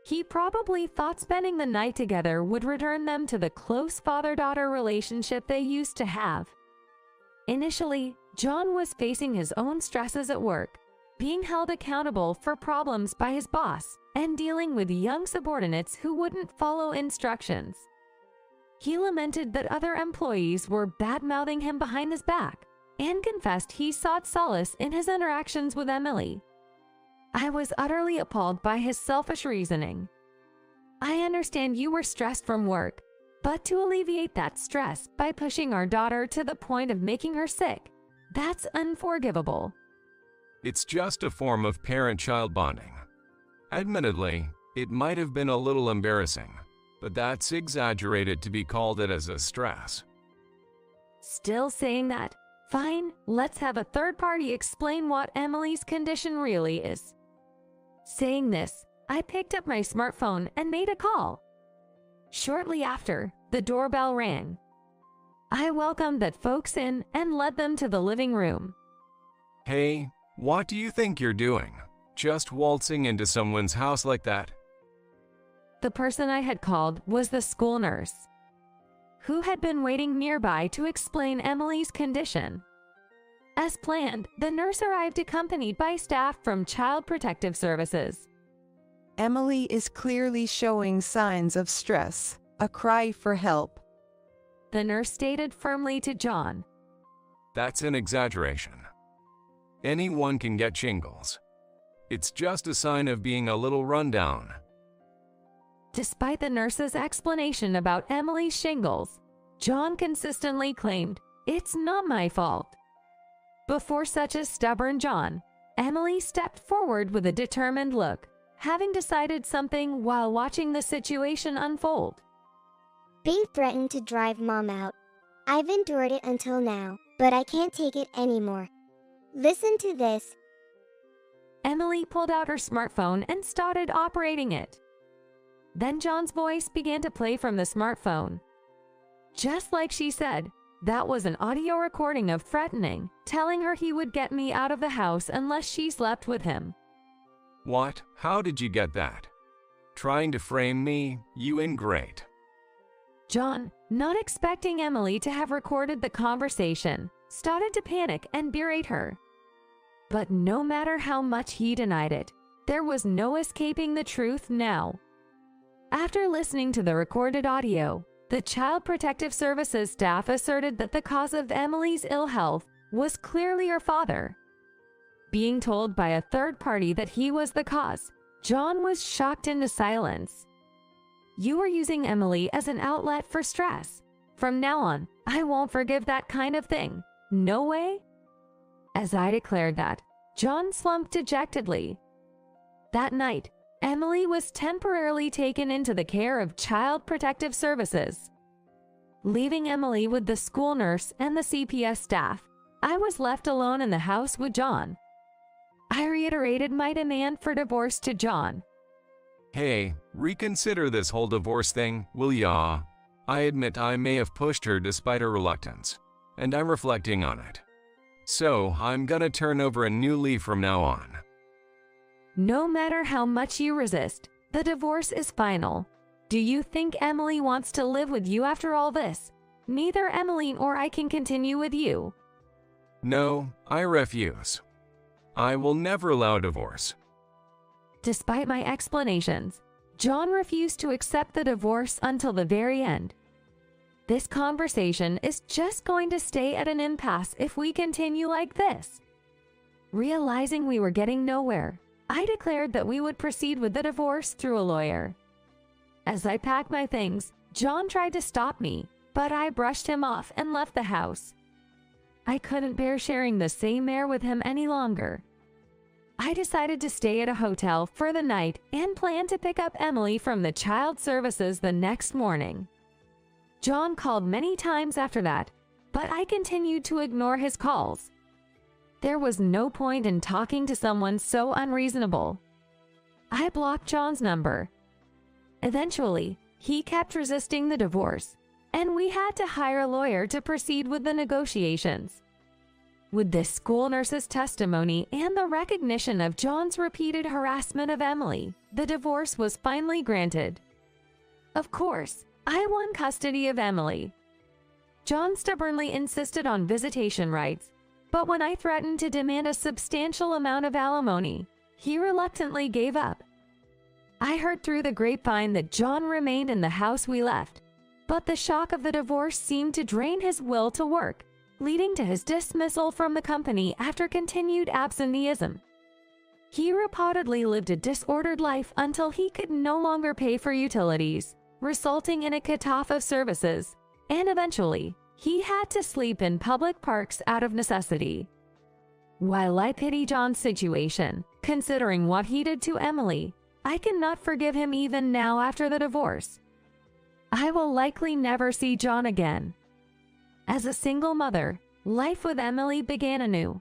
P: He probably thought spending the night together would return them to the close father-daughter relationship they used to have. Initially, John was facing his own stresses at work, being held accountable for problems by his boss, and dealing with young subordinates who wouldn't follow instructions. He lamented that other employees were bad-mouthing him behind his back, and confessed he sought solace in his interactions with Emily. I was utterly appalled by his selfish reasoning. I understand you were stressed from work, but to alleviate that stress by pushing our daughter to the point of making her sick, that's unforgivable.
E: It's just a form of parent-child bonding. Admittedly, it might have been a little embarrassing, but that's exaggerated to be called it as a stress.
P: Still saying that? Fine, let's have a third party explain what Emily's condition really is. Saying this, I picked up my smartphone and made a call. Shortly after, the doorbell rang. I welcomed that folks in and led them to the living room.
E: Hey, what do you think you're doing? Just waltzing into someone's house like that?
P: The person I had called was the school nurse, who had been waiting nearby to explain Emily's condition. As planned, the nurse arrived accompanied by staff from Child Protective Services.
B: Emily is clearly showing signs of stress, a cry for help.
P: The nurse stated firmly to John.
E: That's an exaggeration. Anyone can get shingles. It's just a sign of being a little rundown.
P: Despite the nurse's explanation about Emily's shingles, John consistently claimed, "It's not my fault." Before such a stubborn John, Emily stepped forward with a determined look, having decided something while watching the situation unfold.
N: Being threatened to drive Mom out. I've endured it until now, but I can't take it anymore. Listen to this.
P: Emily pulled out her smartphone and started operating it. Then John's voice began to play from the smartphone. Just like she said, that was an audio recording of threatening, telling her he would get me out of the house unless she slept with him.
E: What? How did you get that? Trying to frame me? You ingrate.
P: John, not expecting Emily to have recorded the conversation, started to panic and berate her. But no matter how much he denied it, there was no escaping the truth now. After listening to the recorded audio, the Child Protective Services staff asserted that the cause of Emily's ill health was clearly her father. Being told by a third party that he was the cause, John was shocked into silence. You were using Emily as an outlet for stress. From now on, I won't forgive that kind of thing. No way? As I declared that, John slumped dejectedly. That night, Emily was temporarily taken into the care of Child Protective Services. Leaving Emily with the school nurse and the CPS staff, I was left alone in the house with John. I reiterated my demand for divorce to John.
E: Hey, reconsider this whole divorce thing, will ya? I admit I may have pushed her despite her reluctance, and I'm reflecting on it. So, I'm gonna turn over a new leaf from now on.
P: No matter how much you resist, the divorce is final. Do you think Emily wants to live with you after all this? Neither Emily or I can continue with you.
E: No, I refuse. I will never allow divorce.
P: Despite my explanations, John refused to accept the divorce until the very end. This conversation is just going to stay at an impasse if we continue like this. Realizing we were getting nowhere, I declared that we would proceed with the divorce through a lawyer. As I packed my things, John tried to stop me, but I brushed him off and left the house. I couldn't bear sharing the same air with him any longer. I decided to stay at a hotel for the night and planned to pick up Emily from the child services the next morning. John called many times after that, but I continued to ignore his calls. There was no point in talking to someone so unreasonable. I blocked John's number. Eventually, he kept resisting the divorce, and we had to hire a lawyer to proceed with the negotiations. With this school nurse's testimony and the recognition of John's repeated harassment of Emily, the divorce was finally granted. Of course, I won custody of Emily. John stubbornly insisted on visitation rights, but when I threatened to demand a substantial amount of alimony, he reluctantly gave up. I heard through the grapevine that John remained in the house we left, but the shock of the divorce seemed to drain his will to work, leading to his dismissal from the company after continued absenteeism. He reportedly lived a disordered life until he could no longer pay for utilities, resulting in a cutoff of services, and eventually, he had to sleep in public parks out of necessity. While I pity John's situation, considering what he did to Emily, I cannot forgive him even now after the divorce. I will likely never see John again. As a single mother, life with Emily began anew.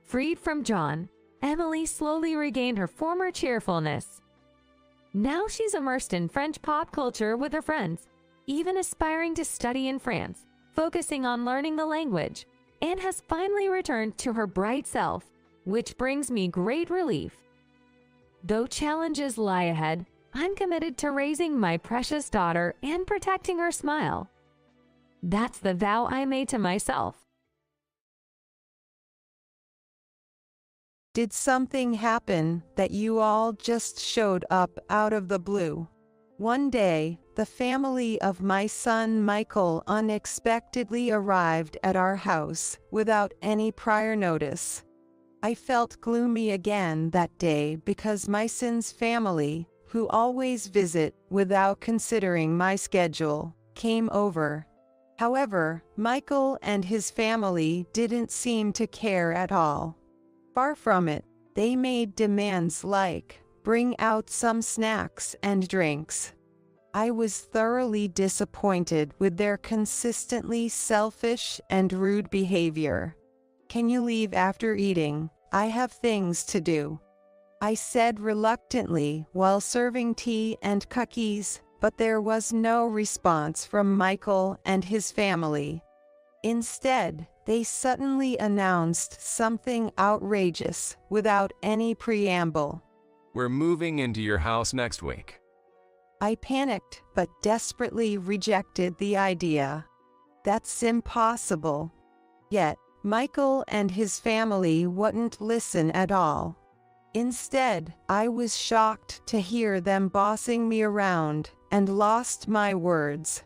P: Freed from John, Emily slowly regained her former cheerfulness. Now she's immersed in French pop culture with her friends, even aspiring to study in France, focusing on learning the language, and has finally returned to her bright self, which brings me great relief. Though challenges lie ahead, I'm committed to raising my precious daughter and protecting her smile. That's the vow I made to myself.
B: Did something happen that you all just showed up out of the blue? One day, the family of my son Michael unexpectedly arrived at our house without any prior notice. I felt gloomy again that day because my son's family, who always visit without considering my schedule, came over. However, Michael and his family didn't seem to care at all. Far from it, they made demands like, bring out some snacks and drinks. I was thoroughly disappointed with their consistently selfish and rude behavior. Can you leave after eating? I have things to do, I said reluctantly while serving tea and cookies, but there was no response from Michael and his family. Instead, they suddenly announced something outrageous without any preamble.
E: We're moving into your house next week.
B: I panicked but desperately rejected the idea. That's impossible. Yet, Michael and his family wouldn't listen at all. Instead, I was shocked to hear them bossing me around and lost my words.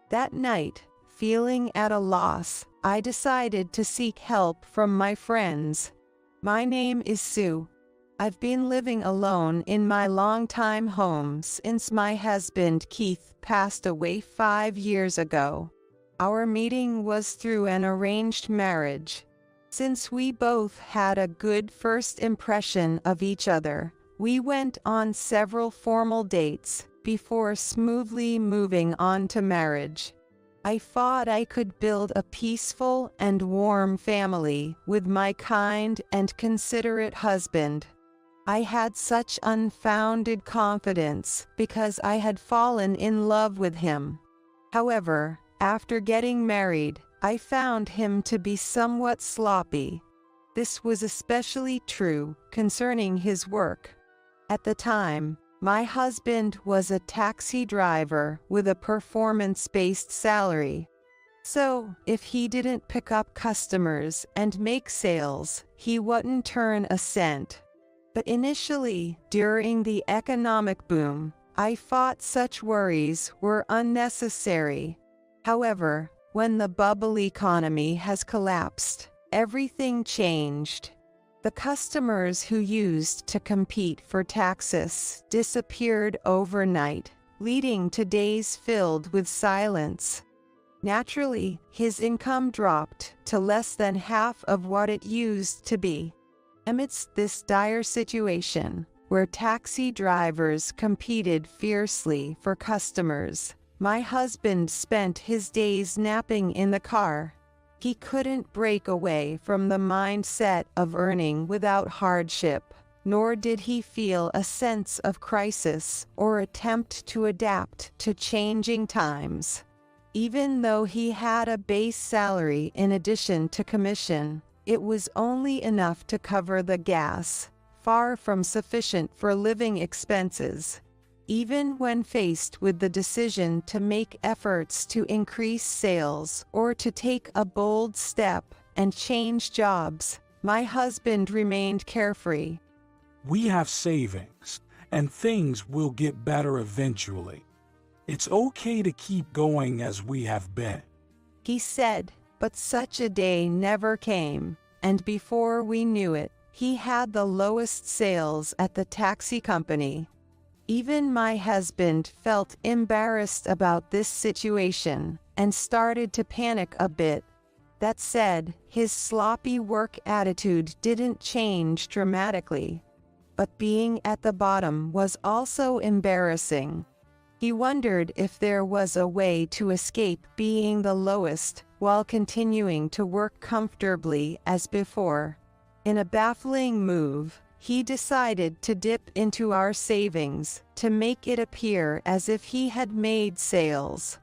B: That night, feeling at a loss, I decided to seek help from my friends. My name is Sue. I've been living alone in my longtime home since my husband Keith passed away 5 years ago. Our meeting was through an arranged marriage. Since we both had a good first impression of each other, we went on several formal dates before smoothly moving on to marriage. I thought I could build a peaceful and warm family with my kind and considerate husband. I had such unfounded confidence because I had fallen in love with him. However, after getting married, I found him to be somewhat sloppy. This was especially true concerning his work. At the time, my husband was a taxi driver with a performance-based salary. So, if he didn't pick up customers and make sales, he wouldn't turn a cent. But initially, during the economic boom, I thought such worries were unnecessary. However, when the bubble economy has collapsed, everything changed. The customers who used to compete for taxes disappeared overnight, leading to days filled with silence. Naturally, his income dropped to less than half of what it used to be. Amidst this dire situation, where taxi drivers competed fiercely for customers, my husband spent his days napping in the car. He couldn't break away from the mindset of earning without hardship, nor did he feel a sense of crisis or attempt to adapt to changing times. Even though he had a base salary in addition to commission, it was only enough to cover the gas, far from sufficient for living expenses. Even when faced with the decision to make efforts to increase sales or to take a bold step and change jobs, my husband remained carefree.
Q: We have savings, and things will get better eventually. It's okay to keep going as we have been,
B: he said, but such a day never came, and before we knew it, he had the lowest sales at the taxi company. Even my husband felt embarrassed about this situation and started to panic a bit. That said, his sloppy work attitude didn't change dramatically. But being at the bottom was also embarrassing. He wondered if there was a way to escape being the lowest while continuing to work comfortably as before. In a baffling move, he decided to dip into our savings to make it appear as if he had made sales.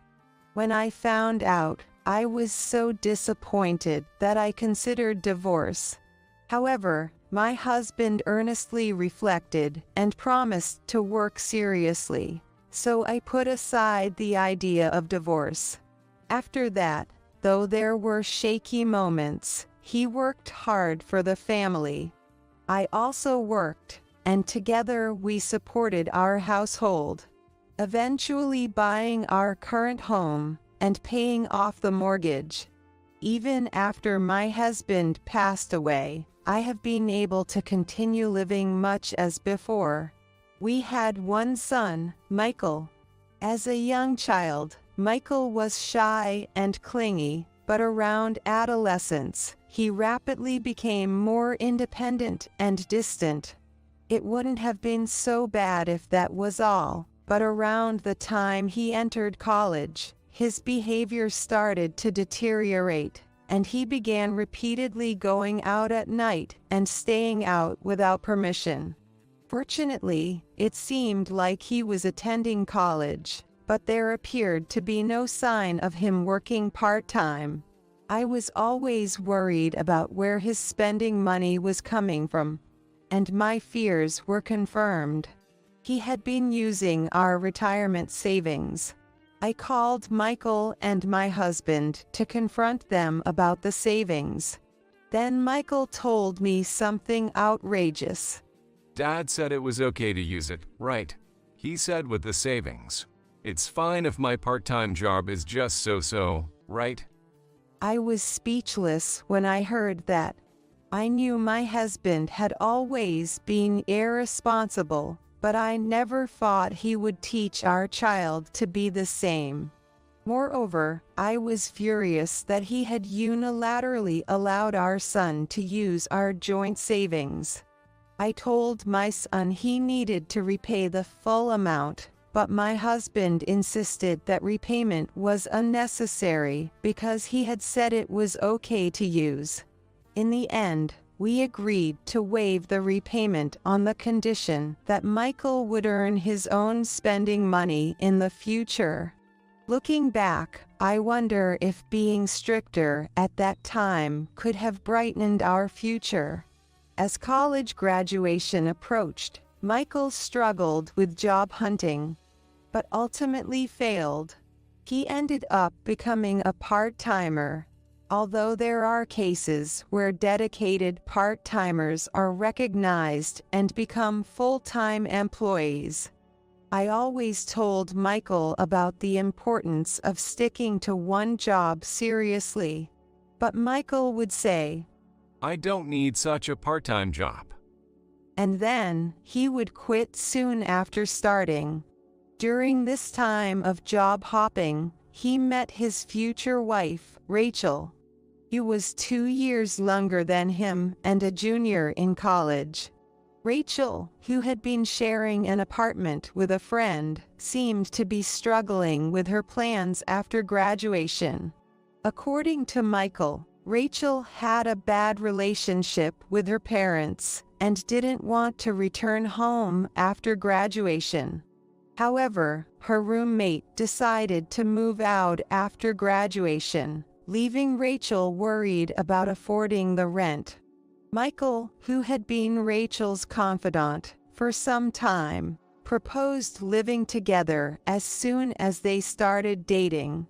B: When I found out, I was so disappointed that I considered divorce. However, my husband earnestly reflected and promised to work seriously, so I put aside the idea of divorce. After that, though there were shaky moments, he worked hard for the family. I also worked, and together we supported our household, eventually buying our current home and paying off the mortgage. Even after my husband passed away, I have been able to continue living much as before. We had one son, Michael. As a young child, Michael was shy and clingy, but around adolescence, he rapidly became more independent and distant. It wouldn't have been so bad if that was all, but around the time he entered college, his behavior started to deteriorate, and he began repeatedly going out at night and staying out without permission. Fortunately, it seemed like he was attending college, but there appeared to be no sign of him working part-time. I was always worried about where his spending money was coming from, and my fears were confirmed. He had been using our retirement savings. I called Michael and my husband to confront them about the savings. Then Michael told me something outrageous.
E: Dad said it was okay to use it, right? He said with the savings. It's fine if my part-time job is just so-so, right?
B: I was speechless when I heard that. I knew my husband had always been irresponsible, but I never thought he would teach our child to be the same. Moreover, I was furious that he had unilaterally allowed our son to use our joint savings. I told my son he needed to repay the full amount, but my husband insisted that repayment was unnecessary because he had said it was okay to use. In the end, we agreed to waive the repayment on the condition that Michael would earn his own spending money in the future. Looking back, I wonder if being stricter at that time could have brightened our future. As college graduation approached, Michael struggled with job hunting, but ultimately failed. He ended up becoming a part-timer. Although there are cases where dedicated part-timers are recognized and become full-time employees, I always told Michael about the importance of sticking to one job seriously. But Michael would say,
E: I don't need such a part-time job.
B: And then he would quit soon after starting. During this time of job hopping, he met his future wife, Rachel. He was 2 years younger than him and a junior in college. Rachel, who had been sharing an apartment with a friend, seemed to be struggling with her plans after graduation. According to Michael, Rachel had a bad relationship with her parents and didn't want to return home after graduation. However, her roommate decided to move out after graduation, leaving Rachel worried about affording the rent. Michael, who had been Rachel's confidant for some time, proposed living together as soon as they started dating.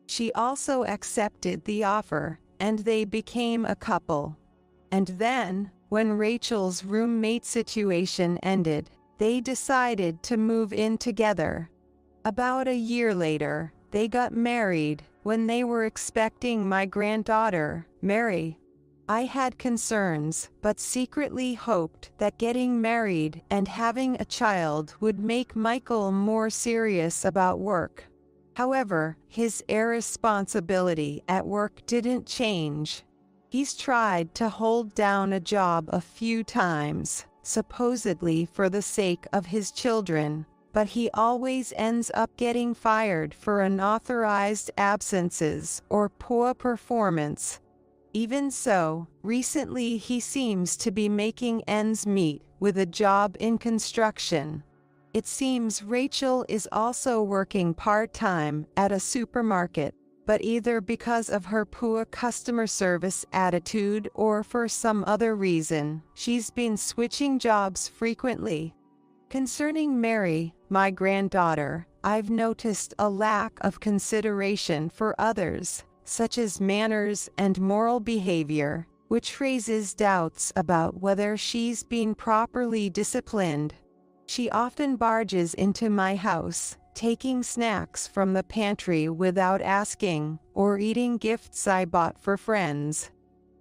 B: She also accepted the offer, and they became a couple. And then, when Rachel's roommate situation ended, they decided to move in together. About a year later, they got married when they were expecting my granddaughter, Mary. I had concerns, but secretly hoped that getting married and having a child would make Michael more serious about work. However, his irresponsibility at work didn't change. He's tried to hold down a job a few times, supposedly for the sake of his children, but he always ends up getting fired for unauthorized absences or poor performance. Even so, recently he seems to be making ends meet with a job in construction. It seems Rachel is also working part-time at a supermarket, but either because of her poor customer service attitude or for some other reason, she's been switching jobs frequently. Concerning Mary, my granddaughter, I've noticed a lack of consideration for others, such as manners and moral behavior, which raises doubts about whether she's been properly disciplined. She often barges into my house, taking snacks from the pantry without asking, or eating gifts I bought for friends.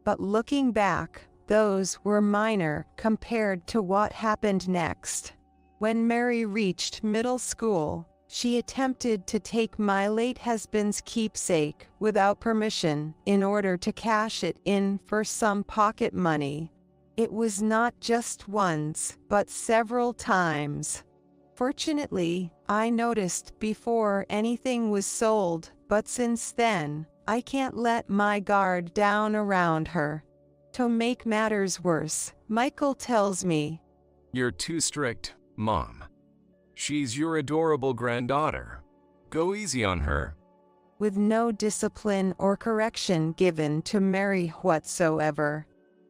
B: But looking back, those were minor compared to what happened next. When Mary reached middle school, she attempted to take my late husband's keepsake without permission in order to cash it in for some pocket money. It was not just once, but several times. Fortunately, I noticed before anything was sold, but since then, I can't let my guard down around her. To make matters worse, Michael tells me,
E: "You're too strict, Mom. She's your adorable granddaughter. Go easy on her."
B: With no discipline or correction given to Mary whatsoever.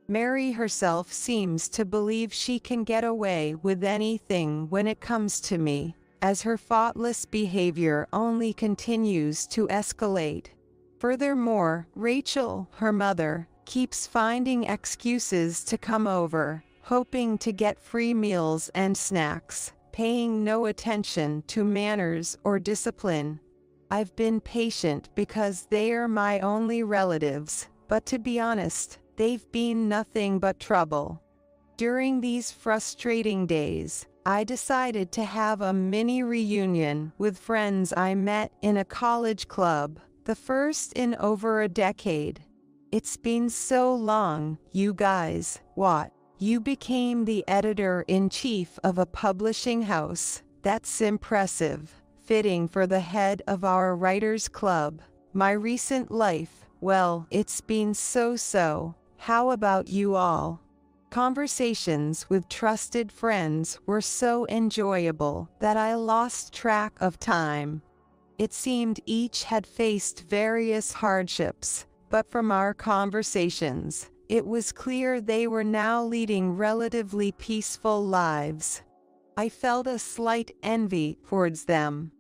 B: Mary herself seems to believe she can get away with anything when it comes to me, as her thoughtless behavior only continues to escalate. Furthermore, Rachel, her mother, keeps finding excuses to come over, hoping to get free meals and snacks, paying no attention to manners or discipline. I've been patient because they are my only relatives, but to be honest, they've been nothing but trouble. During these frustrating days, I decided to have a mini reunion with friends I met in a college club, the first in over a decade. It's been so long, you guys. What? You became the editor-in-chief of a publishing house. That's impressive. Fitting for the head of our writers' club. My recent life, well, it's been so-so. How about you all? Conversations with trusted friends were so enjoyable that I lost track of time. It seemed each had faced various hardships, but from our conversations, it was clear they were now leading relatively peaceful lives. I felt a slight envy towards them,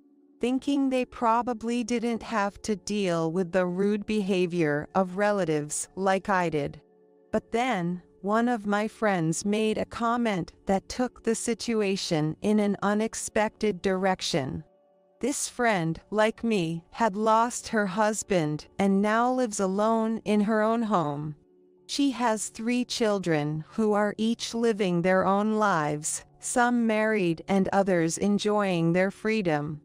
B: thinking they probably didn't have to deal with the rude behavior of relatives like I did. But then, one of my friends made a comment that took the situation in an unexpected direction. This friend, like me, had lost her husband and now lives alone in her own home. She has 3 children who are each living their own lives, some married and others enjoying their freedom.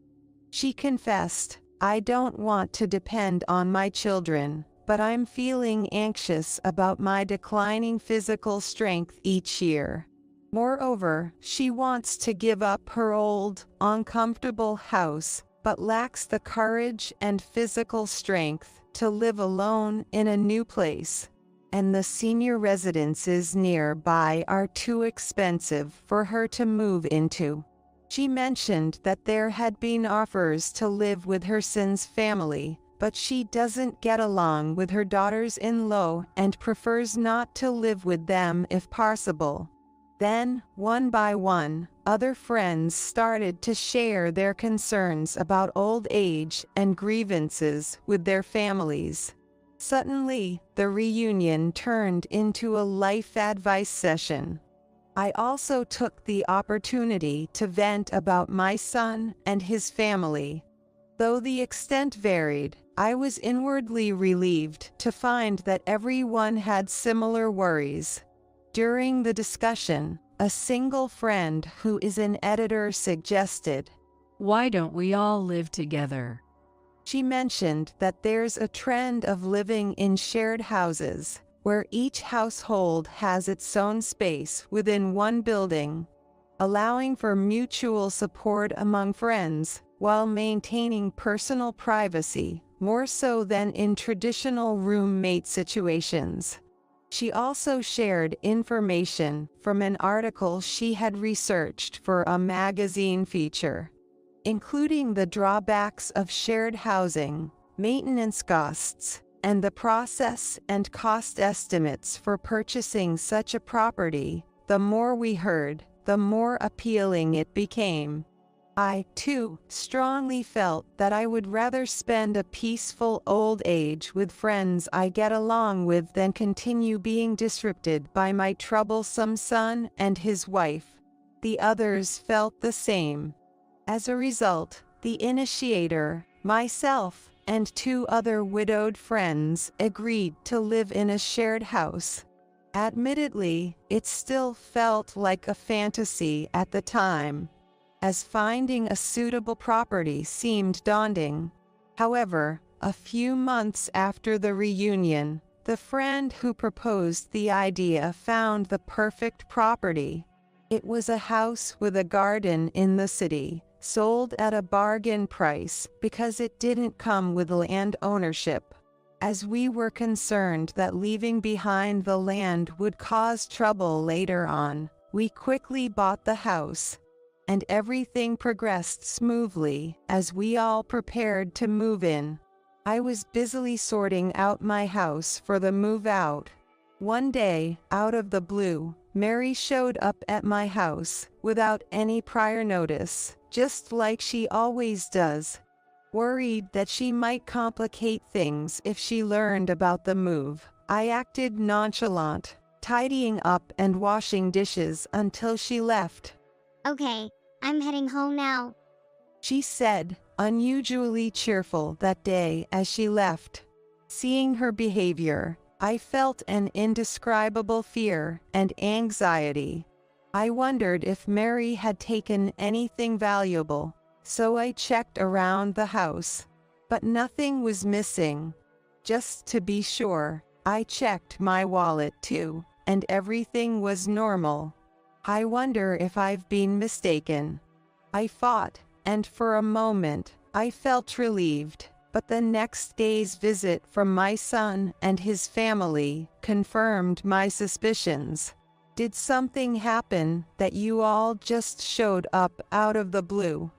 B: She confessed, "I don't want to depend on my children, but I'm feeling anxious about my declining physical strength each year. Moreover, she wants to give up her old, uncomfortable house, but lacks the courage and physical strength to live alone in a new place. And the senior residences nearby are too expensive for her to move into. She mentioned that there had been offers to live with her son's family, but she doesn't get along with her daughters-in-law and prefers not to live with them if possible. Then, one by one, other friends started to share their concerns about old age and grievances with their families. Suddenly, the reunion turned into a life advice session. I also took the opportunity to vent about my son and his family. Though the extent varied, I was inwardly relieved to find that everyone had similar worries. During the discussion, a single friend who is an editor suggested,
G: "Why don't we all live together?"
B: She mentioned that there's a trend of living in shared houses, where each household has its own space within one building, allowing for mutual support among friends, while maintaining personal privacy, more so than in traditional roommate situations. She also shared information from an article she had researched for a magazine feature, including the drawbacks of shared housing, maintenance costs, and the process and cost estimates for purchasing such a property. The more we heard, the more appealing it became. I, too, strongly felt that I would rather spend a peaceful old age with friends I get along with than continue being disrupted by my troublesome son and his wife. The others felt the same. As a result, the initiator, myself, and 2 other widowed friends agreed to live in a shared house. Admittedly, it still felt like a fantasy at the time, as finding a suitable property seemed daunting. However, a few months after the reunion, the friend who proposed the idea found the perfect property. It was a house with a garden in the city, sold at a bargain price because it didn't come with land ownership. As we were concerned that leaving behind the land would cause trouble later on, we quickly bought the house, and everything progressed smoothly as we all prepared to move in. I was busily sorting out my house for the move out. One day, out of the blue, Mary showed up at my house without any prior notice, just like she always does. Worried that she might complicate things if she learned about the move, I acted nonchalant, tidying up and washing dishes until she left.
F: "Okay, I'm heading home now,"
B: she said, unusually cheerful that day as she left. Seeing her behavior, I felt an indescribable fear and anxiety. I wondered if Mary had taken anything valuable, so I checked around the house, but nothing was missing. Just to be sure, I checked my wallet too, and everything was normal. I wonder if I've been mistaken. I thought, and for a moment, I felt relieved, but the next day's visit from my son and his family confirmed my suspicions. Did something happen that you all just showed up out of the blue?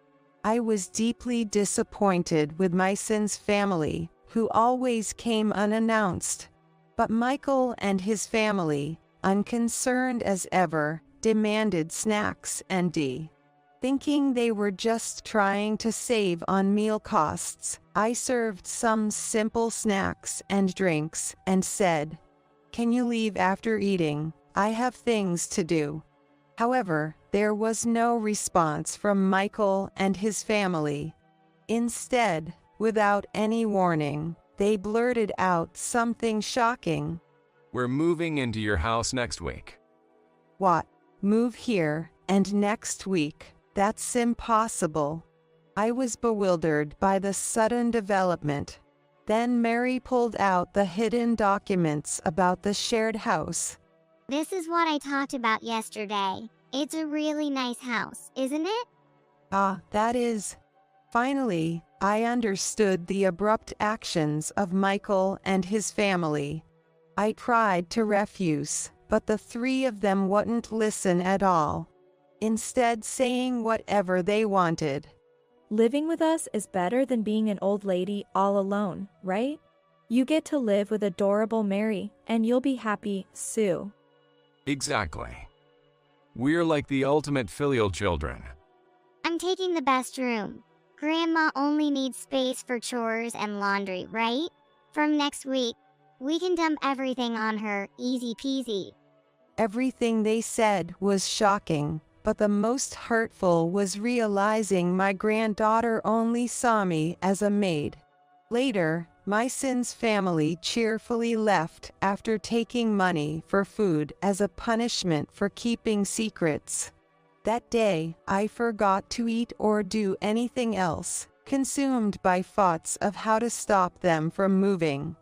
B: I was deeply disappointed with my son's family, who always came unannounced. But Michael and his family, unconcerned as ever, demanded snacks and thinking they were just trying to save on meal costs, I served some simple snacks and drinks and said, "Can you leave after eating? I have things to do." However, there was no response from Michael and his family. Instead, without any warning, they blurted out something shocking.
E: "We're moving into your house next week."
B: What? Move here, and next week? That's impossible. I was bewildered by the sudden development. Then Mary pulled out the hidden documents about the shared house.
R: This is what I talked about yesterday. It's a really nice house, isn't it?
B: Ah, that is. Finally, I understood the abrupt actions of Michael and his family. I tried to refuse, but the three of them wouldn't listen at all, instead saying whatever they wanted.
K: Living with us is better than being an old lady all alone, right? You get to live with adorable Mary, and you'll be happy, Sue.
E: Exactly. We're like the ultimate filial children.
R: I'm taking the best room. Grandma only needs space for chores and laundry, right? From next week, we can dump everything on her, easy peasy.
B: Everything they said was shocking, but the most hurtful was realizing my granddaughter only saw me as a maid. Later, my son's family cheerfully left after taking money for food as a punishment for keeping secrets. That day, I forgot to eat or do anything else, consumed by thoughts of how to stop them from moving.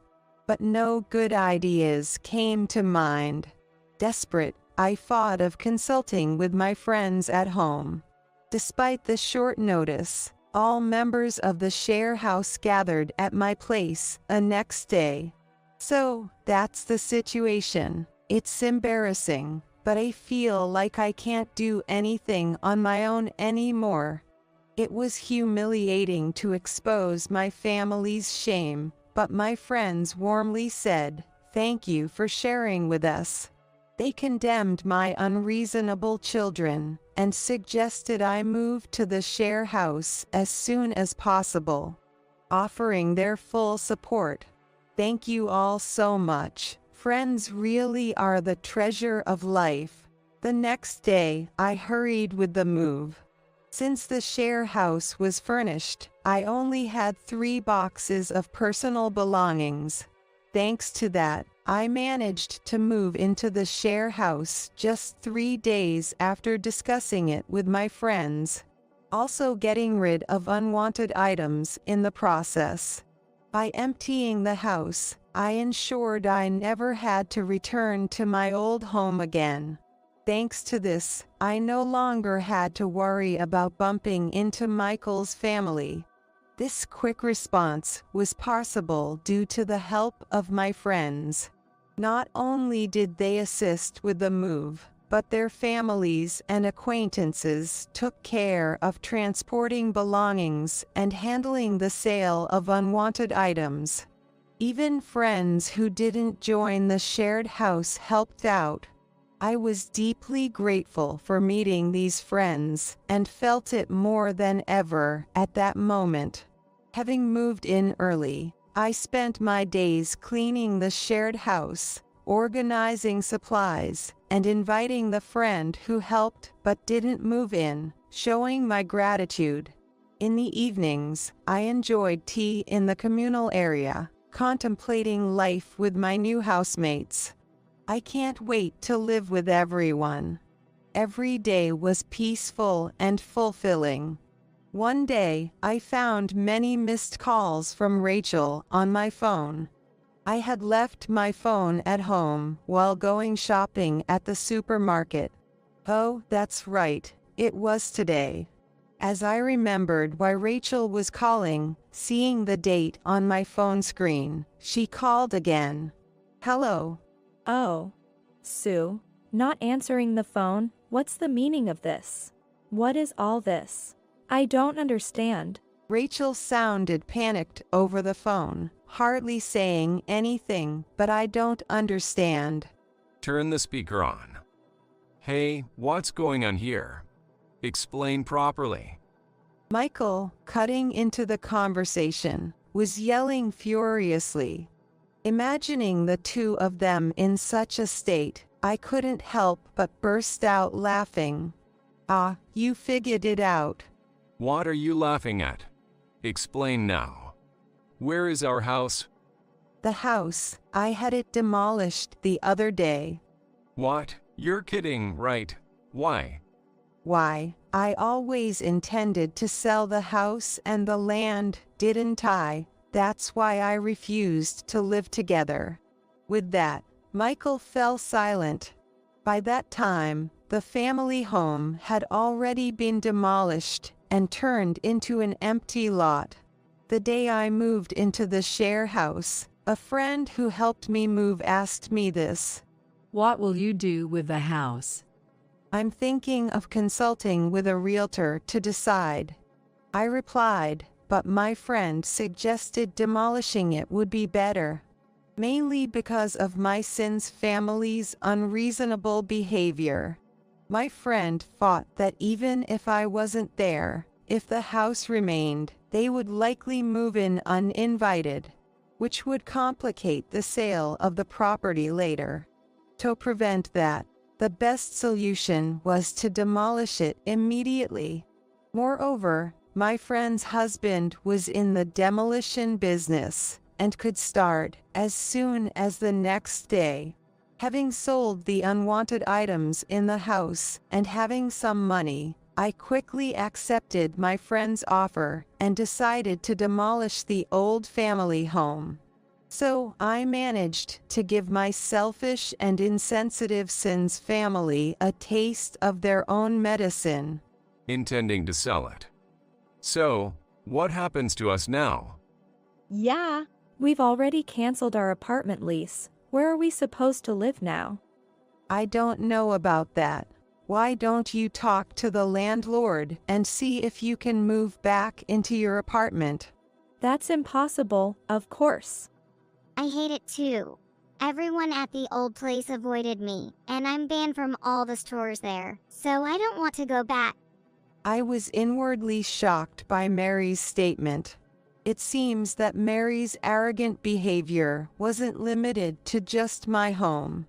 B: But no good ideas came to mind. Desperate, I thought of consulting with my friends at home. Despite the short notice, all members of the share house gathered at my place the next day. So, that's the situation. It's embarrassing, but I feel like I can't do anything on my own anymore. It was humiliating to expose my family's shame, but my friends warmly said, "Thank you for sharing with us." They condemned my unreasonable children and suggested I move to the share house as soon as possible, offering their full support. Thank you all so much. Friends really are the treasure of life. The next day, I hurried with the move. Since the share house was furnished, I only had 3 boxes of personal belongings. Thanks to that, I managed to move into the share house just 3 days after discussing it with my friends, also getting rid of unwanted items in the process. By emptying the house, I ensured I never had to return to my old home again. Thanks to this, I no longer had to worry about bumping into Michael's family. This quick response was possible due to the help of my friends. Not only did they assist with the move, but their families and acquaintances took care of transporting belongings and handling the sale of unwanted items. Even friends who didn't join the shared house helped out. I was deeply grateful for meeting these friends and felt it more than ever at that moment. Having moved in early, I spent my days cleaning the shared house, organizing supplies, and inviting the friend who helped but didn't move in, showing my gratitude. In the evenings, I enjoyed tea in the communal area, contemplating life with my new housemates. I can't wait to live with everyone. Every day was peaceful and fulfilling. One day, I found many missed calls from Rachel on my phone. I had left my phone at home while going shopping at the supermarket. Oh, that's right, it was today. As I remembered why Rachel was calling, seeing the date on my phone screen, she called again. "Hello."
K: Oh. Sue, not answering the phone, what's the meaning of this? What is all this? I don't understand.
B: Rachel sounded panicked over the phone, hardly saying anything, but I don't understand.
E: Turn the speaker on. Hey, what's going on here? Explain properly.
B: Michael, cutting into the conversation, was yelling furiously. Imagining the two of them in such a state, I couldn't help but burst out laughing. "Ah, you figured it out."
E: What are you laughing at? Explain now. Where is our house?
B: "The house, I had it demolished the other day."
E: What? You're kidding, right? Why?
B: "Why, I always intended to sell the house and the land, didn't I?" That's why I refused to live together. With that, Michael fell silent. By that time, the family home had already been demolished and turned into an empty lot. The day I moved into the share house, a friend who helped me move asked me this.
G: What will you do with the house?
B: I'm thinking of consulting with a realtor to decide. I replied, but my friend suggested demolishing it would be better, mainly because of my son's family's unreasonable behavior. My friend thought that even if I wasn't there, if the house remained, they would likely move in uninvited, which would complicate the sale of the property later. To prevent that, the best solution was to demolish it immediately. Moreover, my friend's husband was in the demolition business and could start as soon as the next day. Having sold the unwanted items in the house and having some money, I quickly accepted my friend's offer and decided to demolish the old family home. So I managed to give my selfish and insensitive son's family a taste of their own medicine.
E: Intending to sell it. So, what happens to us now?
K: Yeah, we've already canceled our apartment lease. Where are we supposed to live now?
B: I don't know about that. Why don't you talk to the landlord and see if you can move back into your apartment?
K: That's impossible, of course.
R: I hate it too. Everyone at the old place avoided me, and I'm banned from all the stores there, so I don't want to go back.
B: I was inwardly shocked by Mary's statement. It seems that Mary's arrogant behavior wasn't limited to just my home.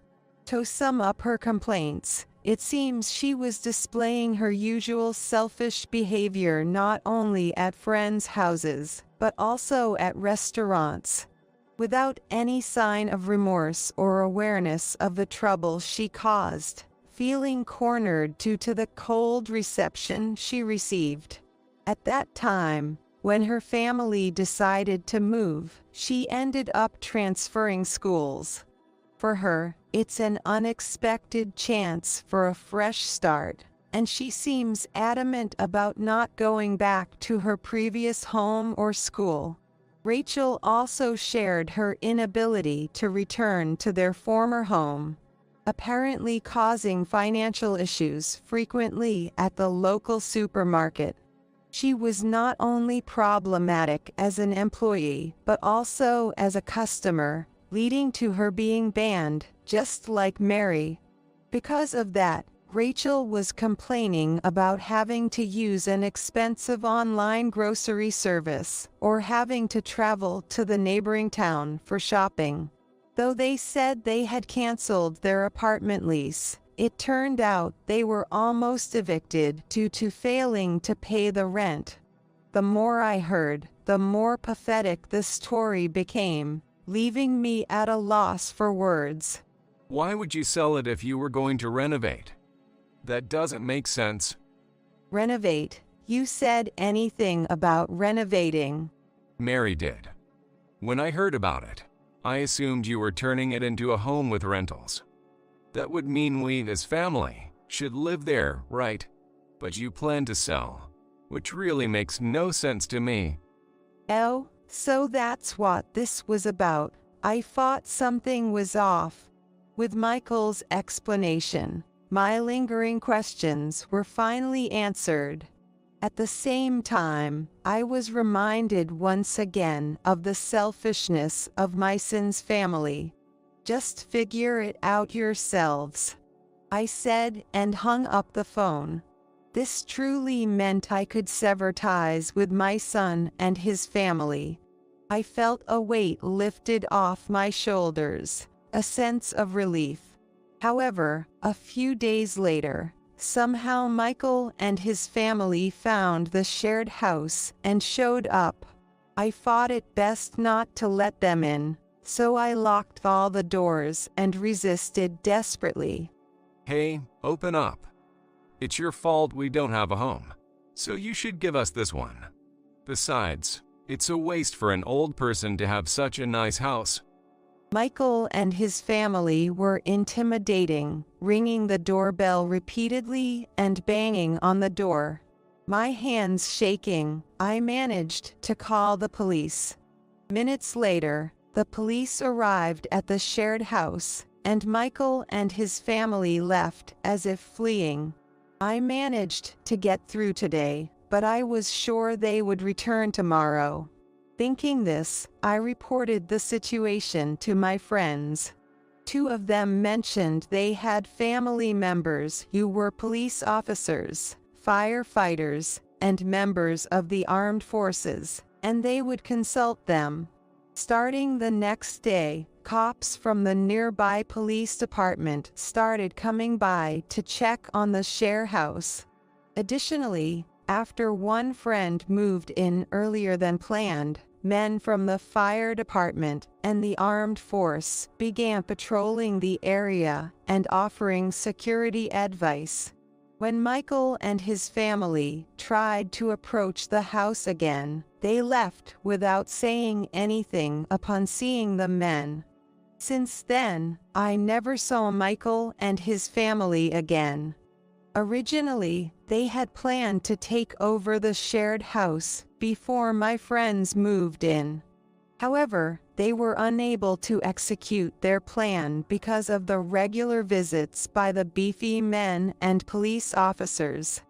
B: To sum up her complaints, it seems she was displaying her usual selfish behavior not only at friends' houses, but also at restaurants. Without any sign of remorse or awareness of the trouble she caused, feeling cornered due to the cold reception she received. At that time, when her family decided to move, she ended up transferring schools. For her, it's an unexpected chance for a fresh start, and she seems adamant about not going back to her previous home or school. Rachel also shared her inability to return to their former home, apparently causing financial issues frequently at the local supermarket. She was not only problematic as an employee, but also as a customer, leading to her being banned, just like Mary. Because of that, Rachel was complaining about having to use an expensive online grocery service or having to travel to the neighboring town for shopping. Though they said they had canceled their apartment lease, it turned out they were almost evicted due to failing to pay the rent. The more I heard, the more pathetic the story became, leaving me at a loss for words.
E: Why would you sell it if you were going to renovate? That doesn't make sense.
B: Renovate? You said anything about renovating?
E: Mary did. When I heard about it, I assumed you were turning it into a home with rentals. That would mean we, as family, should live there, right? But you plan to sell, which really makes no sense to me.
B: Oh, so that's what this was about. I thought something was off. With Michael's explanation, my lingering questions were finally answered. At the same time, I was reminded once again of the selfishness of my son's family. Just figure it out yourselves, I said and hung up the phone. This truly meant I could sever ties with my son and his family. I felt a weight lifted off my shoulders, a sense of relief. However, a few days later, somehow Michael and his family found the shared house and showed up. I thought it best not to let them in, so I locked all the doors and resisted desperately.
E: Hey, open up. It's your fault we don't have a home, so you should give us this one. Besides, It's a waste for an old person to have such a nice house.
B: Michael and his family were intimidating, ringing the doorbell repeatedly and banging on the door. My hands shaking, I managed to call the police. Minutes later, the police arrived at the shared house, and Michael and his family left as if fleeing. I managed to get through today, but I was sure they would return tomorrow. Thinking this, I reported the situation to my friends. 2 of them mentioned they had family members who were police officers, firefighters, and members of the armed forces, and they would consult them. Starting the next day, cops from the nearby police department started coming by to check on the share house. Additionally, after one friend moved in earlier than planned, men from the fire department and the armed force began patrolling the area and offering security advice. When Michael and his family tried to approach the house again, they left without saying anything upon seeing the men. Since then, I never saw Michael and his family again. Originally, they had planned to take over the shared house before my friends moved in. However, they were unable to execute their plan because of the regular visits by the beefy men and police officers.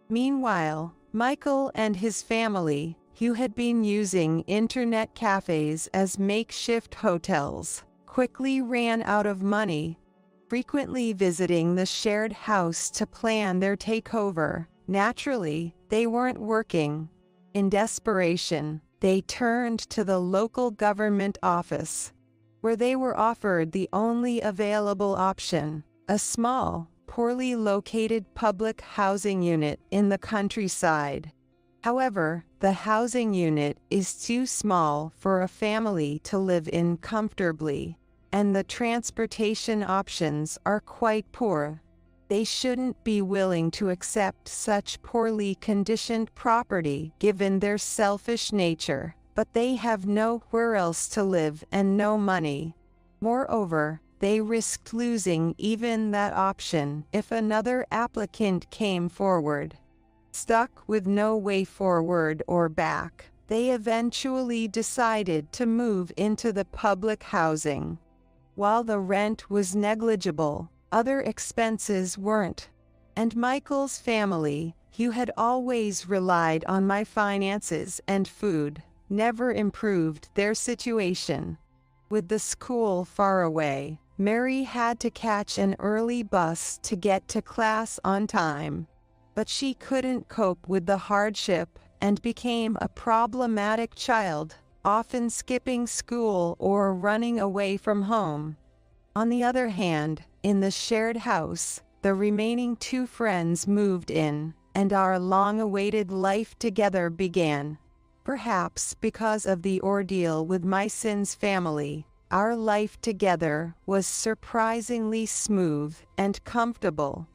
B: Meanwhile, Michael and his family, who had been using internet cafes as makeshift hotels, quickly ran out of money, frequently visiting the shared house to plan their takeover. Naturally, they weren't working. In desperation, they turned to the local government office, where they were offered the only available option, a small, poorly located public housing unit in the countryside. However, the housing unit is too small for a family to live in comfortably, and the transportation options are quite poor. They shouldn't be willing to accept such poorly conditioned property given their selfish nature, but they have nowhere else to live and no money. Moreover, they risked losing even that option if another applicant came forward. Stuck with no way forward or back, they eventually decided to move into the public housing. While the rent was negligible, other expenses weren't, and Michael's family, who had always relied on my finances and food, never improved their situation. With the school far away, Mary had to catch an early bus to get to class on time. But she couldn't cope with the hardship and became a problematic child, often skipping school or running away from home. On the other hand, in the shared house, the remaining 2 friends moved in, and our long-awaited life together began. Perhaps because of the ordeal with my son's family, our life together was surprisingly smooth and comfortable.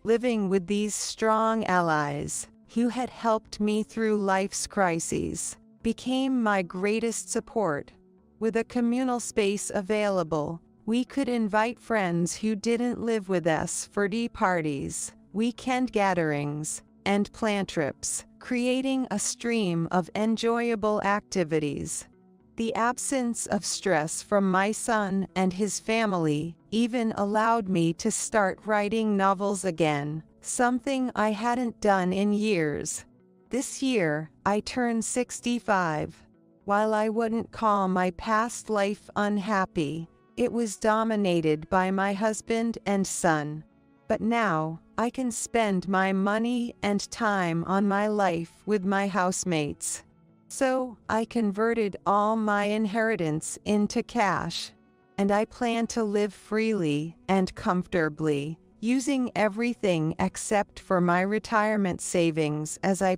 B: Living with these strong allies, who had helped me through life's crises, became my greatest support. With a communal space available, we could invite friends who didn't live with us for tea parties, weekend gatherings, and plan trips, creating a stream of enjoyable activities. The absence of stress from my son and his family even allowed me to start writing novels again, something I hadn't done in years. This year, I turned 65. While I wouldn't call my past life unhappy, it was dominated by my husband and son. But now, I can spend my money and time on my life with my housemates. So, I converted all my inheritance into cash. And I plan to live freely and comfortably, using everything except for my retirement savings as I